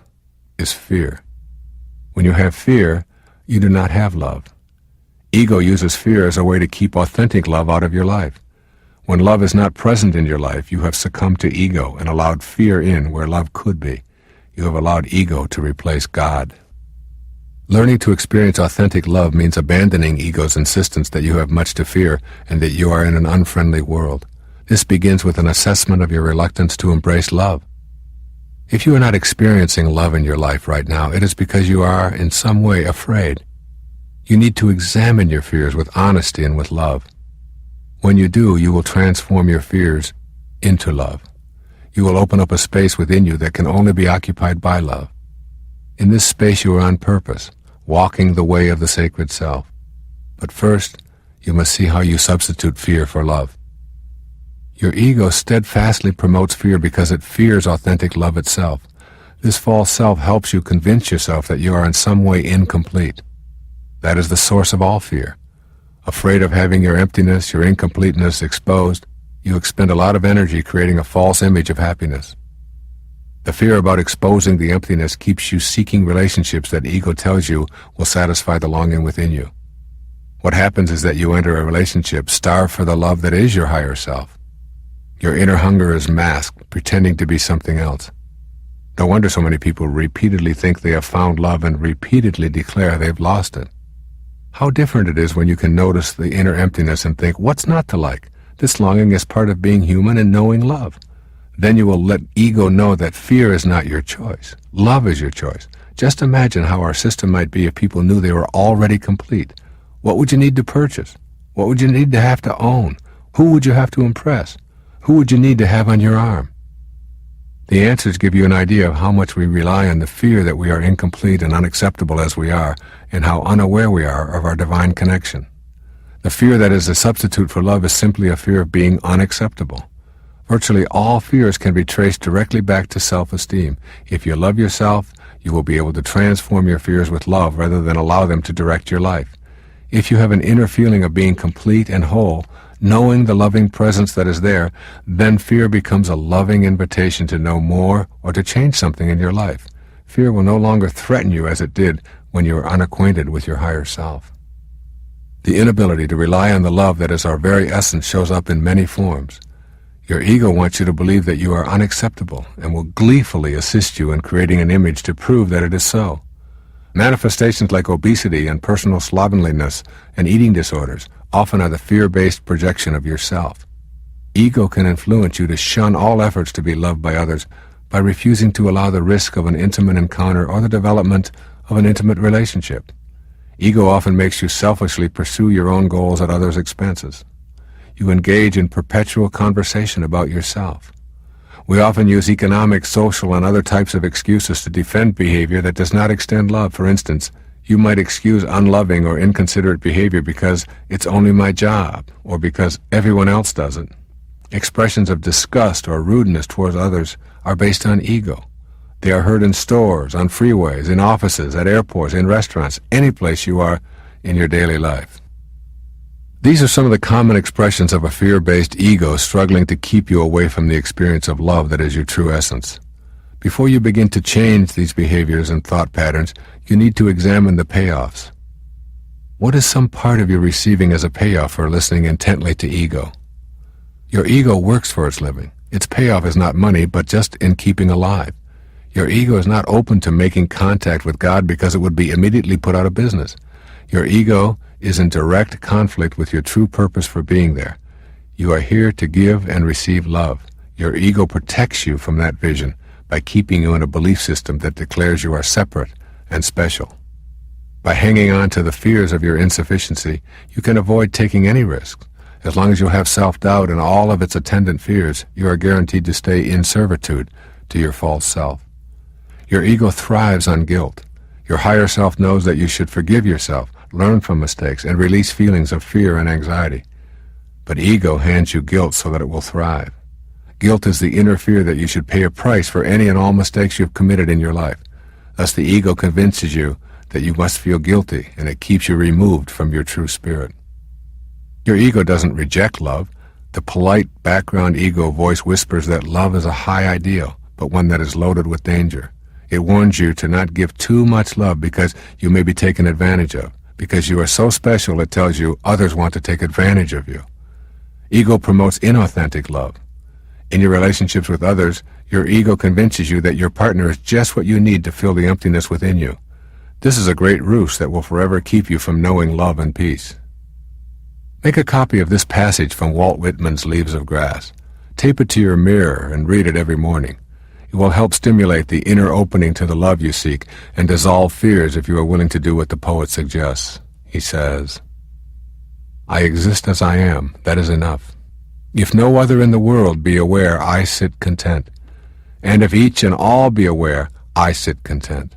is fear. When you have fear, you do not have love. Ego uses fear as a way to keep authentic love out of your life. When love is not present in your life, you have succumbed to ego and allowed fear in where love could be. You have allowed ego to replace God. Learning to experience authentic love means abandoning ego's insistence that you have much to fear and that you are in an unfriendly world. This begins with an assessment of your reluctance to embrace love. If you are not experiencing love in your life right now, it is because you are, in some way, afraid. You need to examine your fears with honesty and with love. When you do, you will transform your fears into love. You will open up a space within you that can only be occupied by love. In this space you are on purpose, walking the way of the sacred self. But first, you must see how you substitute fear for love. Your ego steadfastly promotes fear because it fears authentic love itself. This false self helps you convince yourself that you are in some way incomplete. That is the source of all fear. Afraid of having your emptiness, your incompleteness exposed, you expend a lot of energy creating a false image of happiness. The fear about exposing the emptiness keeps you seeking relationships that ego tells you will satisfy the longing within you. What happens is that you enter a relationship starved for the love that is your higher self. Your inner hunger is masked, pretending to be something else. No wonder so many people repeatedly think they have found love and repeatedly declare they've lost it. How different it is when you can notice the inner emptiness and think, what's not to like? This longing is part of being human and knowing love. Then you will let ego know that fear is not your choice. Love is your choice. Just imagine how our system might be if people knew they were already complete. What would you need to purchase? What would you need to have to own? Who would you have to impress? Who would you need to have on your arm? The answers give you an idea of how much we rely on the fear that we are incomplete and unacceptable as we are, and how unaware we are of our divine connection. The fear that is a substitute for love is simply a fear of being unacceptable. Virtually all fears can be traced directly back to self-esteem. If you love yourself, you will be able to transform your fears with love rather than allow them to direct your life. If you have an inner feeling of being complete and whole, knowing the loving presence that is there, then fear becomes a loving invitation to know more or to change something in your life. Fear will no longer threaten you as it did when you were unacquainted with your higher self. The inability to rely on the love that is our very essence shows up in many forms. Your ego wants you to believe that you are unacceptable and will gleefully assist you in creating an image to prove that it is so. Manifestations like obesity and personal slovenliness and eating disorders often are the fear-based projection of yourself. Ego can influence you to shun all efforts to be loved by others by refusing to allow the risk of an intimate encounter or the development of an intimate relationship. Ego often makes you selfishly pursue your own goals at others' expenses. You engage in perpetual conversation about yourself. We often use economic, social, and other types of excuses to defend behavior that does not extend love. For instance, you might excuse unloving or inconsiderate behavior because it's only my job, or because everyone else does it. Expressions of disgust or rudeness towards others are based on ego. They are heard in stores, on freeways, in offices, at airports, in restaurants, any place you are in your daily life. These are some of the common expressions of a fear-based ego struggling to keep you away from the experience of love that is your true essence. Before you begin to change these behaviors and thought patterns, you need to examine the payoffs. What is some part of you receiving as a payoff for listening intently to ego? Your ego works for its living. Its payoff is not money, but just in keeping alive. Your ego is not open to making contact with God because it would be immediately put out of business. Your ego is in direct conflict with your true purpose for being there. You are here to give and receive love. Your ego protects you from that vision by keeping you in a belief system that declares you are separate and special. By hanging on to the fears of your insufficiency, you can avoid taking any risks. As long as you have self-doubt and all of its attendant fears, you are guaranteed to stay in servitude to your false self. Your ego thrives on guilt. Your higher self knows that you should forgive yourself, learn from mistakes, and release feelings of fear and anxiety. But ego hands you guilt so that it will thrive. Guilt is the inner fear that you should pay a price for any and all mistakes you have committed in your life. Thus the ego convinces you that you must feel guilty, and it keeps you removed from your true spirit. Your ego doesn't reject love. The polite background ego voice whispers that love is a high ideal, but one that is loaded with danger. It warns you to not give too much love because you may be taken advantage of. Because you are so special, it tells you others want to take advantage of you. Ego promotes inauthentic love. In your relationships with others, your ego convinces you that your partner is just what you need to fill the emptiness within you. This is a great ruse that will forever keep you from knowing love and peace. Make a copy of this passage from Walt Whitman's Leaves of Grass. Tape it to your mirror and read it every morning. It will help stimulate the inner opening to the love you seek and dissolve fears if you are willing to do what the poet suggests. He says, "I exist as I am, that is enough. If no other in the world be aware, I sit content. And if each and all be aware, I sit content.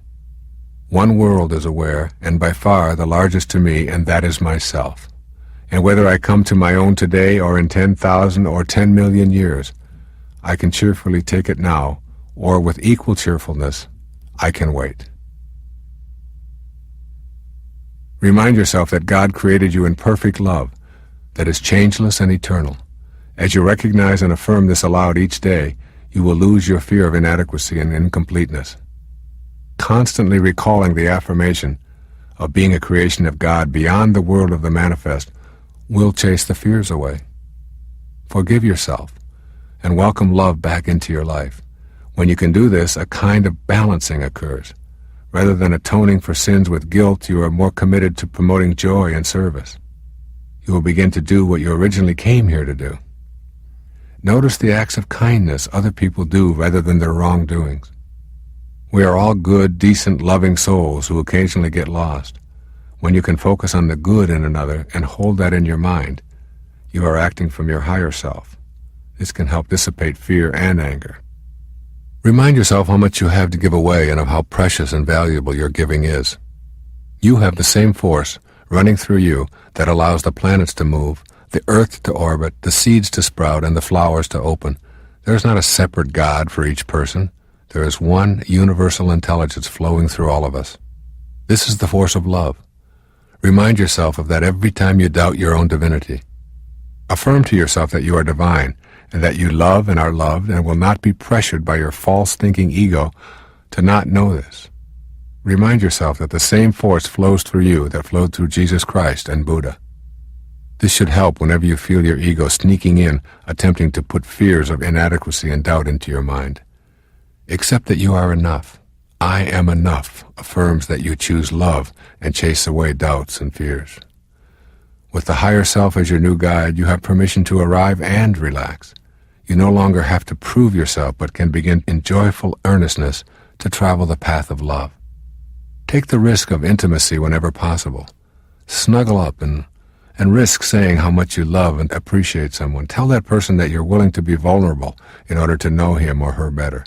One world is aware, and by far the largest to me, and that is myself. And whether I come to my own today or in 10,000 or 10 million years, I can cheerfully take it now, or with equal cheerfulness, I can wait." Remind yourself that God created you in perfect love, that is changeless and eternal. As you recognize and affirm this aloud each day, you will lose your fear of inadequacy and incompleteness. Constantly recalling the affirmation of being a creation of God beyond the world of the manifest will chase the fears away. Forgive yourself and welcome love back into your life. When you can do this, a kind of balancing occurs. Rather than atoning for sins with guilt, you are more committed to promoting joy and service. You will begin to do what you originally came here to do. Notice the acts of kindness other people do rather than their wrongdoings. We are all good, decent, loving souls who occasionally get lost. When you can focus on the good in another and hold that in your mind, you are acting from your higher self. This can help dissipate fear and anger. Remind yourself how much you have to give away and of how precious and valuable your giving is. You have the same force running through you that allows the planets to move, the earth to orbit, the seeds to sprout, and the flowers to open. There is not a separate God for each person. There is one universal intelligence flowing through all of us. This is the force of love. Remind yourself of that every time you doubt your own divinity. Affirm to yourself that you are divine, and that you love and are loved and will not be pressured by your false thinking ego to not know this. Remind yourself that the same force flows through you that flowed through Jesus Christ and Buddha. This should help whenever you feel your ego sneaking in, attempting to put fears of inadequacy and doubt into your mind. Accept that you are enough. I am enough affirms that you choose love and chase away doubts and fears. With the higher self as your new guide, you have permission to arrive and relax. You no longer have to prove yourself, but can begin in joyful earnestness to travel the path of love. Take the risk of intimacy whenever possible. Snuggle up and risk saying how much you love and appreciate someone. Tell that person that you're willing to be vulnerable in order to know him or her better.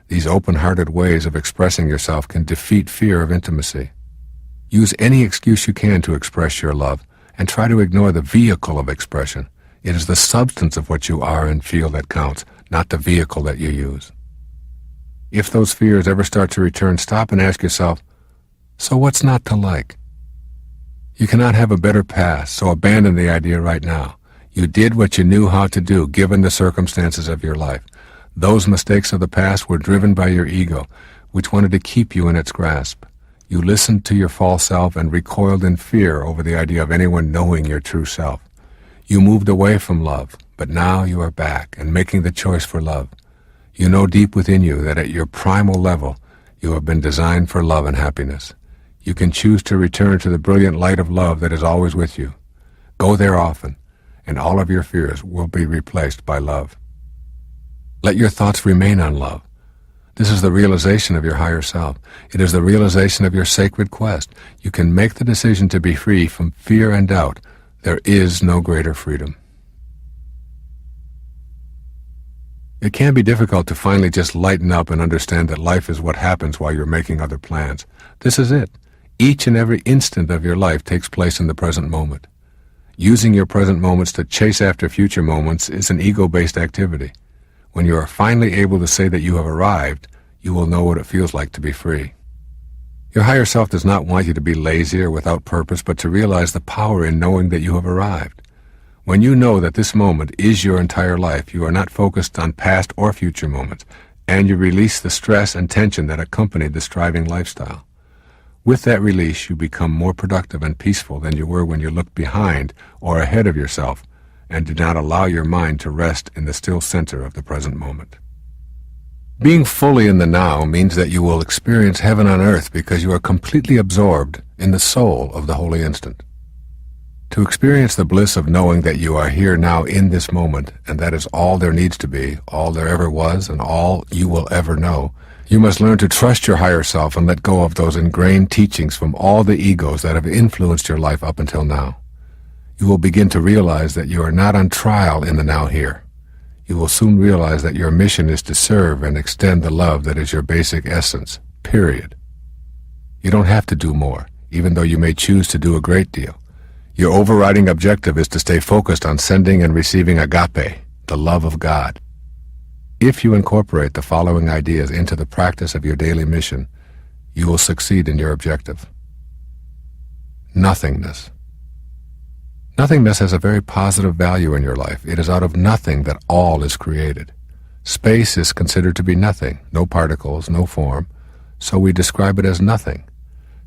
These open-hearted ways of expressing yourself can defeat fear of intimacy. Use any excuse you can to express your love, and try to ignore the vehicle of expression. It is the substance of what you are and feel that counts, not the vehicle that you use. If those fears ever start to return, stop and ask yourself, so what's not to like? You cannot have a better past, so abandon the idea right now. You did what you knew how to do, given the circumstances of your life. Those mistakes of the past were driven by your ego, which wanted to keep you in its grasp. You listened to your false self and recoiled in fear over the idea of anyone knowing your true self. You moved away from love, but now you are back and making the choice for love. You know deep within you that at your primal level, you have been designed for love and happiness. You can choose to return to the brilliant light of love that is always with you. Go there often, and all of your fears will be replaced by love. Let your thoughts remain on love. This is the realization of your higher self. It is the realization of your sacred quest. You can make the decision to be free from fear and doubt. There is no greater freedom. It can be difficult to finally just lighten up and understand that life is what happens while you're making other plans. This is it. Each and every instant of your life takes place in the present moment. Using your present moments to chase after future moments is an ego-based activity. When you are finally able to say that you have arrived, you will know what it feels like to be free. Your higher self does not want you to be lazy or without purpose, but to realize the power in knowing that you have arrived. When you know that this moment is your entire life, you are not focused on past or future moments, and you release the stress and tension that accompanied the striving lifestyle. With that release, you become more productive and peaceful than you were when you looked behind or ahead of yourself, and do not allow your mind to rest in the still center of the present moment. Being fully in the now means that you will experience heaven on earth because you are completely absorbed in the soul of the holy instant. To experience the bliss of knowing that you are here now in this moment, and that is all there needs to be, all there ever was, and all you will ever know, you must learn to trust your higher self and let go of those ingrained teachings from all the egos that have influenced your life up until now. You will begin to realize that you are not on trial in the now here. You will soon realize that your mission is to serve and extend the love that is your basic essence, period. You don't have to do more, even though you may choose to do a great deal. Your overriding objective is to stay focused on sending and receiving agape, the love of God. If you incorporate the following ideas into the practice of your daily mission, you will succeed in your objective. Nothingness. Nothingness has a very positive value in your life. It is out of nothing that all is created. Space is considered to be nothing, no particles, no form, so we describe it as nothing.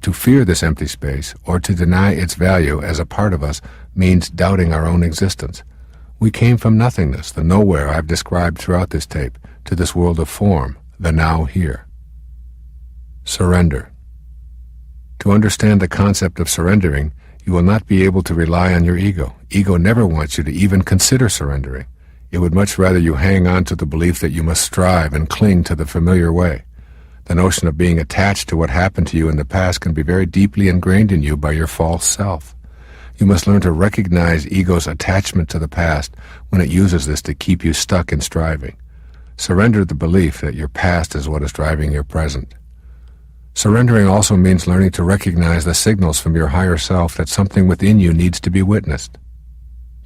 To fear this empty space, or to deny its value as a part of us, means doubting our own existence. We came from nothingness, the nowhere I've described throughout this tape, to this world of form, the now here. Surrender. To understand the concept of surrendering, you will not be able to rely on your ego. Ego never wants you to even consider surrendering. It would much rather you hang on to the belief that you must strive and cling to the familiar way. The notion of being attached to what happened to you in the past can be very deeply ingrained in you by your false self. You must learn to recognize ego's attachment to the past when it uses this to keep you stuck in striving. Surrender the belief that your past is what is driving your present. Surrendering also means learning to recognize the signals from your higher self that something within you needs to be witnessed.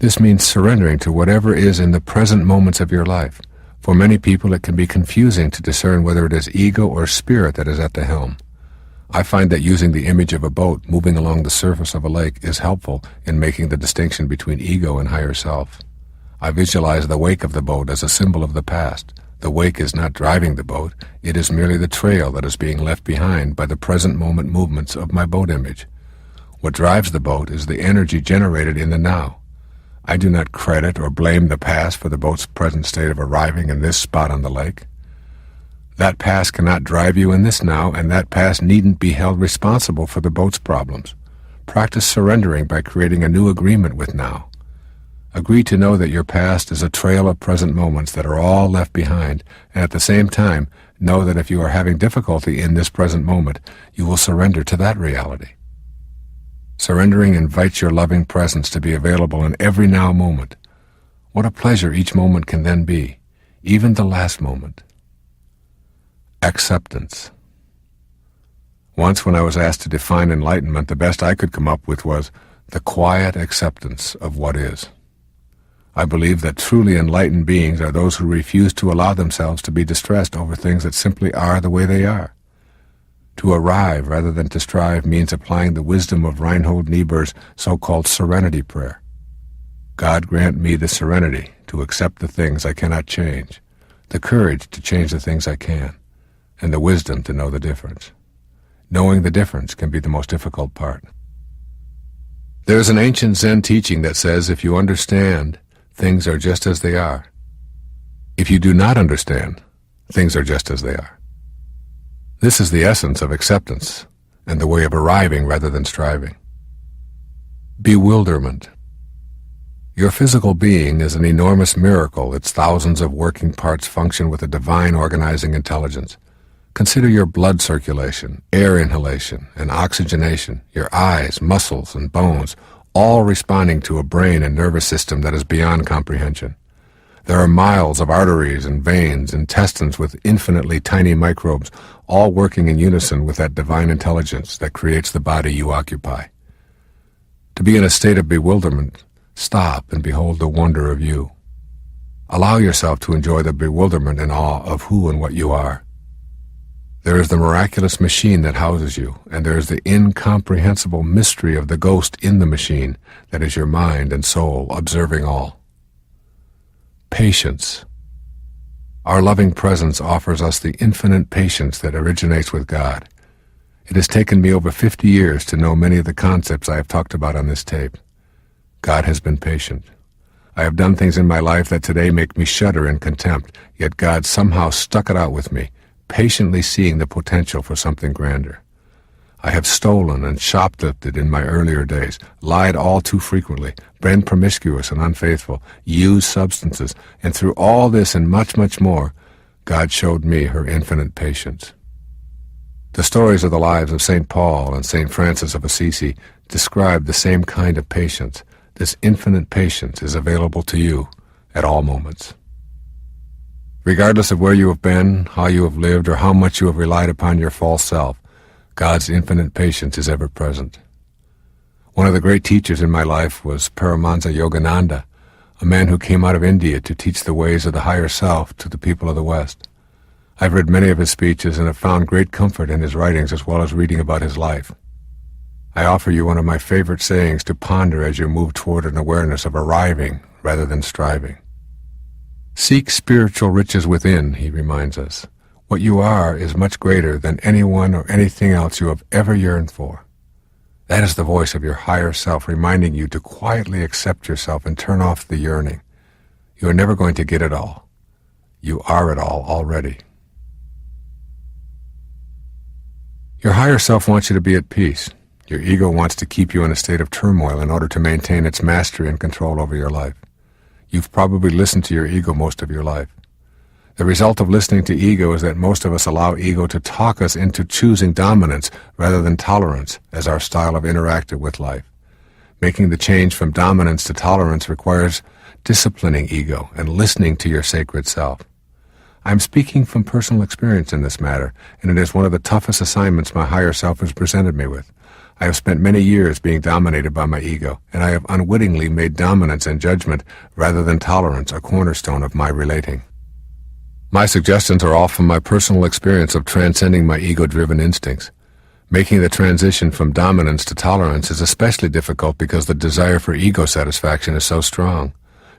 This means surrendering to whatever is in the present moments of your life. For many people, it can be confusing to discern whether it is ego or spirit that is at the helm. I find that using the image of a boat moving along the surface of a lake is helpful in making the distinction between ego and higher self. I visualize the wake of the boat as a symbol of the past. The wake is not driving the boat, it is merely the trail that is being left behind by the present moment movements of my boat image. What drives the boat is the energy generated in the now. I do not credit or blame the past for the boat's present state of arriving in this spot on the lake. That past cannot drive you in this now, and that past needn't be held responsible for the boat's problems. Practice surrendering by creating a new agreement with now. Agree to know that your past is a trail of present moments that are all left behind, and at the same time, know that if you are having difficulty in this present moment, you will surrender to that reality. Surrendering invites your loving presence to be available in every now moment. What a pleasure each moment can then be, even the last moment. Acceptance. Once when I was asked to define enlightenment, the best I could come up with was the quiet acceptance of what is. I believe that truly enlightened beings are those who refuse to allow themselves to be distressed over things that simply are the way they are. To arrive rather than to strive means applying the wisdom of Reinhold Niebuhr's so-called serenity prayer. God grant me the serenity to accept the things I cannot change, the courage to change the things I can, and the wisdom to know the difference. Knowing the difference can be the most difficult part. There is an ancient Zen teaching that says if you understand, things are just as they are. If you do not understand, things are just as they are. This is the essence of acceptance and the way of arriving rather than striving. Bewilderment. Your physical being is an enormous miracle. Its thousands of working parts function with a divine organizing intelligence. Consider your blood circulation, air inhalation, and oxygenation, your eyes, muscles, and bones, all responding to a brain and nervous system that is beyond comprehension. There are miles of arteries and veins, intestines with infinitely tiny microbes, all working in unison with that divine intelligence that creates the body you occupy. To be in a state of bewilderment, stop and behold the wonder of you. Allow yourself to enjoy the bewilderment and awe of who and what you are. There is the miraculous machine that houses you, and there is the incomprehensible mystery of the ghost in the machine that is your mind and soul observing all. Patience. Our loving presence offers us the infinite patience that originates with God. It has taken me over 50 years to know many of the concepts I have talked about on this tape. God has been patient. I have done things in my life that today make me shudder in contempt, yet God somehow stuck it out with me, patiently seeing the potential for something grander. I have stolen and shoplifted in my earlier days, lied all too frequently, been promiscuous and unfaithful, used substances, and through all this and much, much more, God showed me her infinite patience. The stories of the lives of St. Paul and St. Francis of Assisi describe the same kind of patience. This infinite patience is available to you at all moments. Regardless of where you have been, how you have lived, or how much you have relied upon your false self, God's infinite patience is ever present. One of the great teachers in my life was Paramahansa Yogananda, a man who came out of India to teach the ways of the higher self to the people of the West. I've read many of his speeches and have found great comfort in his writings as well as reading about his life. I offer you one of my favorite sayings to ponder as you move toward an awareness of arriving rather than striving. Seek spiritual riches within, he reminds us. What you are is much greater than anyone or anything else you have ever yearned for. That is the voice of your higher self reminding you to quietly accept yourself and turn off the yearning. You are never going to get it all. You are it all already. Your higher self wants you to be at peace. Your ego wants to keep you in a state of turmoil in order to maintain its mastery and control over your life. You've probably listened to your ego most of your life. The result of listening to ego is that most of us allow ego to talk us into choosing dominance rather than tolerance as our style of interacting with life. Making the change from dominance to tolerance requires disciplining ego and listening to your sacred self. I'm speaking from personal experience in this matter, and it is one of the toughest assignments my higher self has presented me with. I have spent many years being dominated by my ego, and I have unwittingly made dominance and judgment rather than tolerance a cornerstone of my relating. My suggestions are all from my personal experience of transcending my ego-driven instincts. Making the transition from dominance to tolerance is especially difficult because the desire for ego satisfaction is so strong.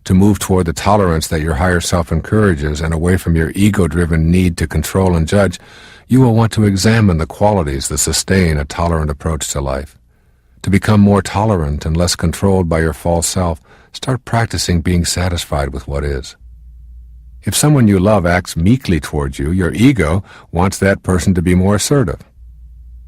To move toward the tolerance that your higher self encourages and away from your ego-driven need to control and judge, you will want to examine the qualities that sustain a tolerant approach to life. To become more tolerant and less controlled by your false self, start practicing being satisfied with what is. If someone you love acts meekly towards you, your ego wants that person to be more assertive.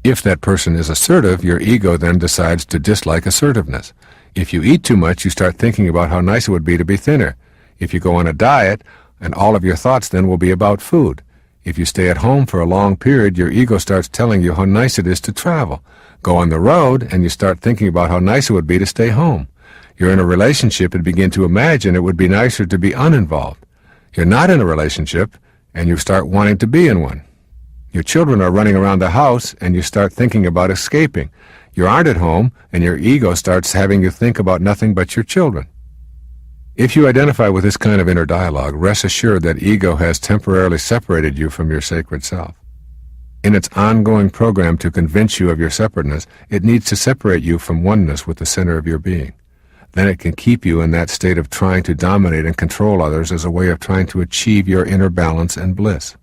If that person is assertive, your ego then decides to dislike assertiveness. If you eat too much, you start thinking about how nice it would be to be thinner. If you go on a diet, and all of your thoughts then will be about food. If you stay at home for a long period, your ego starts telling you how nice it is to travel. Go on the road, and you start thinking about how nice it would be to stay home. You're in a relationship and begin to imagine it would be nicer to be uninvolved. You're not in a relationship, and you start wanting to be in one. Your children are running around the house, and you start thinking about escaping. You aren't at home, and your ego starts having you think about nothing but your children. If you identify with this kind of inner dialogue, rest assured that ego has temporarily separated you from your sacred self. In its ongoing program to convince you of your separateness, it needs to separate you from oneness with the center of your being. Then it can keep you in that state of trying to dominate and control others as a way of trying to achieve your inner balance and bliss.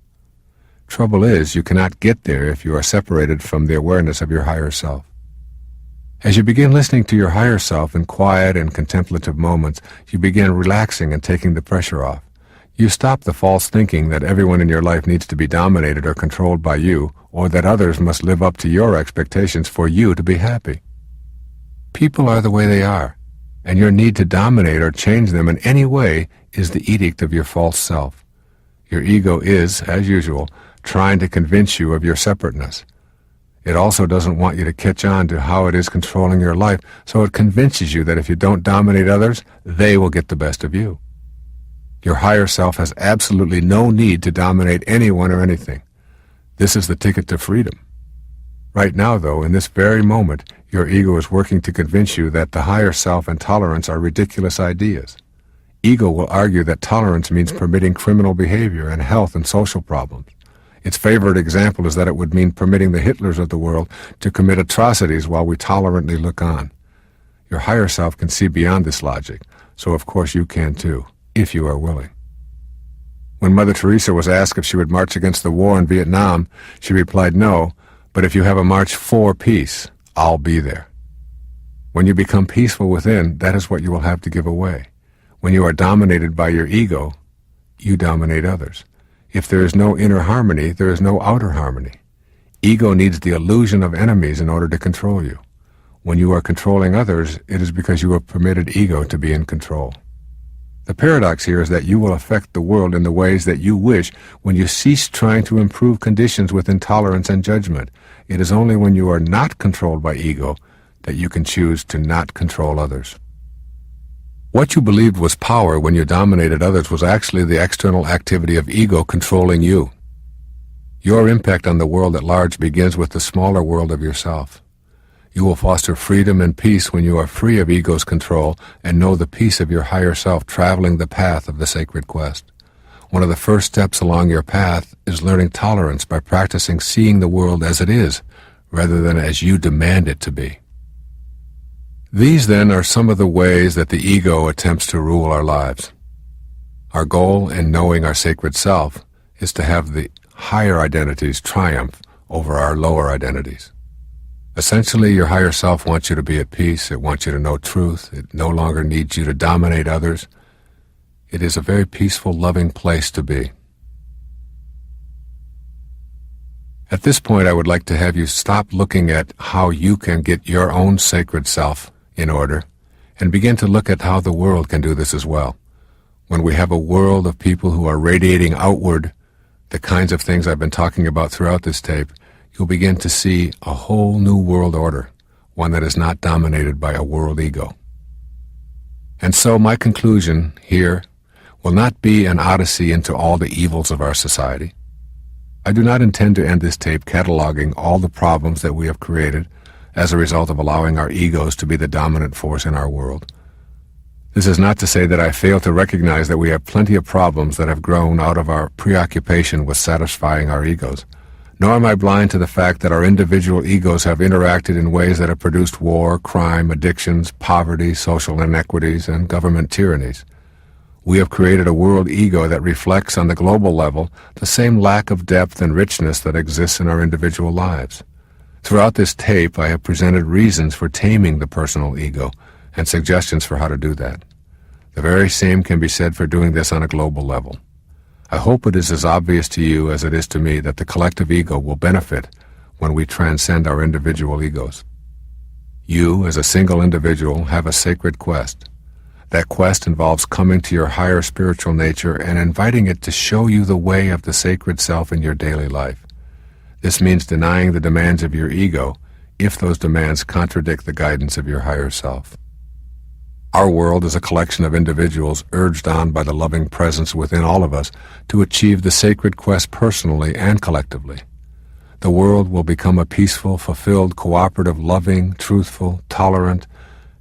Trouble is, you cannot get there if you are separated from the awareness of your higher self. As you begin listening to your higher self in quiet and contemplative moments, you begin relaxing and taking the pressure off. You stop the false thinking that everyone in your life needs to be dominated or controlled by you, or that others must live up to your expectations for you to be happy. People are the way they are, and your need to dominate or change them in any way is the edict of your false self. Your ego is, as usual, trying to convince you of your separateness. It also doesn't want you to catch on to how it is controlling your life, so it convinces you that if you don't dominate others, they will get the best of you. Your higher self has absolutely no need to dominate anyone or anything. This is the ticket to freedom. Right now, though, in this very moment, your ego is working to convince you that the higher self and tolerance are ridiculous ideas. Ego will argue that tolerance means permitting criminal behavior and health and social problems. Its favorite example is that it would mean permitting the Hitlers of the world to commit atrocities while we tolerantly look on. Your higher self can see beyond this logic, so of course you can too, if you are willing. When Mother Teresa was asked if she would march against the war in Vietnam, she replied, "No, but if you have a march for peace, I'll be there." When you become peaceful within, that is what you will have to give away. When you are dominated by your ego, you dominate others. If there is no inner harmony, there is no outer harmony. Ego needs the illusion of enemies in order to control you. When you are controlling others, it is because you have permitted ego to be in control. The paradox here is that you will affect the world in the ways that you wish when you cease trying to improve conditions with intolerance and judgment. It is only when you are not controlled by ego that you can choose to not control others. What you believed was power when you dominated others was actually the external activity of ego controlling you. Your impact on the world at large begins with the smaller world of yourself. You will foster freedom and peace when you are free of ego's control and know the peace of your higher self traveling the path of the sacred quest. One of the first steps along your path is learning tolerance by practicing seeing the world as it is, rather than as you demand it to be. These, then, are some of the ways that the ego attempts to rule our lives. Our goal in knowing our sacred self is to have the higher identities triumph over our lower identities. Essentially, your higher self wants you to be at peace. It wants you to know truth. It no longer needs you to dominate others. It is a very peaceful, loving place to be. At this point, I would like to have you stop looking at how you can get your own sacred self in order, and begin to look at how the world can do this as well. When we have a world of people who are radiating outward the kinds of things I've been talking about throughout this tape, you'll begin to see a whole new world order, one that is not dominated by a world ego. And so my conclusion here will not be an odyssey into all the evils of our society. I do not intend to end this tape cataloging all the problems that we have created as a result of allowing our egos to be the dominant force in our world. This is not to say that I fail to recognize that we have plenty of problems that have grown out of our preoccupation with satisfying our egos, nor am I blind to the fact that our individual egos have interacted in ways that have produced war, crime, addictions, poverty, social inequities, and government tyrannies. We have created a world ego that reflects on the global level the same lack of depth and richness that exists in our individual lives. Throughout this tape, I have presented reasons for taming the personal ego and suggestions for how to do that. The very same can be said for doing this on a global level. I hope it is as obvious to you as it is to me that the collective ego will benefit when we transcend our individual egos. You, as a single individual, have a sacred quest. That quest involves coming to your higher spiritual nature and inviting it to show you the way of the sacred self in your daily life. This means denying the demands of your ego if those demands contradict the guidance of your higher self. Our world is a collection of individuals urged on by the loving presence within all of us to achieve the sacred quest personally and collectively. The world will become a peaceful, fulfilled, cooperative, loving, truthful, tolerant,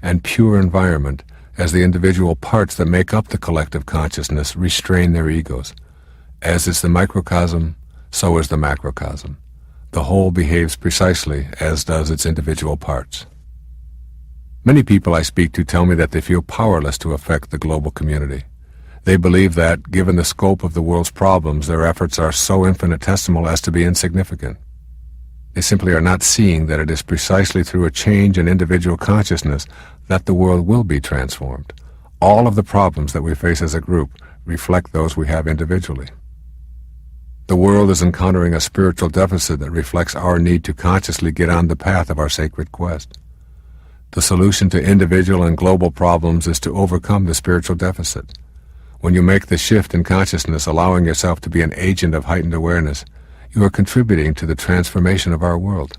and pure environment as the individual parts that make up the collective consciousness restrain their egos. As is the microcosm, so is the macrocosm. The whole behaves precisely as does its individual parts. Many people I speak to tell me that they feel powerless to affect the global community. They believe that, given the scope of the world's problems, their efforts are so infinitesimal as to be insignificant. They simply are not seeing that it is precisely through a change in individual consciousness that the world will be transformed. All of the problems that we face as a group reflect those we have individually. The world is encountering a spiritual deficit that reflects our need to consciously get on the path of our sacred quest. The solution to individual and global problems is to overcome the spiritual deficit. When you make the shift in consciousness, allowing yourself to be an agent of heightened awareness, you are contributing to the transformation of our world.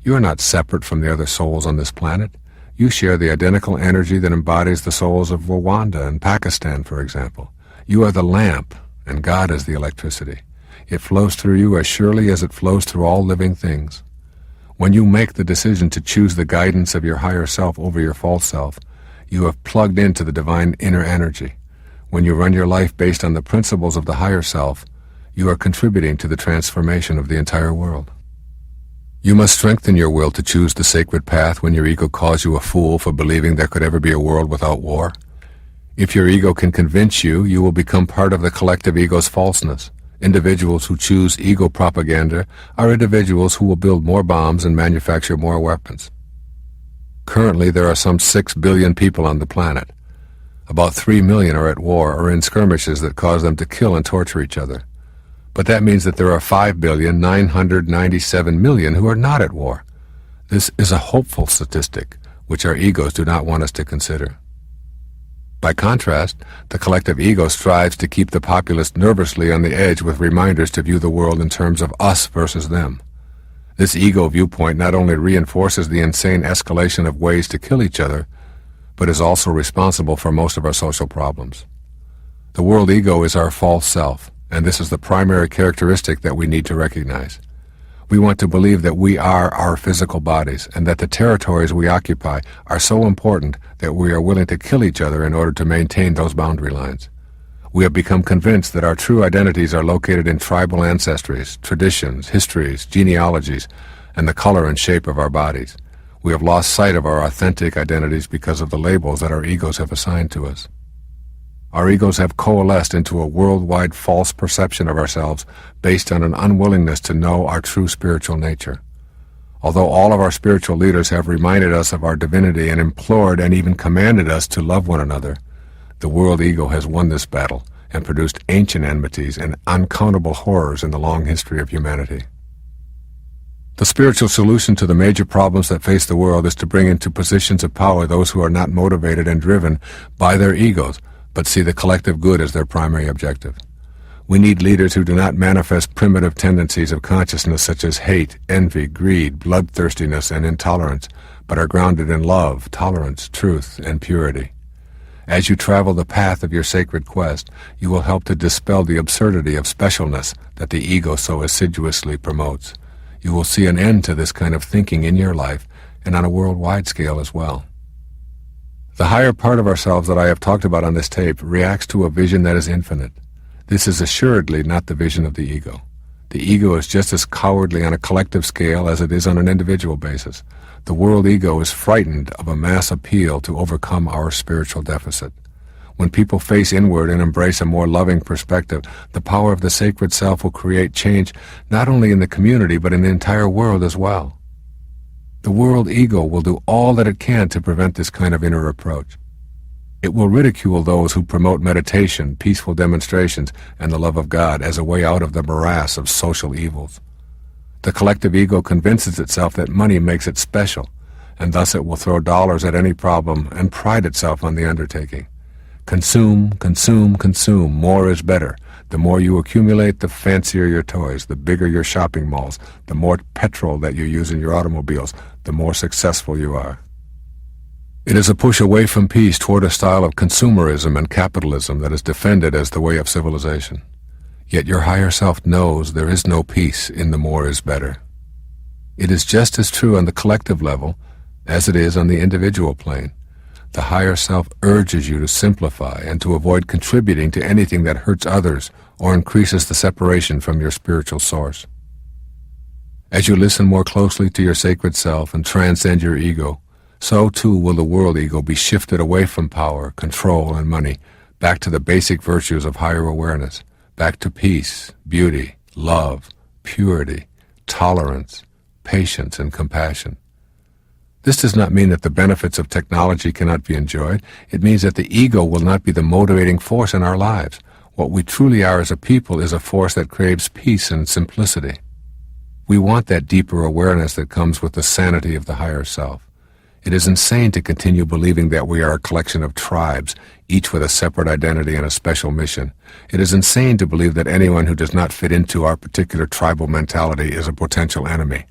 You are not separate from the other souls on this planet. You share the identical energy that embodies the souls of Rwanda and Pakistan, for example. You are the lamp, and God is the electricity. It flows through you as surely as it flows through all living things. When you make the decision to choose the guidance of your higher self over your false self, you have plugged into the divine inner energy. When you run your life based on the principles of the higher self, you are contributing to the transformation of the entire world. You must strengthen your will to choose the sacred path when your ego calls you a fool for believing there could ever be a world without war. If your ego can convince you, you will become part of the collective ego's falseness. Individuals who choose ego propaganda are individuals who will build more bombs and manufacture more weapons. Currently, there are some 6 billion people on the planet. About 3 million are at war or in skirmishes that cause them to kill and torture each other. But that means that there are 5,997,000,000 who are not at war. This is a hopeful statistic, which our egos do not want us to consider. By contrast, the collective ego strives to keep the populace nervously on the edge with reminders to view the world in terms of us versus them. This ego viewpoint not only reinforces the insane escalation of ways to kill each other, but is also responsible for most of our social problems. The world ego is our false self, and this is the primary characteristic that we need to recognize. We want to believe that we are our physical bodies and that the territories we occupy are so important that we are willing to kill each other in order to maintain those boundary lines. We have become convinced that our true identities are located in tribal ancestries, traditions, histories, genealogies, and the color and shape of our bodies. We have lost sight of our authentic identities because of the labels that our egos have assigned to us. Our egos have coalesced into a worldwide false perception of ourselves based on an unwillingness to know our true spiritual nature. Although all of our spiritual leaders have reminded us of our divinity and implored and even commanded us to love one another, the world ego has won this battle and produced ancient enmities and uncountable horrors in the long history of humanity. The spiritual solution to the major problems that face the world is to bring into positions of power those who are not motivated and driven by their egos, but see the collective good as their primary objective. We need leaders who do not manifest primitive tendencies of consciousness such as hate, envy, greed, bloodthirstiness, and intolerance, but are grounded in love, tolerance, truth, and purity. As you travel the path of your sacred quest, you will help to dispel the absurdity of specialness that the ego so assiduously promotes. You will see an end to this kind of thinking in your life and on a worldwide scale as well. The higher part of ourselves that I have talked about on this tape reacts to a vision that is infinite. This is assuredly not the vision of the ego. The ego is just as cowardly on a collective scale as it is on an individual basis. The world ego is frightened of a mass appeal to overcome our spiritual deficit. When people face inward and embrace a more loving perspective, the power of the sacred self will create change not only in the community but in the entire world as well. The world ego will do all that it can to prevent this kind of inner approach. It will ridicule those who promote meditation, peaceful demonstrations, and the love of God as a way out of the morass of social evils. The collective ego convinces itself that money makes it special, and thus it will throw dollars at any problem and pride itself on the undertaking. Consume, consume, consume. More is better. The more you accumulate, the fancier your toys, the bigger your shopping malls, the more petrol that you use in your automobiles, the more successful you are. It is a push away from peace toward a style of consumerism and capitalism that is defended as the way of civilization. Yet your higher self knows there is no peace in the more is better. It is just as true on the collective level as it is on the individual plane. The higher self urges you to simplify and to avoid contributing to anything that hurts others or increases the separation from your spiritual source. As you listen more closely to your sacred self and transcend your ego, so too will the world ego be shifted away from power, control, and money, back to the basic virtues of higher awareness, back to peace, beauty, love, purity, tolerance, patience, and compassion. This does not mean that the benefits of technology cannot be enjoyed. It means that the ego will not be the motivating force in our lives. What we truly are as a people is a force that craves peace and simplicity. We want that deeper awareness that comes with the sanity of the higher self. It is insane to continue believing that we are a collection of tribes, each with a separate identity and a special mission. It is insane to believe that anyone who does not fit into our particular tribal mentality is a potential enemy.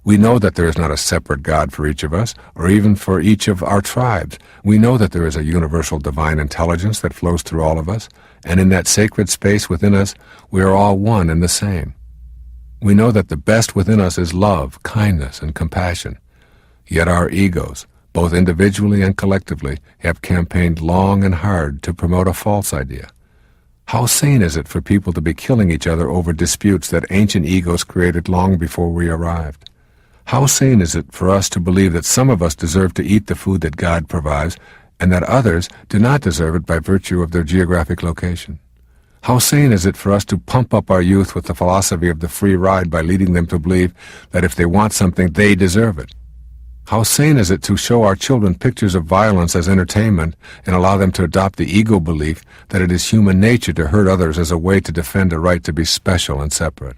We know that there is not a separate God for each of us, or even for each of our tribes. We know that there is a universal divine intelligence that flows through all of us, and in that sacred space within us, we are all one and the same. We know that the best within us is love, kindness, and compassion. Yet our egos, both individually and collectively, have campaigned long and hard to promote a false idea. How sane is it for people to be killing each other over disputes that ancient egos created long before we arrived? How sane is it for us to believe that some of us deserve to eat the food that God provides, and that others do not deserve it by virtue of their geographic location? How sane is it for us to pump up our youth with the philosophy of the free ride by leading them to believe that if they want something, they deserve it? How sane is it to show our children pictures of violence as entertainment and allow them to adopt the ego belief that it is human nature to hurt others as a way to defend a right to be special and separate?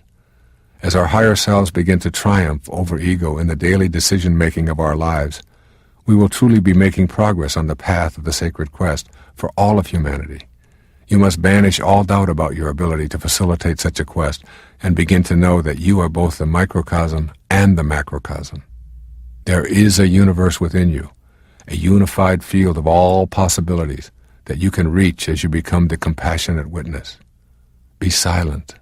As our higher selves begin to triumph over ego in the daily decision-making of our lives, we will truly be making progress on the path of the sacred quest for all of humanity. You must banish all doubt about your ability to facilitate such a quest and begin to know that you are both the microcosm and the macrocosm. There is a universe within you, a unified field of all possibilities that you can reach as you become the compassionate witness. Be silent.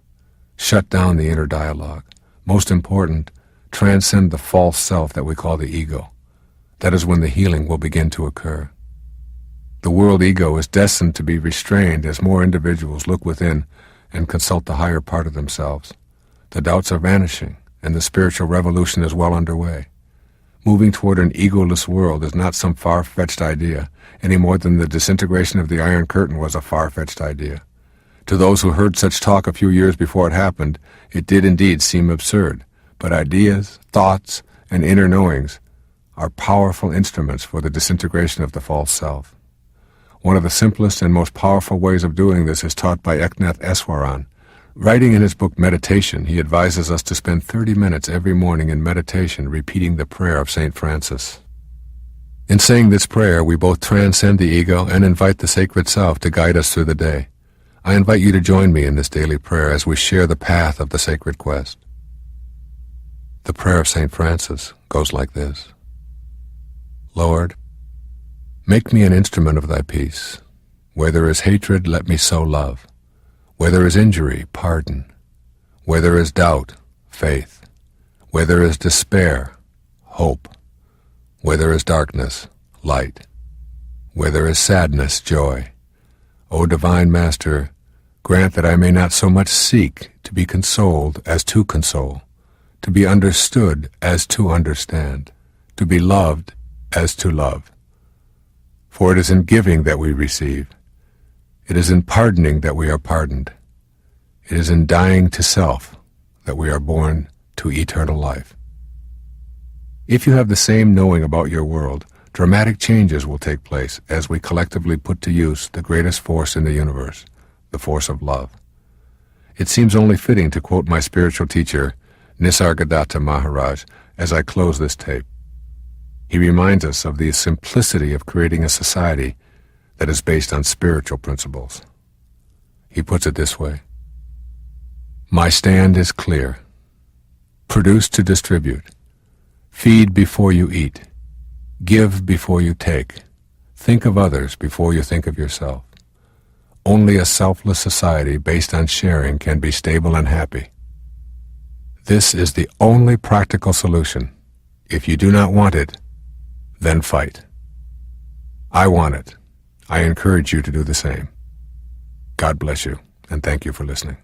Shut down the inner dialogue. Most important, transcend the false self that we call the ego. That is when the healing will begin to occur. The world ego is destined to be restrained as more individuals look within and consult the higher part of themselves. The doubts are vanishing, and the spiritual revolution is well underway. Moving toward an egoless world is not some far-fetched idea, any more than the disintegration of the Iron Curtain was a far-fetched idea. To those who heard such talk a few years before it happened, it did indeed seem absurd, but ideas, thoughts, and inner knowings are powerful instruments for the disintegration of the false self. One of the simplest and most powerful ways of doing this is taught by Eknath Eswaran. Writing in his book Meditation, he advises us to spend 30 minutes every morning in meditation repeating the prayer of St. Francis. In saying this prayer, we both transcend the ego and invite the sacred self to guide us through the day. I invite you to join me in this daily prayer as we share the path of the sacred quest. The prayer of St. Francis goes like this. Lord, make me an instrument of thy peace. Where there is hatred, let me sow love. Where there is injury, pardon. Where there is doubt, faith. Where there is despair, hope. Where there is darkness, light. Where there is sadness, joy. O divine Master, grant that I may not so much seek to be consoled as to console, to be understood as to understand, to be loved as to love. For it is in giving that we receive. It is in pardoning that we are pardoned. It is in dying to self that we are born to eternal life. If you have the same knowing about your world, dramatic changes will take place as we collectively put to use the greatest force in the universe, the force of love. It seems only fitting to quote my spiritual teacher, Nisargadatta Maharaj, as I close this tape. He reminds us of the simplicity of creating a society that is based on spiritual principles. He puts it this way: my stand is clear. Produce to distribute. Feed before you eat. Give before you take. Think of others before you think of yourself. Only a selfless society based on sharing can be stable and happy. This is the only practical solution. If you do not want it, then fight. I want it. I encourage you to do the same. God bless you, and thank you for listening.